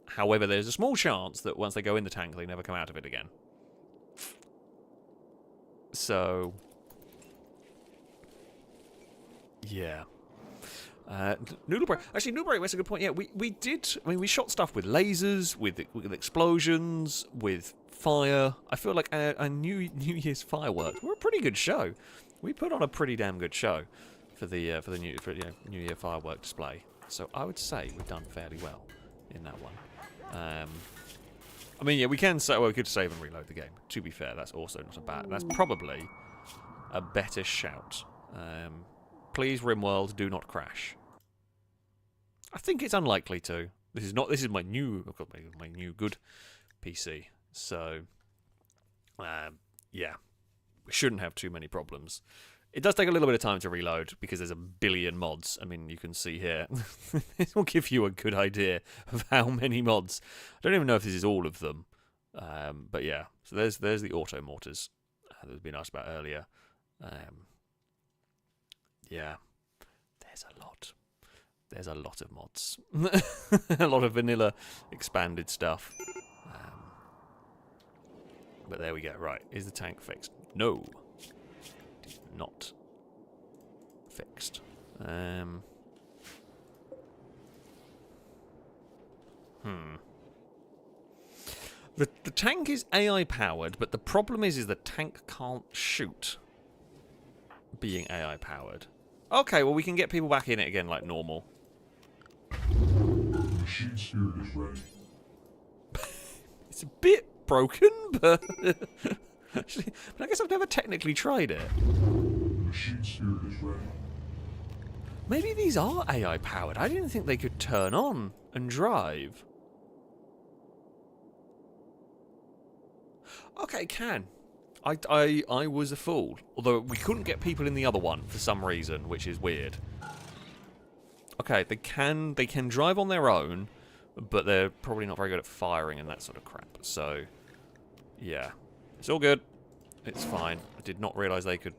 Speaker 1: However, there's a small chance that once they go in the tank, they never come out of it again. So... yeah. Noodleberry. Actually, Noodleberry, that's a good point. Yeah, we did... I mean, we shot stuff with lasers, with explosions, with fire. I feel like our New Year's fireworks were a pretty good show. We put on a pretty damn good show for the New Year firework display. So I would say we've done fairly well in that one. I mean, yeah, we could save and reload the game. To be fair, that's also not a bad... That's probably a better shout. Please, Rimworld, do not crash. I think it's unlikely to. This is my new... I've got my new good PC. So, yeah. We shouldn't have too many problems. It does take a little bit of time to reload because there's a billion mods. I mean, you can see here. This will give you a good idea of how many mods. I don't even know if this is all of them. But yeah, so there's the auto mortars. that was being asked about earlier. Yeah, there's a lot. There's a lot of mods. A lot of vanilla expanded stuff. But there we go. Right, is the tank fixed? No. It is not fixed. The tank is AI powered, but the problem is the tank can't shoot being AI powered. Okay, well we can get people back in it again like normal.
Speaker 2: The machine spirit is ready.
Speaker 1: It's a bit broken, but actually, but I guess I've never technically tried it.
Speaker 2: The machine spirit is ready.
Speaker 1: Maybe these are AI powered. I didn't think they could turn on and drive. Okay, can. I was a fool. Although we couldn't get people in the other one for some reason, which is weird. Okay, they can drive on their own, but they're probably not very good at firing and that sort of crap. So, yeah, it's all good. It's fine. I did not realise they could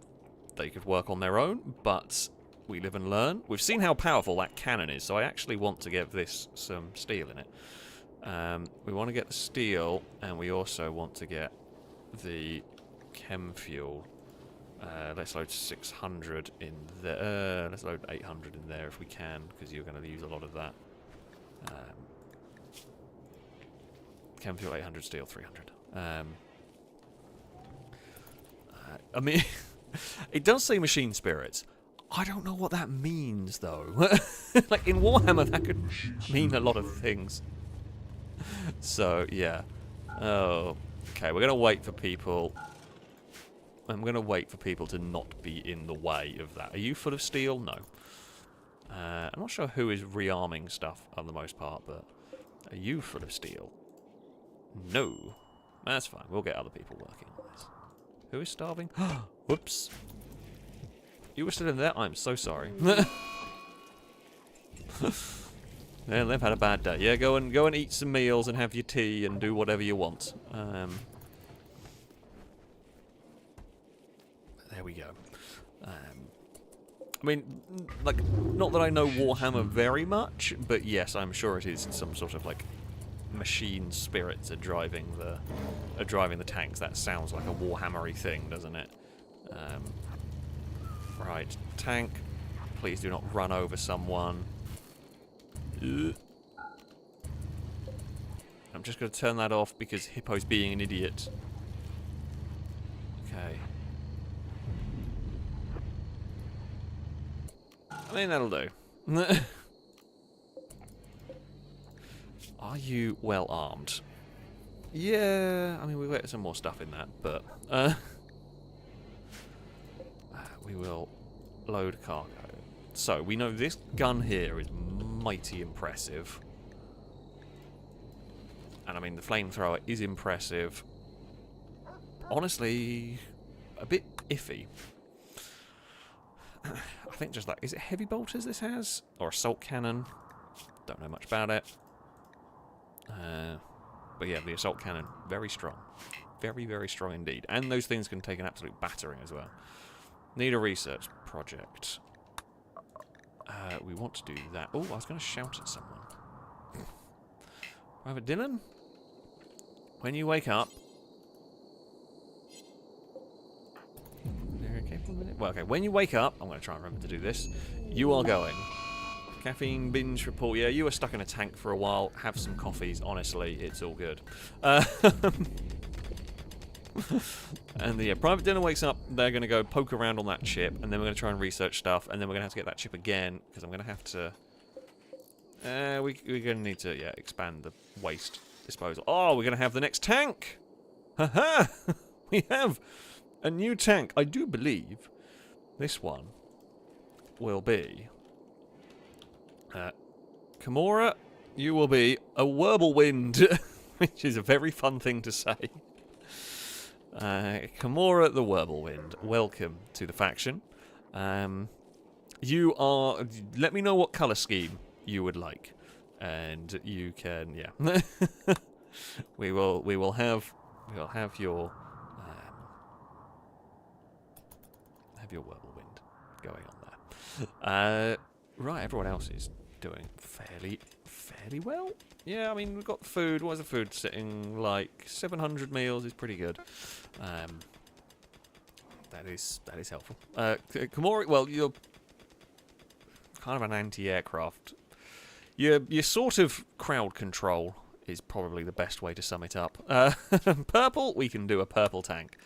Speaker 1: work on their own, but we live and learn. We've seen how powerful that cannon is, so I actually want to give this some steel in it. We want to get the steel, and we also want to get the chem fuel. Let's load 600 in there. Let's load 800 in there if we can, because you're going to use a lot of that. Chem fuel 800, steel 300. I mean, it does say machine spirits. I don't know what that means, though. Like, in Warhammer, that could mean a lot of things. So, yeah. Oh, okay, we're going to wait for people. I'm going to wait for people to not be in the way of that. Are you full of steel? No. I'm not sure who is rearming stuff on the most part, but are you full of steel? No. That's fine. We'll get other people working on this. Who is starving? Whoops. You were still in there? I'm so sorry. Yeah, they've had a bad day. Yeah, go and eat some meals and have your tea and do whatever you want. There we go. I mean, like, not that I know Warhammer very much, but yes, I'm sure it is some sort of like machine spirits are driving the tanks. That sounds like a Warhammery thing, doesn't it? Right, tank. Please do not run over someone. I'm just going to turn that off because Hippo's being an idiot. Okay. I mean, that'll do. Are you well armed? Yeah, I mean, we'll get some more stuff in that, but we will load cargo. So, we know this gun here is mighty impressive. And I mean, the flamethrower is impressive. Honestly, a bit iffy. I think just like, is it heavy bolters this has? Or assault cannon? Don't know much about it. But yeah, the assault cannon, very strong. Very, very strong indeed. And those things can take an absolute battering as well. Need a research project. We want to do that. Oh, I was going to shout at someone. Private Dylan? When you wake up... Okay, for a minute. Well, okay, when you wake up... I'm going to try and remember to do this. You are going. Caffeine binge report. Yeah, you were stuck in a tank for a while. Have some coffees. Honestly, it's all good. And the Private Dinner wakes up, they're going to go poke around on that chip, and then we're going to try and research stuff, and then we're going to have to get that chip again, because I'm going to have to... we're going to need to, yeah, expand the waste disposal. Oh, we're going to have the next tank! Haha! We have a new tank. I do believe this one will be... Kimura, you will be a Whirlwind, which is a very fun thing to say. Kimura the Whirlwind, welcome to the faction. You are... Let me know what colour scheme you would like. And you can... Yeah. we will have your... your whirlwind going on there. Right, everyone else is doing fairly well. Yeah, I mean, we've got food. What is the food sitting like? 700 meals is pretty good. That is helpful. Komori, well, you're kind of an anti-aircraft. Your sort of crowd control is probably the best way to sum it up. Purple, we can do a purple tank.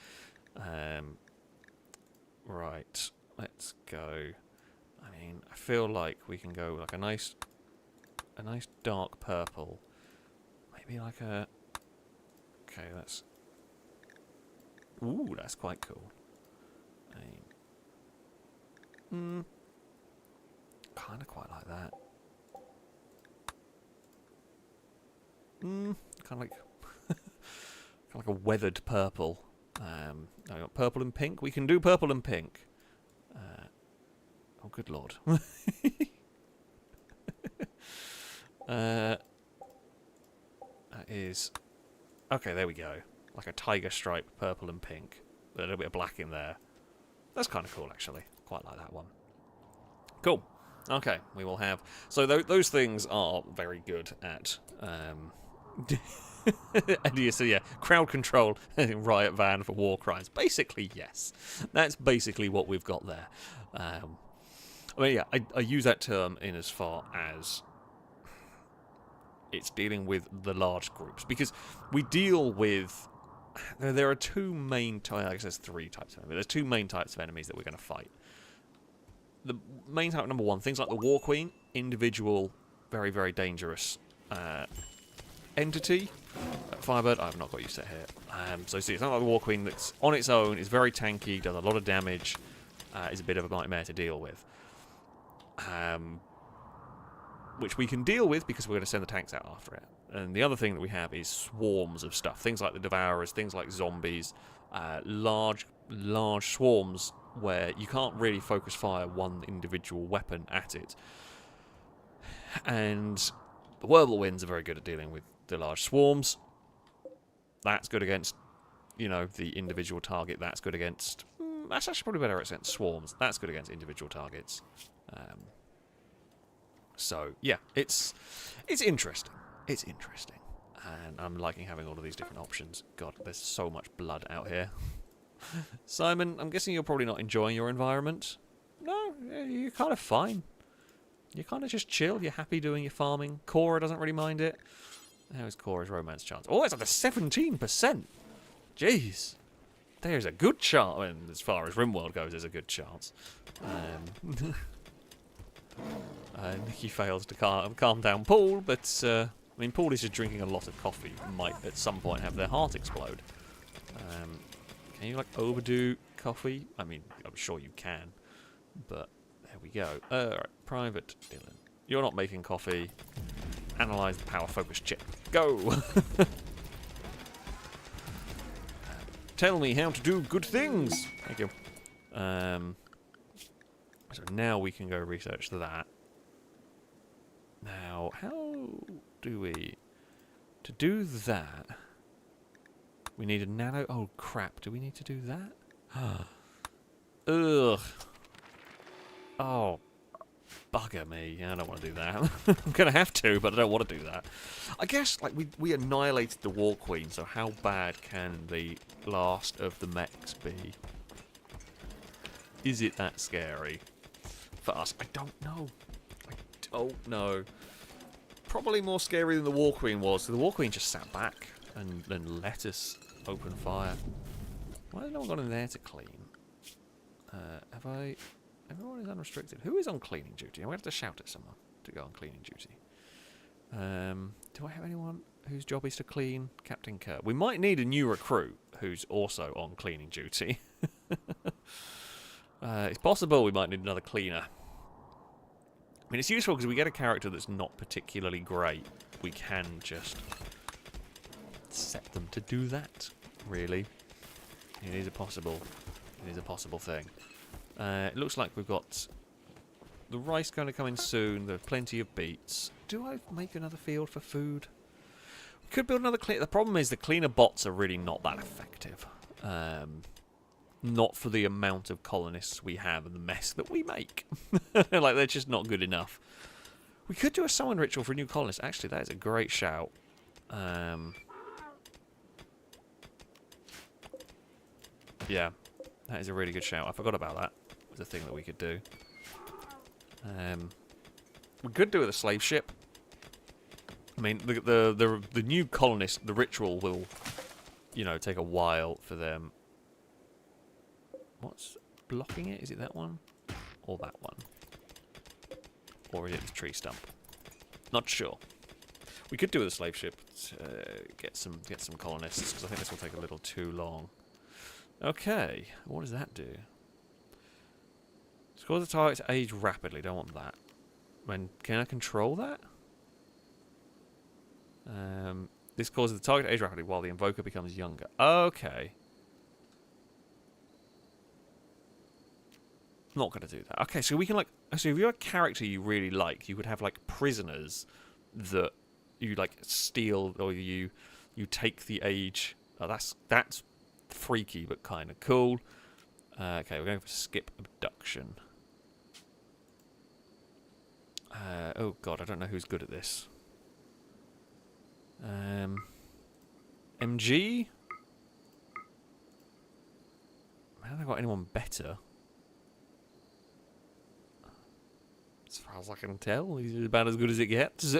Speaker 1: Right, let's go. I mean, I feel like we can go like a nice dark purple. Maybe like a... Okay, that's... Ooh, that's quite cool. I mean... kind of quite like that. Kind of like... kind of like a weathered purple. I got purple and pink. We can do purple and pink. Oh, good lord. That is... Okay, there we go. Like a tiger stripe, purple and pink. With a little bit of black in there. That's kind of cool, actually. Quite like that one. Cool. Okay, we will have... So those things are very good at... so yeah, crowd control, riot van for war crimes. Basically, yes. That's basically what we've got there. I mean, yeah, I use that term in as far as it's dealing with the large groups. Because we deal with... There are two main types... I guess there's three types of enemies. There's two main types of enemies that we're going to fight. The main type number one, things like the War Queen, individual, very, very dangerous entity. Firebird, I've not got you set here. So see, it's not like the War Queen that's on its own, is very tanky, does a lot of damage, is a bit of a nightmare to deal with. Which we can deal with because we're going to send the tanks out after it. And the other thing that we have is swarms of stuff. Things like the Devourers, things like zombies, large swarms where you can't really focus fire one individual weapon at it. And the Whirlwinds are very good at dealing with the large swarms. That's good against, you know, the individual target. That's good against... that's actually probably better against swarms. That's good against individual targets. So, yeah, it's interesting. It's interesting. And I'm liking having all of these different options. God, there's so much blood out here. Simon, I'm guessing you're probably not enjoying your environment. No, you're kind of fine. You're kind of just chill. You're happy doing your farming. Cora doesn't really mind it. How's Cora's romance chance? Oh, it's up to 17%. Jeez. There's a good chance. I mean, as far as Rimworld goes, there's a good chance. Nikki fails to calm down Paul, but I mean, Paul is just drinking a lot of coffee. Might at some point have their heart explode. Can you like overdo coffee? I mean, I'm sure you can, but there we go. Right, Private Dylan, you're not making coffee. Analyze the power focus chip. Go. Tell me how to do good things. Thank you. So now we can go research that. Now, how do we... To do that... We need a nano... Oh, crap. Do we need to do that? Ugh. Oh. Bugger me. I don't want to do that. I'm going to have to, but I don't want to do that. I guess, like, we annihilated the War Queen, so how bad can the last of the mechs be? Is it that scary? For us? I don't know. I don't know. Probably more scary than the War Queen was. So the War Queen just sat back and let us open fire. Why has no one gone in there to clean? Have I... Everyone is unrestricted. Who is on cleaning duty? I'm going to have to shout at someone to go on cleaning duty. Do I have anyone whose job is to clean? Captain Kerr. We might need a new recruit who's also on cleaning duty. It's possible we might need another cleaner. I mean, it's useful because we get a character that's not particularly great. We can just set them to do that, really. It is a possible thing. It looks like we've got the rice going to come in soon. There's plenty of beets. Do I make another field for food? We could build another cleaner. The problem is the cleaner bots are really not that effective. Not for the amount of colonists we have and the mess that we make. Like, they're just not good enough. We could do a summon ritual for a new colonist. Actually, that is a great shout. Yeah, that is a really good shout. I forgot about that. It was a thing that we could do. We could do it with a slave ship. I mean, the new colonist, the ritual will, you know, take a while for them. What's blocking it? Is it that one? Or that one? Or is it the tree stump? Not sure. We could do it with a slave ship to get some colonists, because I think this will take a little too long. Okay, what does that do? Cause the target to age rapidly. Don't want that. Can I control that? This causes the target to age rapidly while the invoker becomes younger. Okay. Not gonna do that. Okay, so we can like. So if you're a character you really like, you could have like prisoners that you like steal, or you take the age. Oh, that's freaky but kind of cool. Okay, we're going for skip abduction. Oh god, I don't know who's good at this. MG? Have they got anyone better? As far as I can tell, he's about as good as it gets.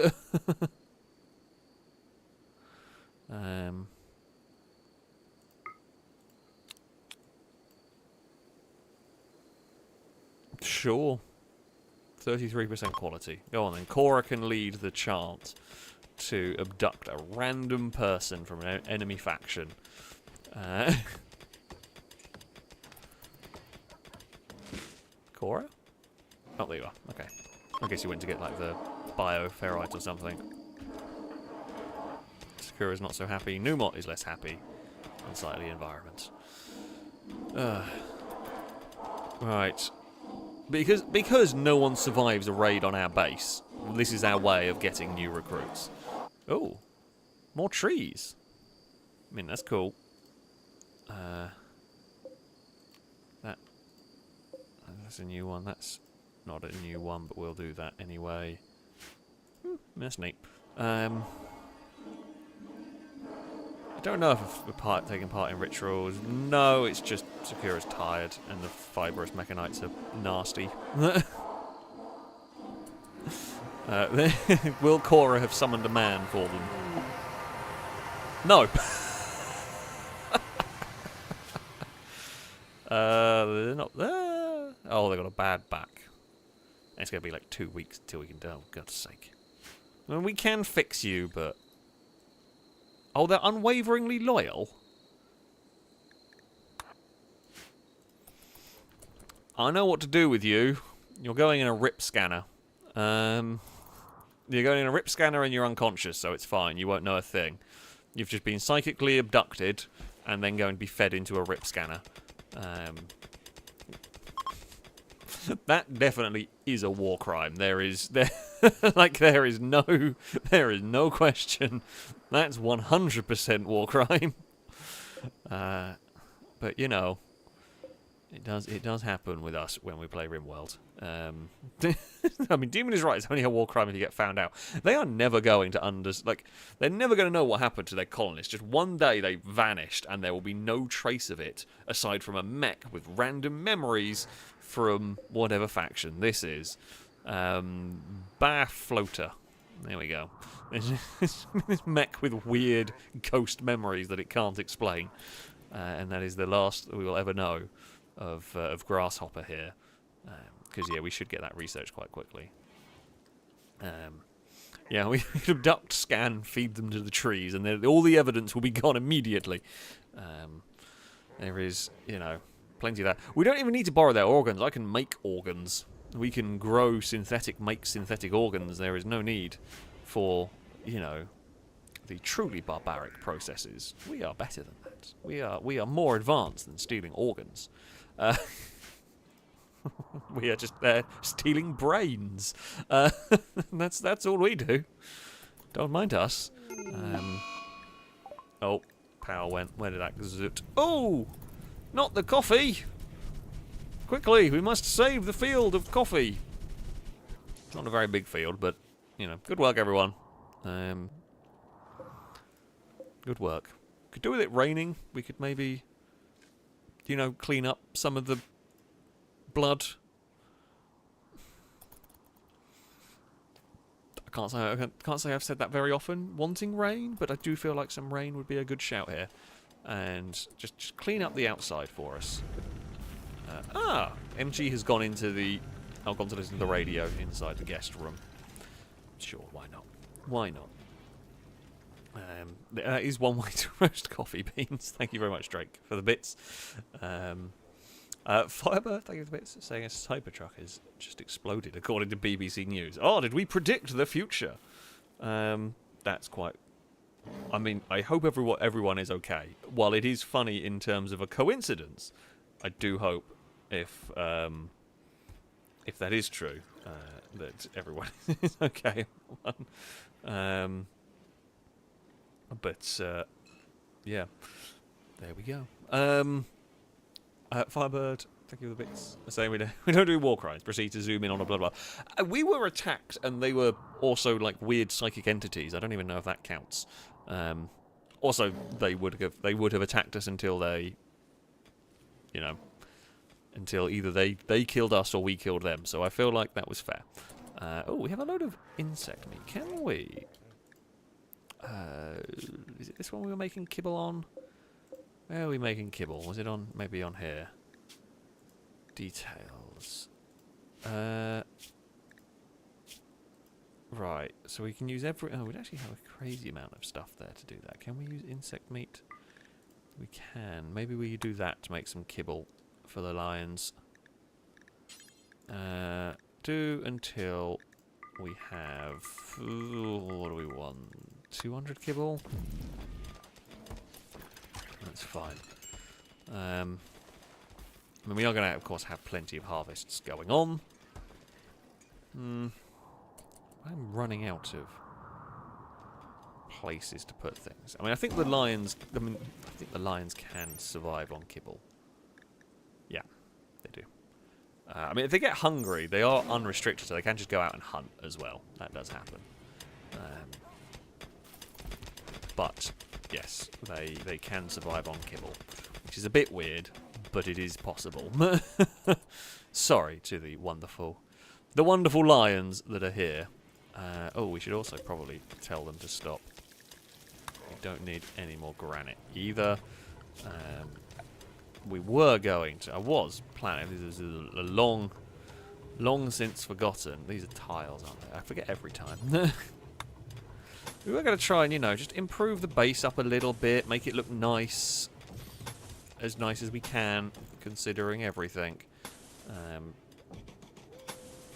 Speaker 1: Sure. 33% quality. Go on then. Cora can lead the chant to abduct a random person from an enemy faction. Cora? Oh, there you are. Okay. I guess you went to get like the bioferrite or something. Sakura's not so happy. Numot is less happy. Unsightly environment. Right. Because no one survives a raid on our base, this is our way of getting new recruits. Oh, more trees. I mean, that's cool. That's a new one. That's not a new one, but we'll do that anyway. That's neat. I don't know if we're taking part in rituals. No, it's just Sakura's tired and the fibrous mechanites are nasty. Will Cora have summoned a man for them? No. They're not there. Oh, they got a bad back. It's going to be like 2 weeks until we can do. Oh, God's sake. I mean, we can fix you, but... Oh, they're unwaveringly loyal? I know what to do with you. You're going in a rip scanner. You're going in a rip scanner and you're unconscious, so it's fine. You won't know a thing. You've just been psychically abducted and then going to be fed into a rip scanner. That definitely is a war crime. There is no question. That's 100% war crime. But you know, it does happen with us when we play Rimworld. I mean, Demon is right. It's only a war crime if you get found out. They are never going to they're never going to know what happened to their colonists. Just one day they vanished, and there will be no trace of it aside from a mech with random memories from whatever faction this is. Bar Floater. There we go. This mech with weird ghost memories that it can't explain, and that is the last that we will ever know of Grasshopper here. Because yeah, we should get that research quite quickly. Yeah, we could abduct, scan, feed them to the trees, and then all the evidence will be gone immediately. There is, you know, plenty of that. We don't even need to borrow their organs. I can make organs. We can make synthetic organs. There is no need for, you know, the truly barbaric processes. We are better than that. We are more advanced than stealing organs. We are just stealing brains. That's all we do. Don't mind us. Oh, power went. Where did that zoot? Oh! Not the coffee! Quickly, we must save the field of coffee. It's not a very big field, but, you know, good work, everyone. Good work. Could do with it raining. We could maybe, you know, clean up some of the blood. I can't say I've said that very often, wanting rain, but I do feel like some rain would be a good shout here. And just clean up the outside for us. MG has gone into the... I've gone to listen to the radio inside the guest room. Sure, why not? Why not? That is one way to roast coffee beans. Thank you very much, Drake, for the bits. Firebird, thank you for the bits, saying a Cybertruck has just exploded, according to BBC News. Oh, did we predict the future? That's quite... I mean, I hope everyone is okay. While it is funny in terms of a coincidence, I do hope if that is true, that everyone is okay. Yeah, there we go. Firebird, thank you for the bits. Saying we don't do war crimes. Proceed to zoom in on a blah blah. We were attacked, and they were also like weird psychic entities. I don't even know if that counts. Also, they would have attacked us until they, you know, until either they killed us or we killed them. So I feel like that was fair. Oh, we have a load of insect meat. Can we? Is it this one we were making kibble on? Where are we making kibble? Was it on, maybe on here? Details. Right, so we can use every... Oh, we'd actually have a crazy amount of stuff there to do that. Can we use insect meat? We can. Maybe we do that to make some kibble for the lions. Do until we have... what do we want? 200 kibble? That's fine. I mean, we are going to, of course, have plenty of harvests going on. I'm running out of places to put things. I mean, I think the lions... I think the lions can survive on kibble. Yeah, they do. I mean, if they get hungry, they are unrestricted, so they can just go out and hunt as well. That does happen. But... yes, they can survive on kibble, which is a bit weird, but it is possible. Sorry to the wonderful lions that are here. Oh, we should also probably tell them to stop. We don't need any more granite either. We were going to... I was planning... This is a long since forgotten. These are tiles, aren't they? I forget every time. We were going to try and, you know, just improve the base up a little bit, make it look nice as we can, considering everything.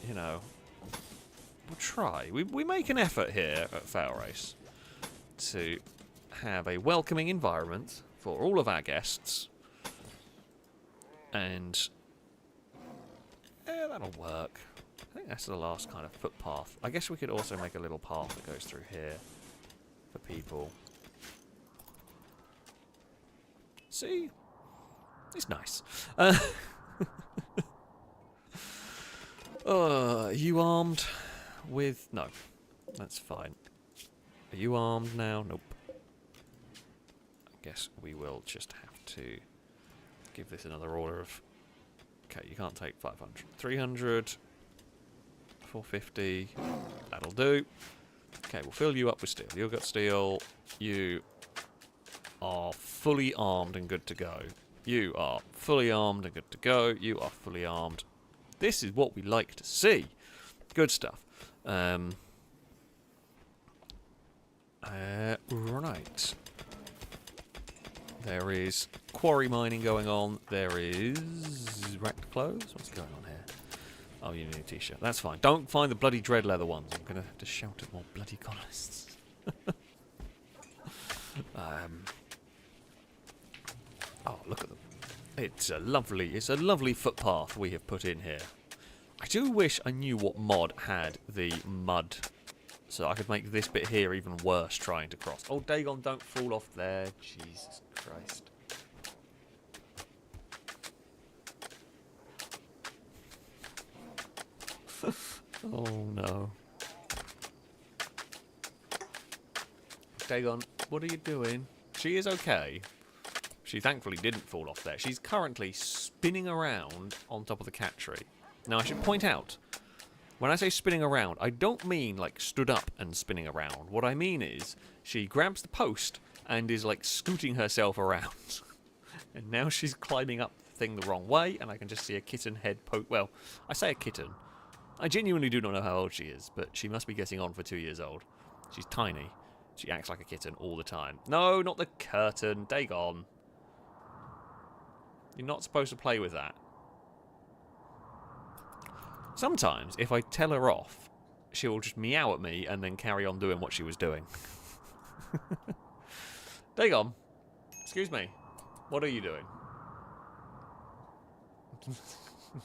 Speaker 1: You know, we'll try. We make an effort here at FailRace to have a welcoming environment for all of our guests. And yeah, that'll work. I think that's the last kind of footpath. I guess we could also make a little path that goes through here for people. See? It's nice. Are you armed with... No. That's fine. Are you armed now? Nope. I guess we will just have to give this another order of... Okay, you can't take 500. 300... 450. That'll do. Okay, we'll fill you up with steel. You've got steel. You are fully armed and good to go. You are fully armed and good to go. You are fully armed. This is what we like to see. Good stuff. Right. There is quarry mining going on. There is wrecked clothes. What's going on here? Oh, you need a t-shirt. That's fine. Don't find the bloody dread leather ones. I'm going to have to shout at more bloody colonists. Oh, look at them. It's a lovely footpath we have put in here. I do wish I knew what mod had the mud, so I could make this bit here even worse trying to cross. Oh, Dagon, don't fall off there. Jesus Christ. Oh no. Dagon, what are you doing? She is okay. She thankfully didn't fall off there. She's currently spinning around on top of the cat tree. Now I should point out, when I say spinning around, I don't mean like stood up and spinning around. What I mean is she grabs the post and is like scooting herself around. And now she's climbing up the thing the wrong way, and I can just see a kitten head well, I say a kitten. I genuinely do not know how old she is, but she must be getting on for 2 years old. She's tiny. She acts like a kitten all the time. No, not the curtain. Dagon. You're not supposed to play with that. Sometimes, if I tell her off, she'll just meow at me and then carry on doing what she was doing. Dagon. Excuse me. What are you doing?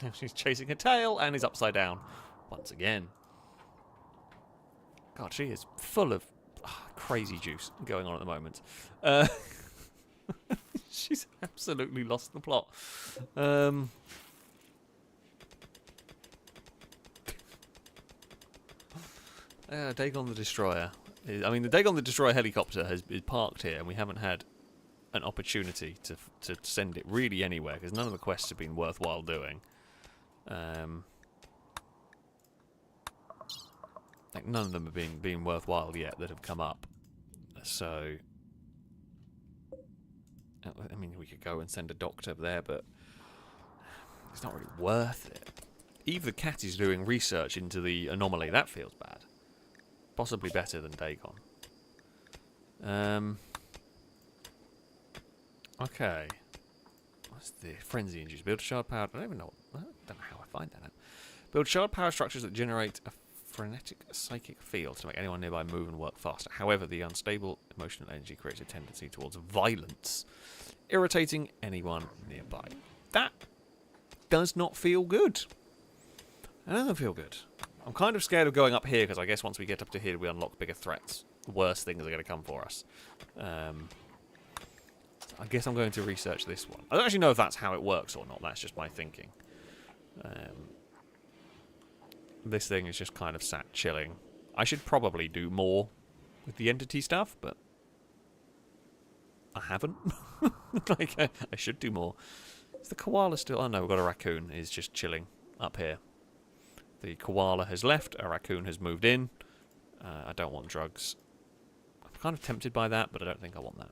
Speaker 1: Now she's chasing her tail and is upside down once again. God, she is full of crazy juice going on at the moment. She's absolutely lost the plot. Dagon the Destroyer. I mean, the Dagon the Destroyer helicopter is parked here, and we haven't had an opportunity to send it really anywhere, because none of the quests have been worthwhile doing. Like, none of them have been worthwhile yet that have come up. So, I mean, we could go and send a doctor there, but it's not really worth it. Eve the cat is doing research into the anomaly. That feels bad. Possibly better than Dagon. Okay. What's the frenzy induced? Build shard powered. I don't even know. I don't know how I find that out. Build shard power structures that generate a frenetic psychic field to make anyone nearby move and work faster. However, the unstable emotional energy creates a tendency towards violence, irritating anyone nearby. That does not feel good. That doesn't feel good. I'm kind of scared of going up here, because I guess once we get up to here we unlock bigger threats. Worse things are going to come for us. I guess I'm going to research this one. I don't actually know if that's how it works or not. That's just my thinking. This thing is just kind of sat chilling. I should probably do more with the entity stuff, but I haven't. Like, I should do more. Is the koala still... Oh no, we've got a raccoon. He's just chilling up here. The koala has left. A raccoon has moved in. I don't want drugs. I'm kind of tempted by that, but I don't think I want that.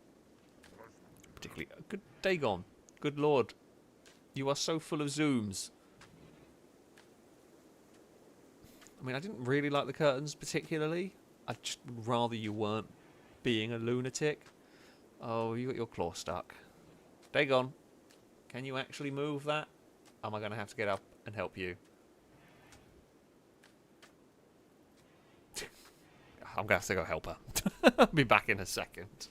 Speaker 1: Particularly... Good Dagon. Good lord. You are so full of zooms. I mean, I didn't really like the curtains particularly. I just would rather you weren't being a lunatic. Oh, you got your claw stuck. Dagon, can you actually move that? Am I going to have to get up and help you? I'm going to have to go help her. I'll be back in a second.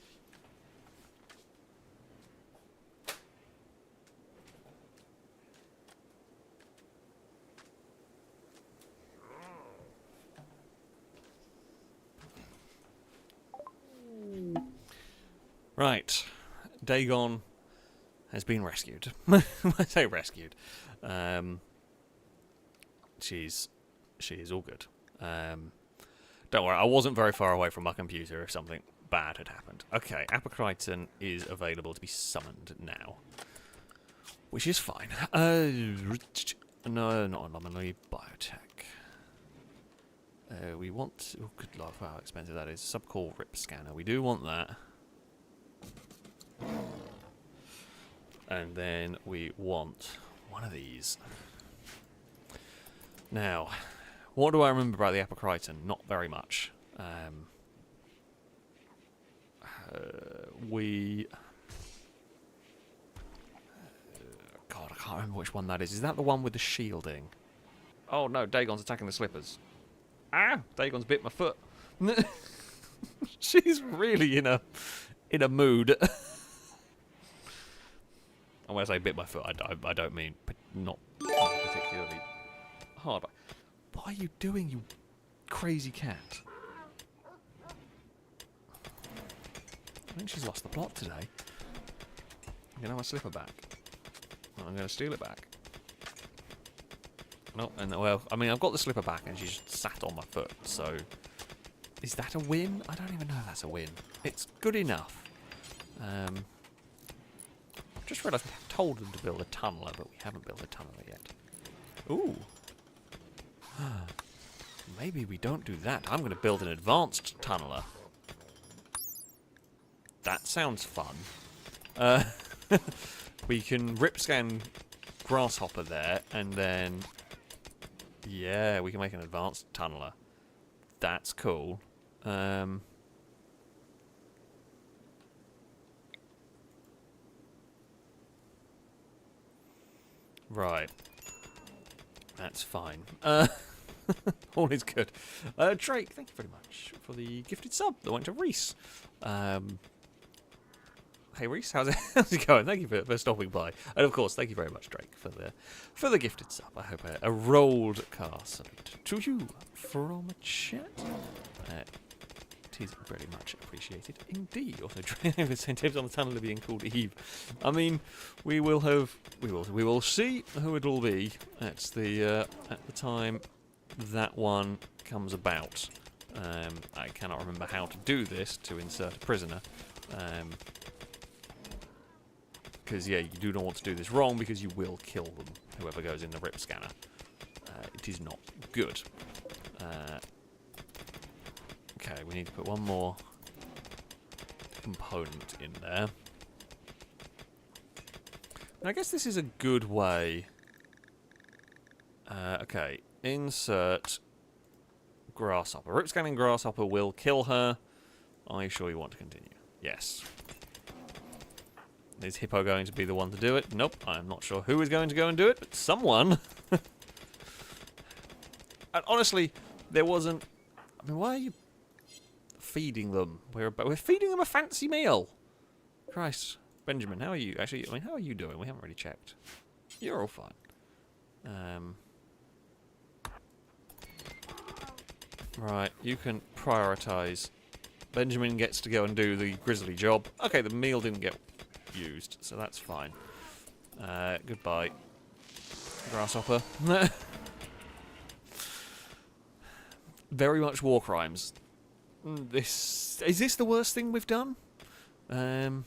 Speaker 1: Right, Dagon has been rescued. I say rescued. She is all good. Don't worry, I wasn't very far away from my computer if something bad had happened. Okay, Apocryton is available to be summoned now, which is fine. No, not Anomaly, Biotech. We want... Oh, good lord, how expensive that is. Subcore Rip Scanner. We do want that. And then we want one of these. Now, what do I remember about the Apocryton? Not very much. God, I can't remember which one that is. Is that the one with the shielding? Oh no, Dagon's attacking the slippers. Ah! Dagon's bit my foot. She's really in a mood. And when I say bit my foot, I don't mean not particularly hard. What are you doing, you crazy cat? I think she's lost the plot today. I'm going to have my slipper back. I'm going to steal it back. No, and well, I mean, I've got the slipper back and she's sat on my foot, so... Is that a win? I don't even know if that's a win. It's good enough. Just realised we told them to build a tunneler, but we haven't built a tunneler yet. Ooh. Maybe we don't do that. I'm going to build an advanced tunneler. That sounds fun. We can rip scan grasshopper there, and then... Yeah, we can make an advanced tunneler. That's cool. Right. That's fine. All is good. Drake, thank you very much for the gifted sub that went to Reese. Hey Reese, how's it going? Thank you for stopping by. And of course, thank you very much, Drake, for the gifted sub. I hope a rolled car salute to you from chat. It is very much appreciated indeed. Also, Drake incentives on the tunnel being called Eve. I mean, we will see who it'll be at the time that one comes about. I cannot remember how to do this to insert a prisoner. Because, yeah, you do not want to do this wrong because you will kill them, whoever goes in the rip scanner. It is not good. Okay, we need to put one more component in there. And I guess this is a good way... okay, insert grasshopper. Rip scanning grasshopper will kill her. Are you sure you want to continue? Yes. Is Hippo going to be the one to do it? Nope, I'm not sure who is going to go and do it, but someone. And honestly, there wasn't... I mean, why are you feeding them? We're feeding them a fancy meal. Christ. Benjamin, how are you? Actually, I mean, how are you doing? We haven't really checked. You're all fine. Right, you can prioritise. Benjamin gets to go and do the grizzly job. Okay, the meal didn't get used, so that's fine. Goodbye, grasshopper. Very much war crimes. Is this the worst thing we've done? Might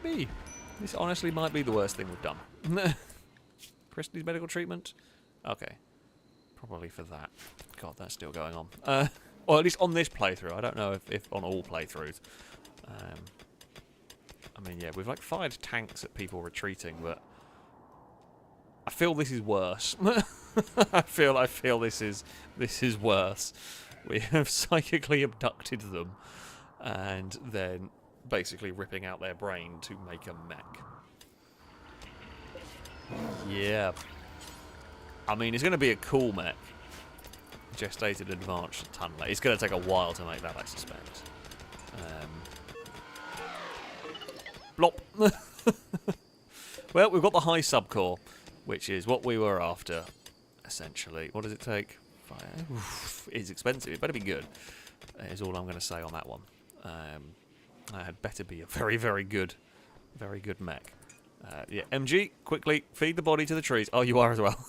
Speaker 1: be. This honestly might be the worst thing we've done. Christie's medical treatment? Okay. Probably for that. God, that's still going on. Or at least on this playthrough. I don't know if on all playthroughs. I mean, yeah, we've like fired tanks at people retreating, but I feel this is worse. I feel this is worse. We have psychically abducted them, and then basically ripping out their brain to make a mech. Yeah. I mean, it's going to be a cool mech. Gestated advanced tunneler. It's going to take a while to make that, I suspect. Blop. Well, we've got the high subcore, which is what we were after, essentially. What does it take? It's expensive. It better be good. Is all I'm going to say on that one. That had better be a very, very good mech. Yeah, MG, quickly feed the body to the trees. Oh, you are as well.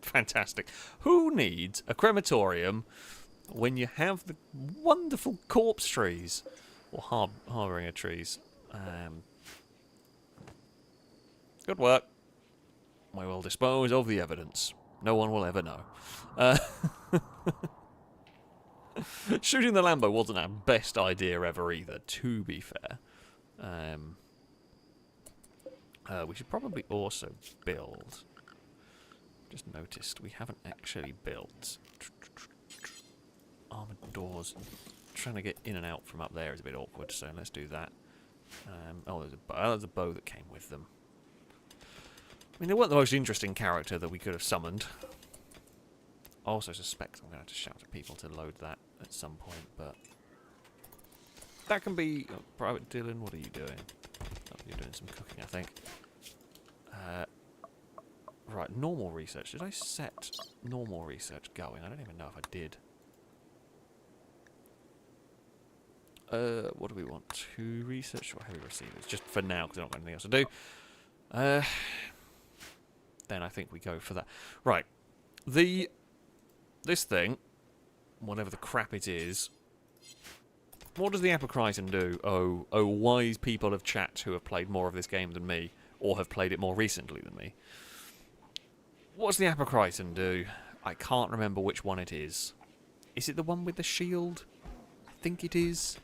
Speaker 1: Fantastic. Who needs a crematorium when you have the wonderful corpse trees or harbinger trees? Good work. We will dispose of the evidence. No one will ever know. Shooting the Lambo wasn't our best idea ever either, to be fair. We should probably also build... Just noticed we haven't actually built armoured doors. Trying to get in and out from up there is a bit awkward, so let's do that. Oh, there's a bow that came with them. I mean, they weren't the most interesting character that we could have summoned. I also suspect I'm going to have to shout at people to load that at some point, but... That can be... Oh, Private Dylan, what are you doing? Oh, you're doing some cooking, I think. Right, normal research. Did I set normal research going? I don't even know if I did. What do we want? 2 research or heavy receivers? Just for now, because I don't got anything else to do. Then I think we go for that. Right. This thing, whatever the crap it is, what does the Apocriton do? Oh, wise people of chat who have played more of this game than me, or have played it more recently than me. What's the Apocriton do? I can't remember which one it is. Is it the one with the shield? I think it is.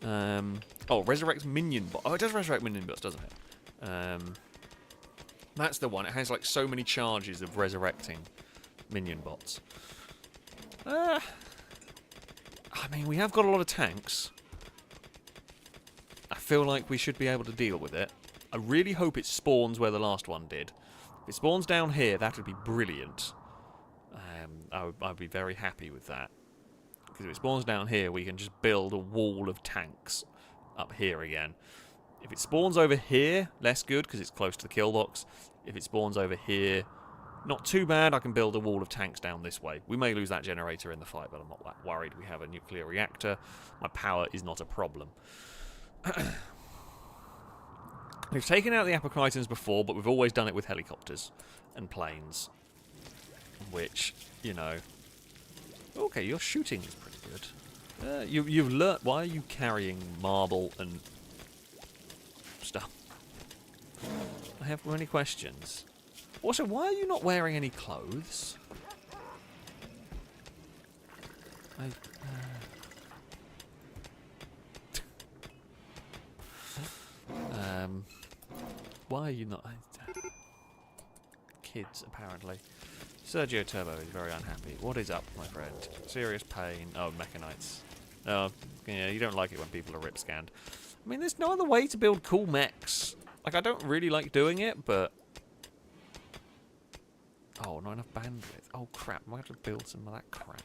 Speaker 1: Oh, resurrects minion bots. Oh, it does resurrect minion bots, doesn't it? That's the one. It has like so many charges of resurrecting minion bots. I mean, we have got a lot of tanks. I feel like we should be able to deal with it. I really hope it spawns where the last one did. If it spawns down here, that would be brilliant. I'd be very happy with that. Because if it spawns down here, we can just build a wall of tanks up here again. If it spawns over here, less good, because it's close to the kill box. If it spawns over here, not too bad. I can build a wall of tanks down this way. We may lose that generator in the fight, but I'm not that worried. We have a nuclear reactor. My power is not a problem. We've taken out the Apocritons before, but we've always done it with helicopters and planes. Which, you know... Okay, your shooting is pretty good. You've learnt... Why are you carrying marble and stuff? I have many questions. Also, why are you not wearing any clothes? Why are you not... Kids, apparently. Sergio Turbo is very unhappy. What is up, my friend? Serious pain. Oh, mechanites. Oh, yeah, you don't like it when people are rip scanned. I mean, there's no other way to build cool mechs. Like, I don't really like doing it, but... Oh, not enough bandwidth. Oh, crap. I might have to build some of that crap.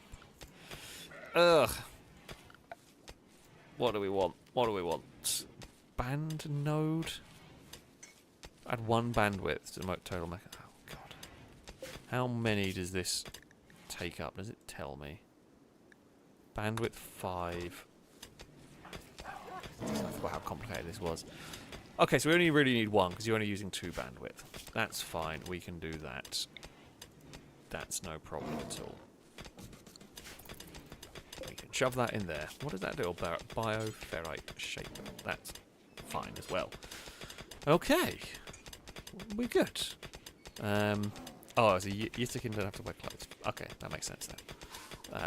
Speaker 1: Ugh. What do we want? What do we want? Band node? Add 1 bandwidth to the total mecha. Oh, God. How many does this take up? Does it tell me? Bandwidth 5. I forgot how complicated this was. Okay, so we only really need 1 because you're only using 2 bandwidth. That's fine. We can do that. That's no problem at all. We can shove that in there. What does that do? Bioferrite shape. That's fine as well. Okay. We're good. Oh, so Yitikin don't have to wear clothes. Okay, that makes sense then.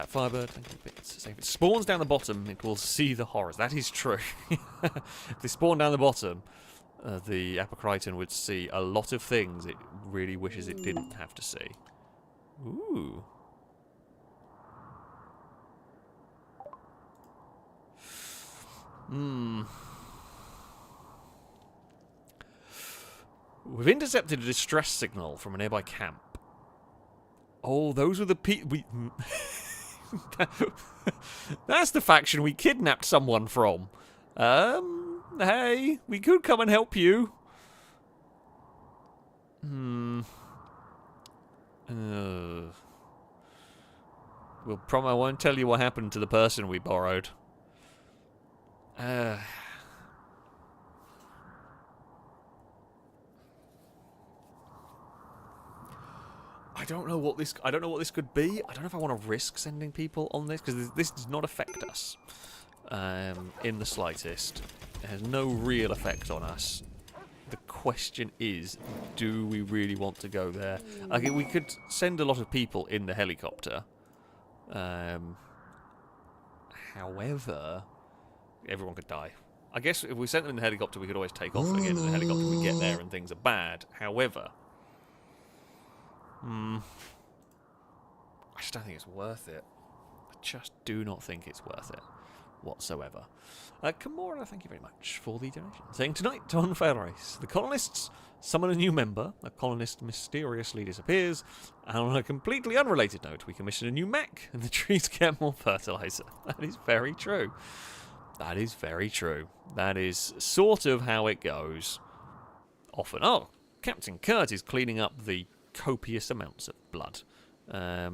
Speaker 1: Firebird, thank you bits. So if it spawns down the bottom, it will see the horrors. That is true. If they spawn down the bottom, the Apocriton would see a lot of things it really wishes it didn't have to see. Ooh. We've intercepted a distress signal from a nearby camp. Oh, those were the That's the faction we kidnapped someone from. Hey, we could come and help you. I won't tell you what happened to the person we borrowed. I don't know what this could be. I don't know if I want to risk sending people on this because this does not affect us in the slightest. It has no real effect on us. The question is, do we really want to go there? Okay, we could send a lot of people in the helicopter. However, everyone could die. I guess if we sent them in the helicopter, we could always take off again in the helicopter if we get there and things are bad. However, I just don't think it's worth it. I just do not think it's worth it whatsoever. Kimura, thank you very much for the donation. Saying tonight on FailRace, the colonists summon a new member, a colonist mysteriously disappears, and on a completely unrelated note, we commission a new mech, and the trees get more fertilizer. That is very true. That is very true. That is sort of how it goes. Often. Oh, Captain Kurt is cleaning up the copious amounts of blood. Yeah,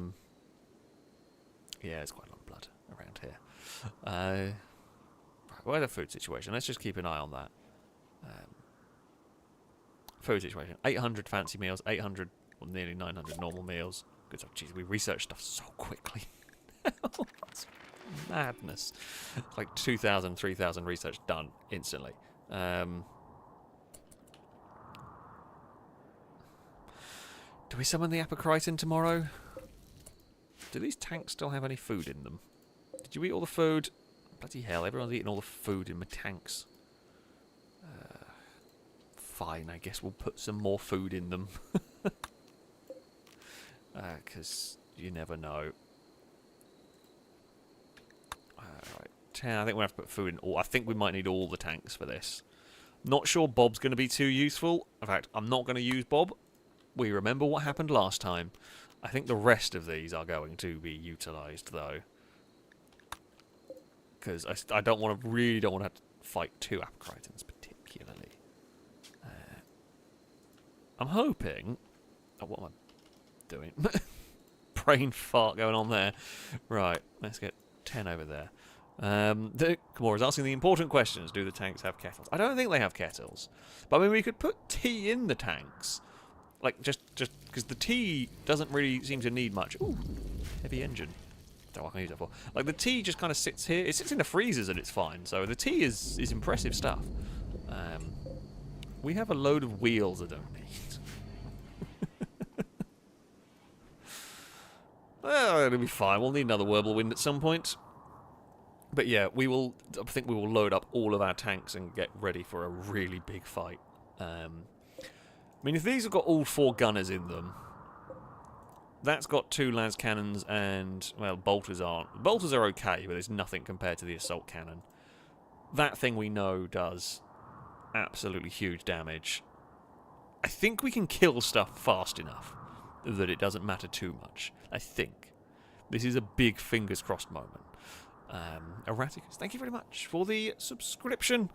Speaker 1: there's quite a lot of blood around here. Right, where's the food situation? Let's just keep an eye on that. food situation. 800 fancy meals, 800, well, nearly 900 normal meals. Good stuff. Jeez, we research stuff so quickly. It's madness. It's like 2,000, 3,000 research done instantly. Do we summon the Apocriton tomorrow? Do these tanks still have any food in them? Did you eat all the food? Bloody hell, everyone's eating all the food in my tanks. Fine, I guess we'll put some more food in them. Because you never know. Right, 10, I think we'll have to put food in all. I think we might need all the tanks for this. Not sure Bob's going to be too useful. In fact, I'm not going to use Bob. We remember what happened last time. I think the rest of these are going to be utilised, though. Because I don't want to, really don't want to have to fight two Apocrytons, particularly. I'm hoping... Oh, what am I doing? Brain fart going on there. Right, let's get 10 over there. Kimura's asking the important questions. Do the tanks have kettles? I don't think they have kettles. But I mean, we could put tea in the tanks. Like, just because the tea doesn't really seem to need much. Ooh, heavy engine. Don't know what I can use that for. Like, the tea just kind of sits here. It sits in the freezers and it's fine. So the tea is impressive stuff. We have a load of wheels I don't need. Well, it'll be fine. We'll need another Whirlwind at some point. But yeah, we will. I think we will load up all of our tanks and get ready for a really big fight. I mean, if these have got all 4 gunners in them, that's got 2 las cannons and, well, bolters aren't. Bolters are okay, but it's nothing compared to the assault cannon. That thing we know does absolutely huge damage. I think we can kill stuff fast enough that it doesn't matter too much. I think. This is a big fingers crossed moment. Erraticus, thank you very much for the subscription.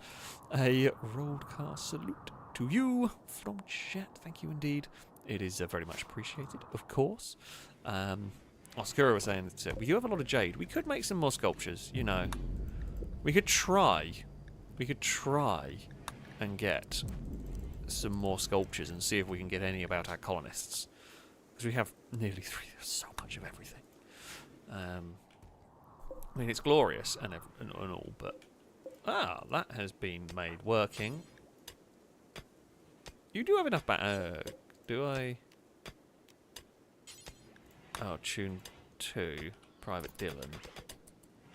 Speaker 1: A Rollcast salute to you from chat. Thank you indeed. It is very much appreciated, of course. Oscura was saying that we do have a lot of jade. We could make some more sculptures, you know. We could try. We could try and get some more sculptures and see if we can get any about our colonists. Because we have nearly 3. There's so much of everything. I mean, it's glorious and all, but... Ah, that has been made working. You do have enough do I... Oh, tune 2. Private Dylan.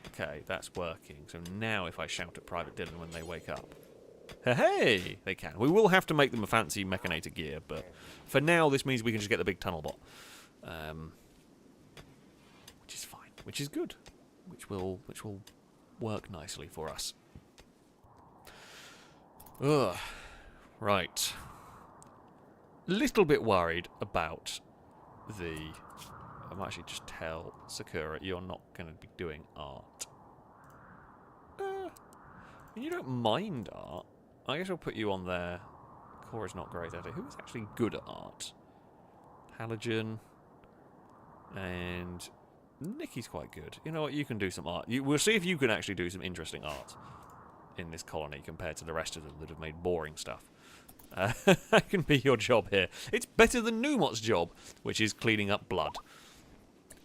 Speaker 1: Okay, that's working. So now if I shout at Private Dylan when they wake up... Hey! They can. We will have to make them a fancy mechanator gear, but for now this means we can just get the big tunnel bot. Which is fine. Which is good. Which will work nicely for us. Ugh. Right. Little bit worried about the... I might actually just tell Sakura you're not going to be doing art. You don't mind art. I guess I'll put you on there. Cora's not great at it. Who is actually good at art? Halogen. And Nikki's quite good. You know what? You can do some art. We'll see if you can actually do some interesting art in this colony compared to the rest of them that have made boring stuff. That can be your job here. It's better than Numot's job, which is cleaning up blood.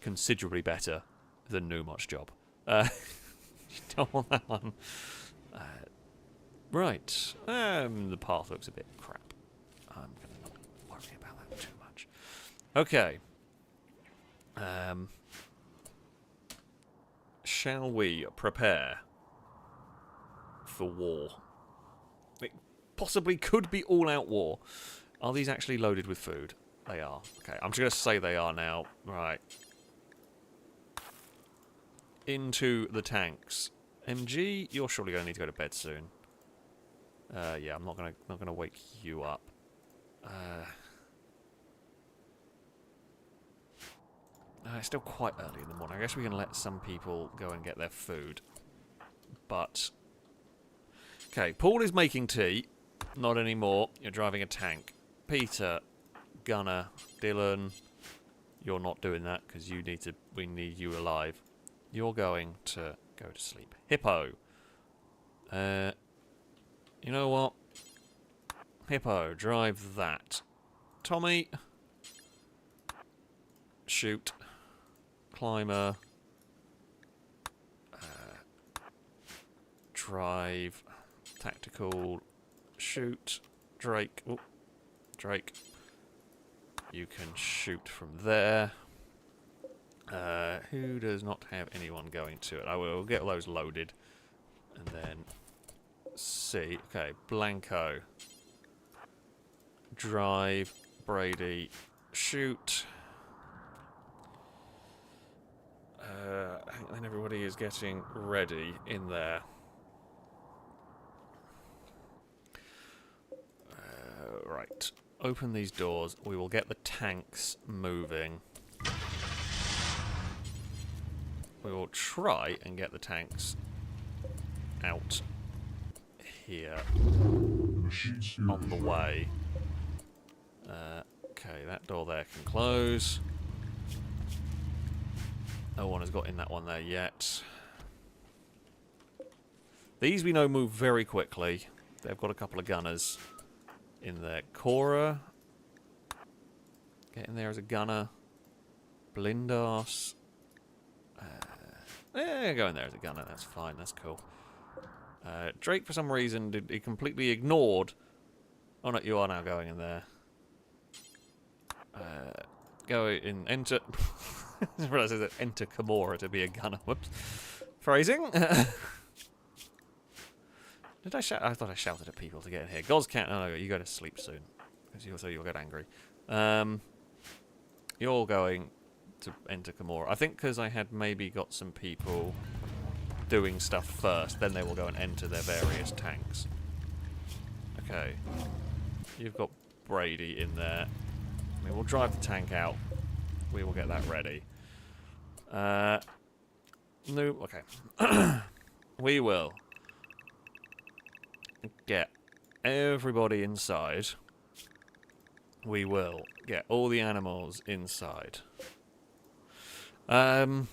Speaker 1: Considerably better than Numot's job. You don't want that one. Right. The path looks a bit crap. I'm going to not worry about that too much. Okay. Shall we prepare for war? It possibly could be all-out war. Are these actually loaded with food? They are. Okay, I'm just going to say they are now. Right. Into the tanks. MG, you're surely going to need to go to bed soon. Yeah, I'm not gonna wake you up. It's still quite early in the morning. I guess we can let some people go and get their food. But okay, Paul is making tea. Not anymore. You're driving a tank. Peter, Gunner, Dylan, you're not doing that because you need to. We need you alive. You're going to go to sleep. Hippo. You know what? Hippo, drive that. Tommy, shoot. Climber, drive. Tactical, shoot. Drake, oh, Drake. You can shoot from there. Who does not have anyone going to it? I will get those loaded. And then see. Okay, Blanco. Drive. Brady. Shoot. And then everybody is getting ready in there. Right. Open these doors. We will get the tanks moving. We will try and get the tanks out here on the way. Okay, that door there can close. No one has got in that one there yet. These we know move very quickly. They've got a couple of gunners in there. Cora. Get in there as a gunner. Blindas. Yeah, go in there as a gunner. That's fine. That's cool. Drake, for some reason, he completely ignored. Oh no, you are now going in there. Go in. Enter. I just realised it said enter Kimura to be a gunner. Whoops. Phrasing. Did I shout? I thought I shouted at people to get in here. Gods can't. Oh no, you go to sleep soon. So you'll get angry. You're going to enter Kimura. I think because I had maybe got some people doing stuff first, then they will go and enter their various tanks. Okay. You've got Brady in there. I mean, we'll drive the tank out. We will get that ready. No, okay. We will get everybody inside. We will get all the animals inside. We're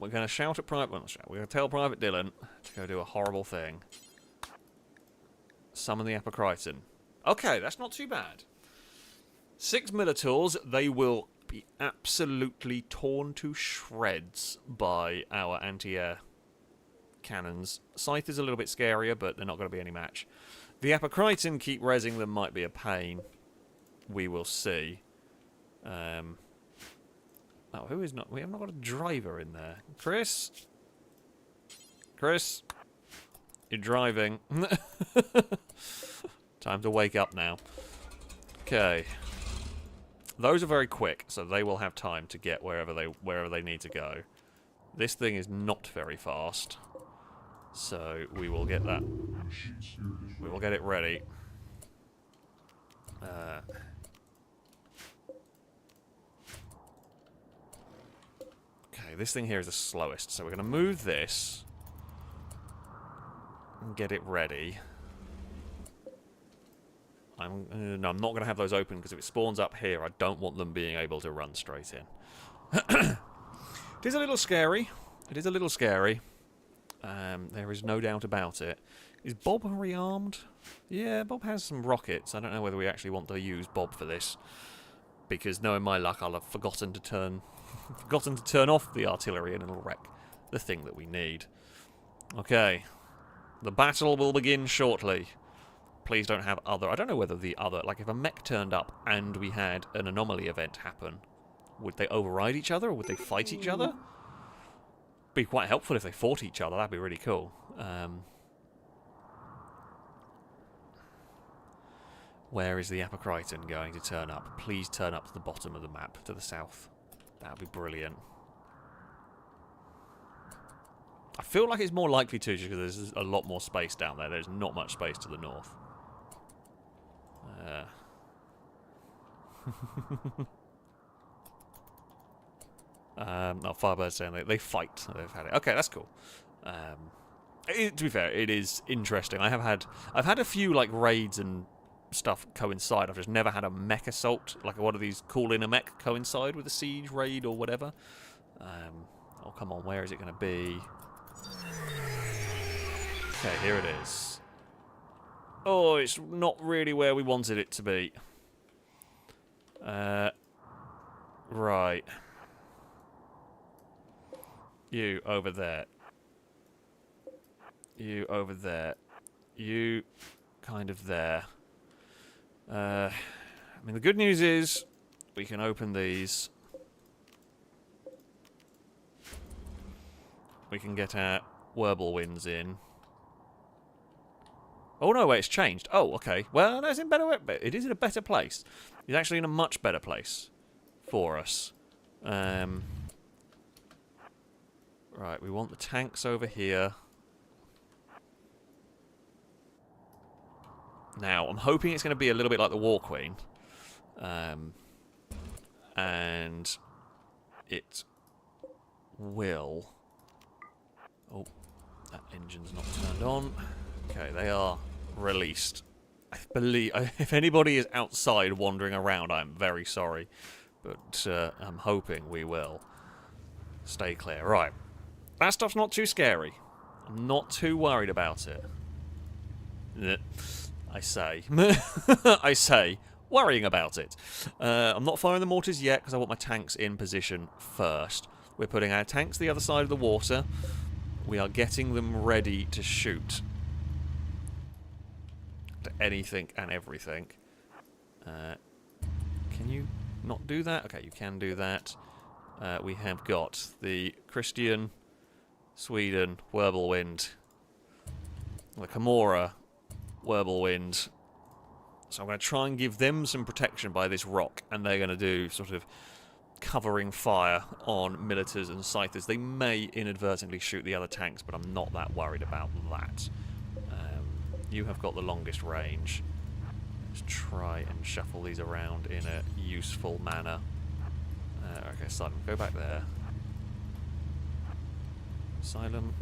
Speaker 1: going to shout at Private... Well, we're going to tell Private Dylan to go do a horrible thing. Summon the Apocryton. Okay, that's not too bad. 6 Minotaurs, they will be absolutely torn to shreds by our anti-air cannons. Scythe is a little bit scarier, but they're not going to be any match. The Apocryton, keep rezzing them, might be a pain. We will see. Oh, who is not... We have not got a driver in there. Chris? Chris? You're driving. Time to wake up now. Okay. Those are very quick, so they will have time to get wherever they need to go. This thing is not very fast. So we will get that. We will get it ready. Okay, this thing here is the slowest, so we're going to move this and get it ready. No, I'm not going to have those open because if it spawns up here, I don't want them being able to run straight in. It is a little scary. It is a little scary. There is no doubt about it. Is Bob rearmed? Yeah, Bob has some rockets. I don't know whether we actually want to use Bob for this, because knowing my luck, I'll have forgotten to turn off the artillery and it'll wreck the thing that we need. Okay, the battle will begin shortly. Please don't have other... I don't know whether the other... Like, if a mech turned up and we had an anomaly event happen, would they override each other or would they fight each other? Be quite helpful if they fought each other. That'd be really cool. Where is the Apocryton going to turn up? Please turn up to the bottom of the map, to the south. That would be brilliant. I feel like it's more likely to, just because there's a lot more space down there. There's not much space to the north. Firebird's saying they fight. They've had it. Okay, that's cool. To be fair, it is interesting. I've had a few like raids and stuff coincide. I've just never had a mech assault, like one of these call in a mech coincide with a siege raid or whatever. Oh come on, where is it going to be? Okay, here it is. Oh, it's not really where we wanted it to be. Right. You over there. You over there. You kind of there. I mean, the good news is we can open these. We can get our Whirlwinds in. Oh no, wait, it's changed. Oh, okay. Well, no, it's in better. It is in a better place. It's actually in a much better place for us. Right, we want the tanks over here. Now, I'm hoping it's going to be a little bit like the War Queen. And it will... Oh, that engine's not turned on. Okay, they are released. I believe... If anybody is outside wandering around, I'm very sorry. But I'm hoping we will. Stay clear. Right. That stuff's not too scary. I'm not too worried about it. I say. I say. Worrying about it. I'm not firing the mortars yet because I want my tanks in position first. We're putting our tanks the other side of the water. We are getting them ready to shoot. To anything and everything. Can you not do that? Okay, you can do that. We have got the Christian, Sweden, Whirlwind, the Camorra, Whirlwind. So I'm going to try and give them some protection by this rock, and they're going to do sort of covering fire on militars and scythers. They may inadvertently shoot the other tanks, but I'm not that worried about that. You have got the longest range. Let's try and shuffle these around in a useful manner. Okay, Asylum, go back there. Asylum.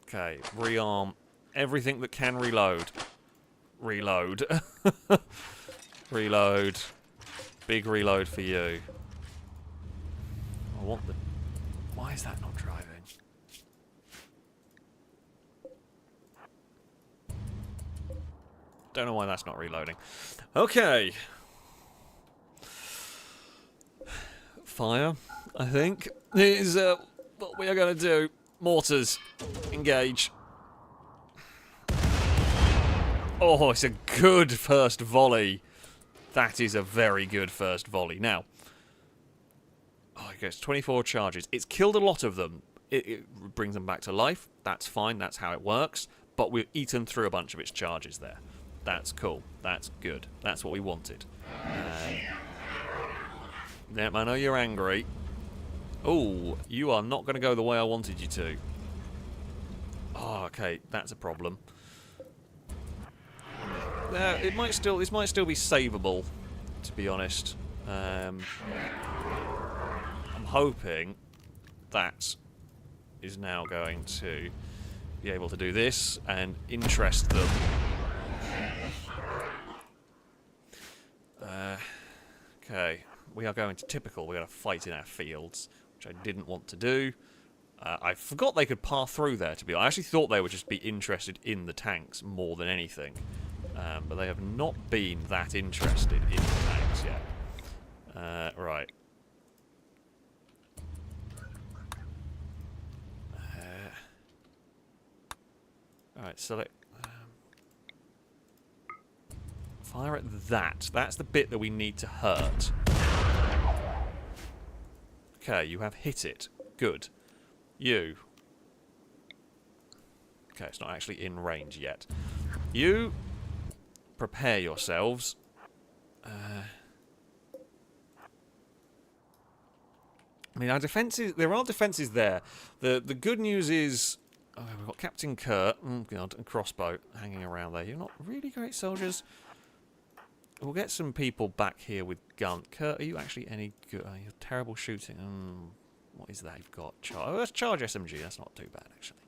Speaker 1: Okay, rearm everything that can reload. Reload. Reload. Big reload for you. I want the... Why is that not driving? Don't know why that's not reloading. Okay. Fire, I think, is what we are going to do. Mortars, engage. Oh, it's a good first volley. That is a very good first volley. Now, oh, it gets 24 charges. It's killed a lot of them. It brings them back to life. That's fine. That's how it works. But we've eaten through a bunch of its charges there. That's cool. That's good. That's what we wanted. Yep, I know you're angry. Oh, you are not going to go the way I wanted you to. Oh, okay, that's a problem. It might still be savable, to be honest. I'm hoping that is now going to be able to do this and interest them. Okay, we are going to typical. We're going to fight in our fields, which I didn't want to do. I forgot they could pass through there, to be honest. I actually thought they would just be interested in the tanks more than anything. But they have not been that interested in the tanks yet. Right. Alright, select... fire at that. That's the bit that we need to hurt. Okay, you have hit it. Good. You. Okay, it's not actually in range yet. You... prepare yourselves. I mean, our defenses... There are defenses there. The good news is... Oh, we've got Captain Kurt, oh God, and Crossbow hanging around there. You're not really great soldiers. We'll get some people back here with gun. Kurt, are you actually any good? Oh, you're terrible shooting. What is that you've got? Oh, that's charge SMG. That's not too bad, actually.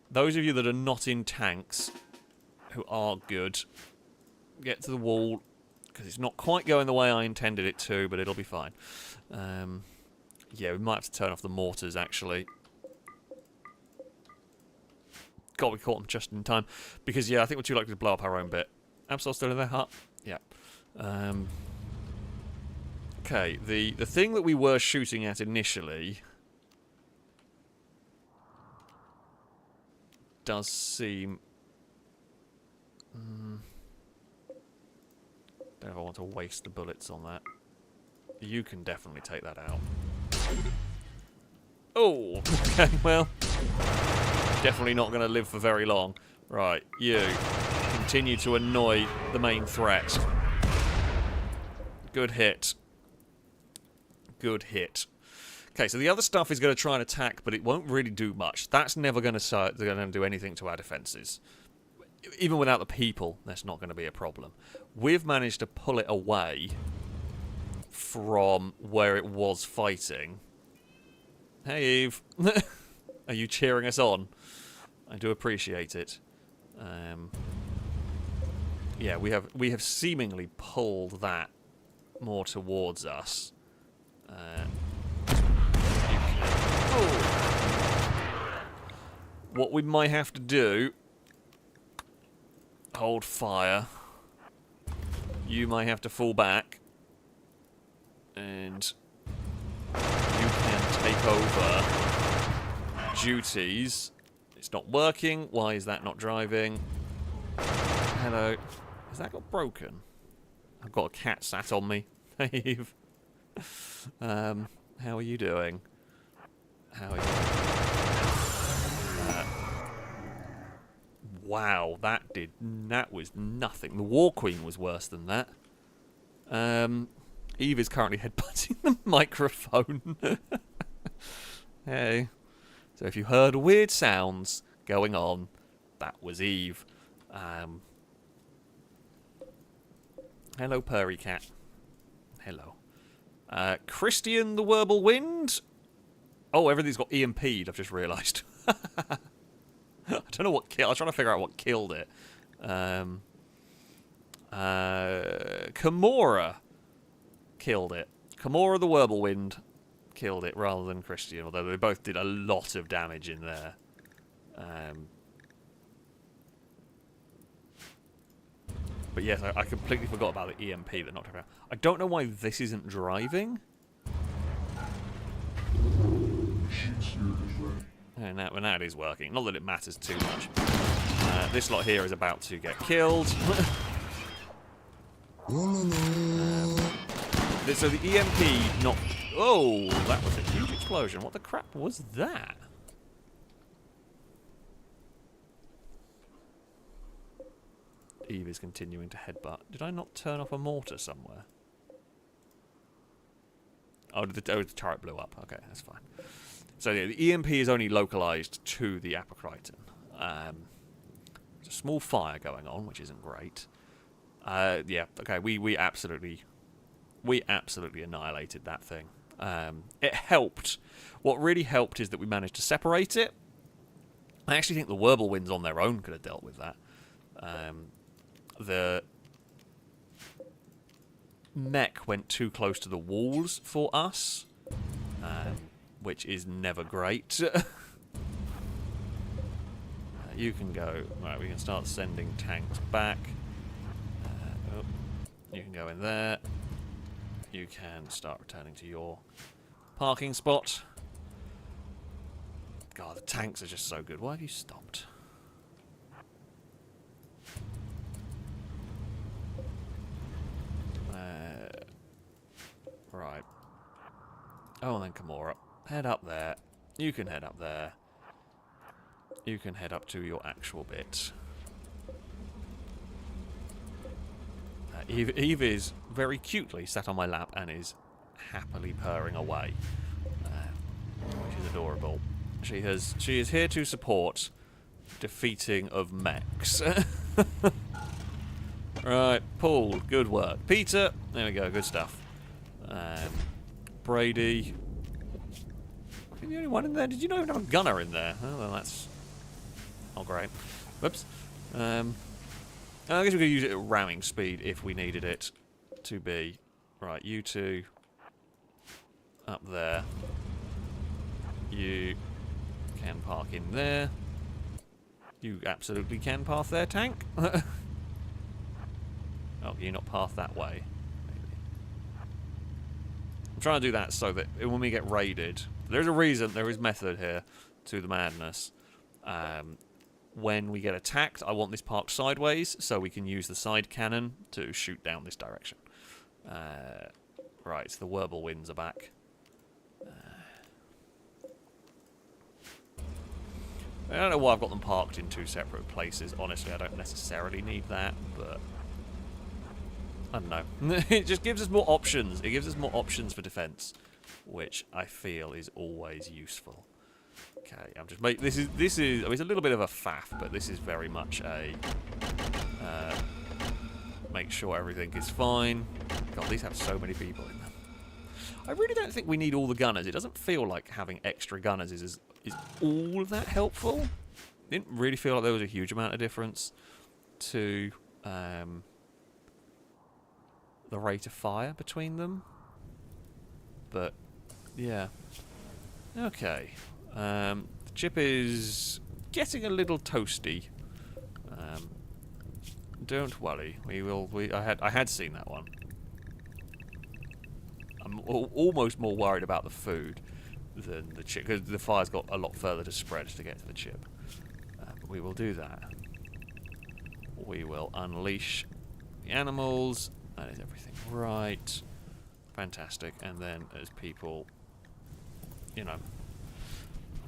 Speaker 1: Those of you that are not in tanks, who are good, get to the wall, because it's not quite going the way I intended it to, but it'll be fine. Yeah, we might have to turn off the mortars, actually. God, we caught them just in time. Because, yeah, I think we're too likely to blow up our own bit. Absol's still in their hut? Yeah. Okay, the thing that we were shooting at initially does seem... don't know if I want to waste the bullets on that. You can definitely take that out. Oh, okay, well... Definitely not going to live for very long. Right, you. Continue to annoy the main threat. Good hit. Good hit. Okay, so the other stuff is going to try and attack, but it won't really do much. That's never going to do anything to our defences. Even without the people, that's not going to be a problem. We've managed to pull it away from where it was fighting. Hey, Eve. Are you cheering us on? I do appreciate it. Yeah, we have seemingly pulled that more towards us. What we might have to do... Hold fire. You might have to fall back. And... you can take over duties. It's not working. Why is that not driving? Hello. Has that got broken? I've got a cat sat on me. Dave. How are you doing? How are you doing? Wow, that was nothing. The War Queen was worse than that. Eve is currently headbutting the microphone. Hey. So if you heard weird sounds going on, that was Eve. Hello, purry cat. Hello. Christian the Whirlwind. Oh, everything's got EMP'd, I've just realised. I don't know what killed. I'm trying to figure out what killed it. Kimura killed it. Kimura the Whirlwind killed it rather than Christian, although they both did a lot of damage in there. But yes, I completely forgot about the EMP that knocked her out. I don't know why this isn't driving. And now it is working. Not that it matters too much. This lot here is about to get killed. So the EMP knocked... Oh, that was a huge explosion. What the crap was that? Eve is continuing to headbutt. Did I not turn off a mortar somewhere? Oh, the turret blew up. Okay, that's fine. So yeah, the EMP is only localised to the Apocriton. There's a small fire going on, which isn't great. Yeah, okay, we absolutely annihilated that thing. It helped. What really helped is that we managed to separate it. I actually think the Whirlwinds on their own could have dealt with that. The mech went too close to the walls for us, which is never great. You can go. Right, we can start sending tanks back. You can go in there. You can start returning to your parking spot. God, the tanks are just so good. Why have you stopped? Right. Oh, and then Kimura. Head up there. You can head up there. You can head up to your actual bit. Eve is very cutely sat on my lap and is happily purring away, which is adorable. She is here to support defeating of mechs. Right, Paul, good work. Peter, there we go, good stuff. Brady, you're the only one in there. Did you not even have a gunner in there? Oh, well, that's not great. Whoops. I guess we could use it at ramming speed if we needed it to be. Right, you two up there. You can park in there. You absolutely can path their tank. Oh, you're not path that way. Maybe. I'm trying to do that so that when we get raided, there's a reason, there is method here to the madness. When we get attacked, I want this parked sideways so we can use the side cannon to shoot down this direction. Right, so the Whirlwinds are back. I don't know why I've got them parked in two separate places. Honestly, I don't necessarily need that, but I don't know. It just gives us more options. It gives us more options for defense, which I feel is always useful. Okay, I'm just this is I mean, it's a little bit of a faff, but this is very much a make sure everything is fine. God, these have so many people in them. I really don't think we need all the gunners. It doesn't feel like having extra gunners is all that helpful. Didn't really feel like there was a huge amount of difference to the rate of fire between them. But yeah, okay. The chip is getting a little toasty. Don't worry, we will. I had seen that one. I'm almost more worried about the food than the chip, because the fire's got a lot further to spread to get to the chip. But we will do that. We will unleash the animals. That is everything right. Fantastic. And then as people, you know,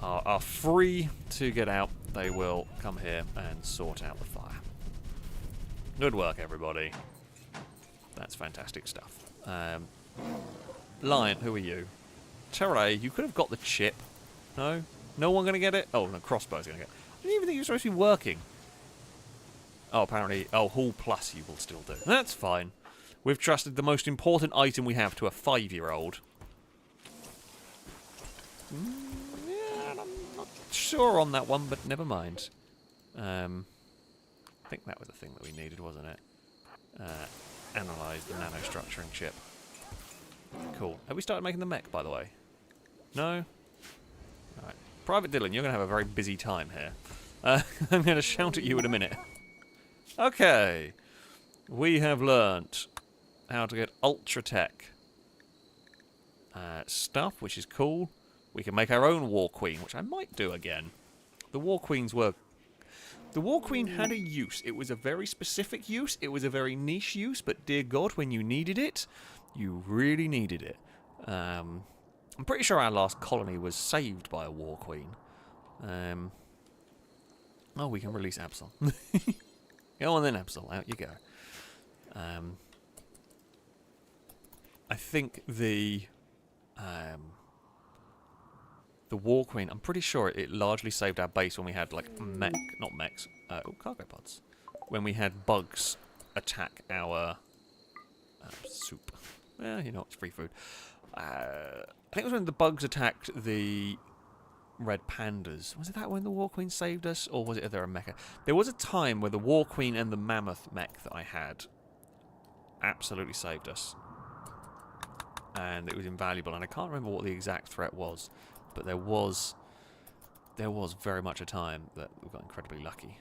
Speaker 1: are free to get out, they will come here and sort out the fire. Good work, everybody. That's fantastic stuff. Lion, who are you? Teray, you could have got the chip. No? No one going to get it? Oh, no, Crossbow's going to get it. I didn't even think you were supposed to be working. Oh, apparently. Oh, Hall Plus you will still do. That's fine. We've trusted the most important item we have to a 5-year-old. Yeah, I'm not sure on that one, but never mind. I think that was the thing that we needed, wasn't it? Analyze the nanostructuring chip. Cool. Have we started making the mech, by the way? No? Alright. Private Dylan, you're going to have a very busy time here. I'm going to shout at you in a minute. Okay. We have learnt how to get ultra tech stuff, which is cool. We can make our own War Queen, which I might do again. The War Queens were... The War Queen had a use. It was a very specific use. It was a very niche use, but dear God, when you needed it, you really needed it. I'm pretty sure our last colony was saved by a War Queen. Oh, we can release Absol. Go on then, Absol. Out you go. I think the War Queen, I'm pretty sure it largely saved our base when we had, like, not mechs, cargo pods. When we had bugs attack our soup. Well, you know, it's free food. I think it was when the bugs attacked the red pandas. Was it that when the War Queen saved us? Or was it there a mecha? There was a time where the War Queen and the mammoth mech that I had absolutely saved us. And it was invaluable. And I can't remember what the exact threat was. But there was very much a time that we got incredibly lucky,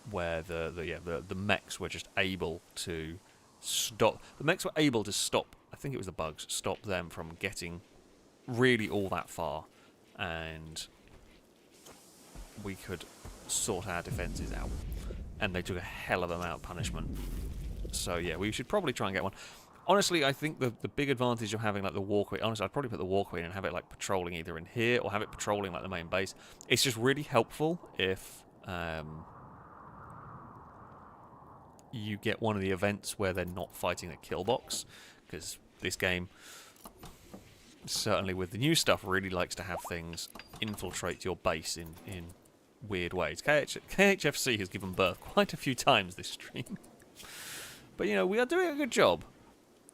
Speaker 1: where the mechs were just able to stop. The mechs were able to stop. I think it was the bugs. Stop them from getting really all that far, and we could sort our defences out. And they took a hell of a amount of punishment. So yeah, we should probably try and get one. Honestly, I think the big advantage of having like the War Queen, honestly, I'd probably put the War Queen and have it like patrolling either in here or have it patrolling like the main base. It's just really helpful if you get one of the events where they're not fighting a kill box, because this game, certainly with the new stuff, really likes to have things infiltrate your base in weird ways. KHFC has given birth quite a few times this stream. But, you know, we are doing a good job.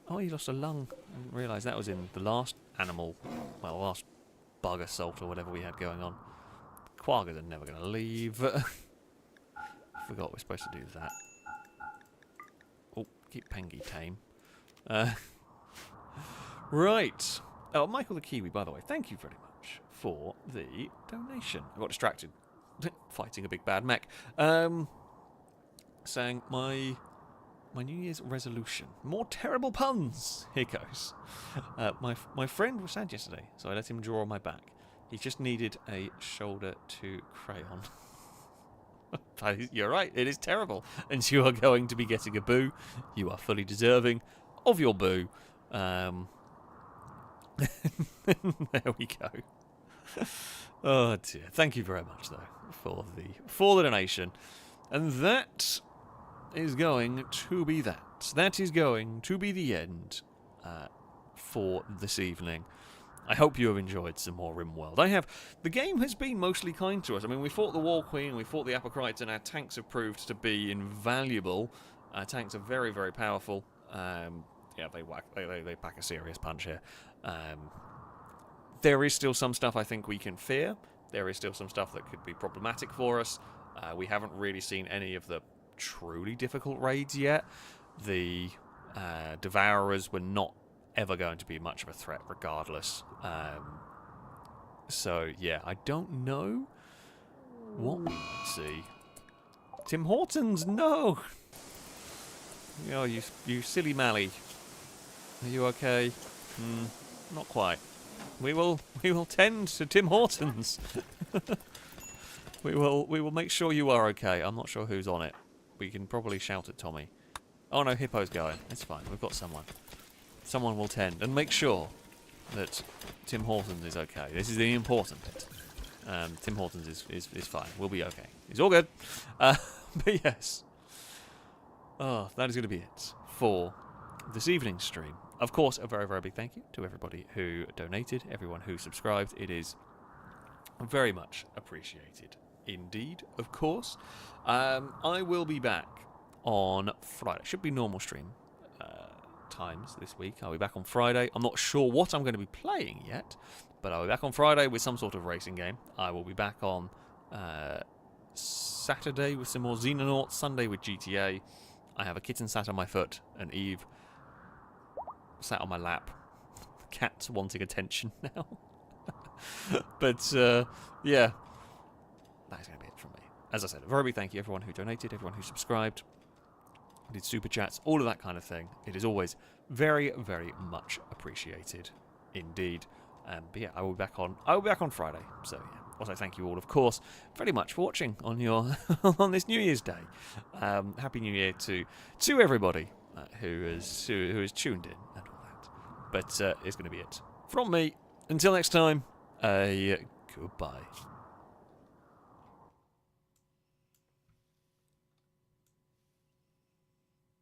Speaker 1: Oh, he lost a lung. I didn't realise that was in the last animal, well, last bug assault or whatever we had going on. Quaggas are never going to leave. Forgot we're supposed to do that. Oh, keep Pengy tame. Right. Oh, Michael the Kiwi, by the way, thank you very much for the donation. I got distracted fighting a big bad mech. Saying my New Year's resolution. More terrible puns. Here goes. My friend was sad yesterday, so I let him draw on my back. He just needed a shoulder to crayon. You're right, it is terrible. And you are going to be getting a boo. You are fully deserving of your boo. There we go. Oh dear. Thank you very much though for the donation. And that is going to be that. That is going to be the end for this evening. I hope you have enjoyed some more Rimworld. The game has been mostly kind to us. I mean, we fought the War Queen, we fought the Apocrites, and our tanks have proved to be invaluable. Our tanks are very, very powerful. Yeah, they pack a serious punch here. There is still some stuff I think we can fear. There is still some stuff that could be problematic for us. We haven't really seen any of the truly difficult raids yet. The Devourers were not ever going to be much of a threat regardless. So, yeah, I don't know what we might see. Tim Hortons, no! Oh, you silly Mally. Are you okay? Not quite. We will tend to Tim Hortons. we will make sure you are okay. I'm not sure who's on it. We can probably shout at Tommy. Oh no, Hippo's going. It's fine. We've got someone. Someone will tend and make sure that Tim Hortons is okay. This is the important bit. Tim Hortons is fine. We'll be okay. He's all good. But yes. Oh, that is going to be it for this evening's stream. Of course, a very, very big thank you to everybody who donated, everyone who subscribed. It is very much appreciated indeed, of course. I will be back on Friday. Should be normal stream times this week. I'll be back on Friday. I'm not sure what I'm going to be playing yet, but I'll be back on Friday with some sort of racing game. I will be back on Saturday with some more Xenonauts, Sunday with GTA. I have a kitten sat on my foot, and Eve sat on my lap. The cat's wanting attention now. But, yeah. That is going to be it from me. As I said, a very big thank you everyone who donated, everyone who subscribed, did super chats, all of that kind of thing. It is always very, very much appreciated indeed. But yeah, I will be back on Friday. So yeah. Also, thank you all, of course, very much for watching on your on this New Year's Day. Happy New Year to everybody who is tuned in and all that. But it's going to be it from me. Until next time, goodbye.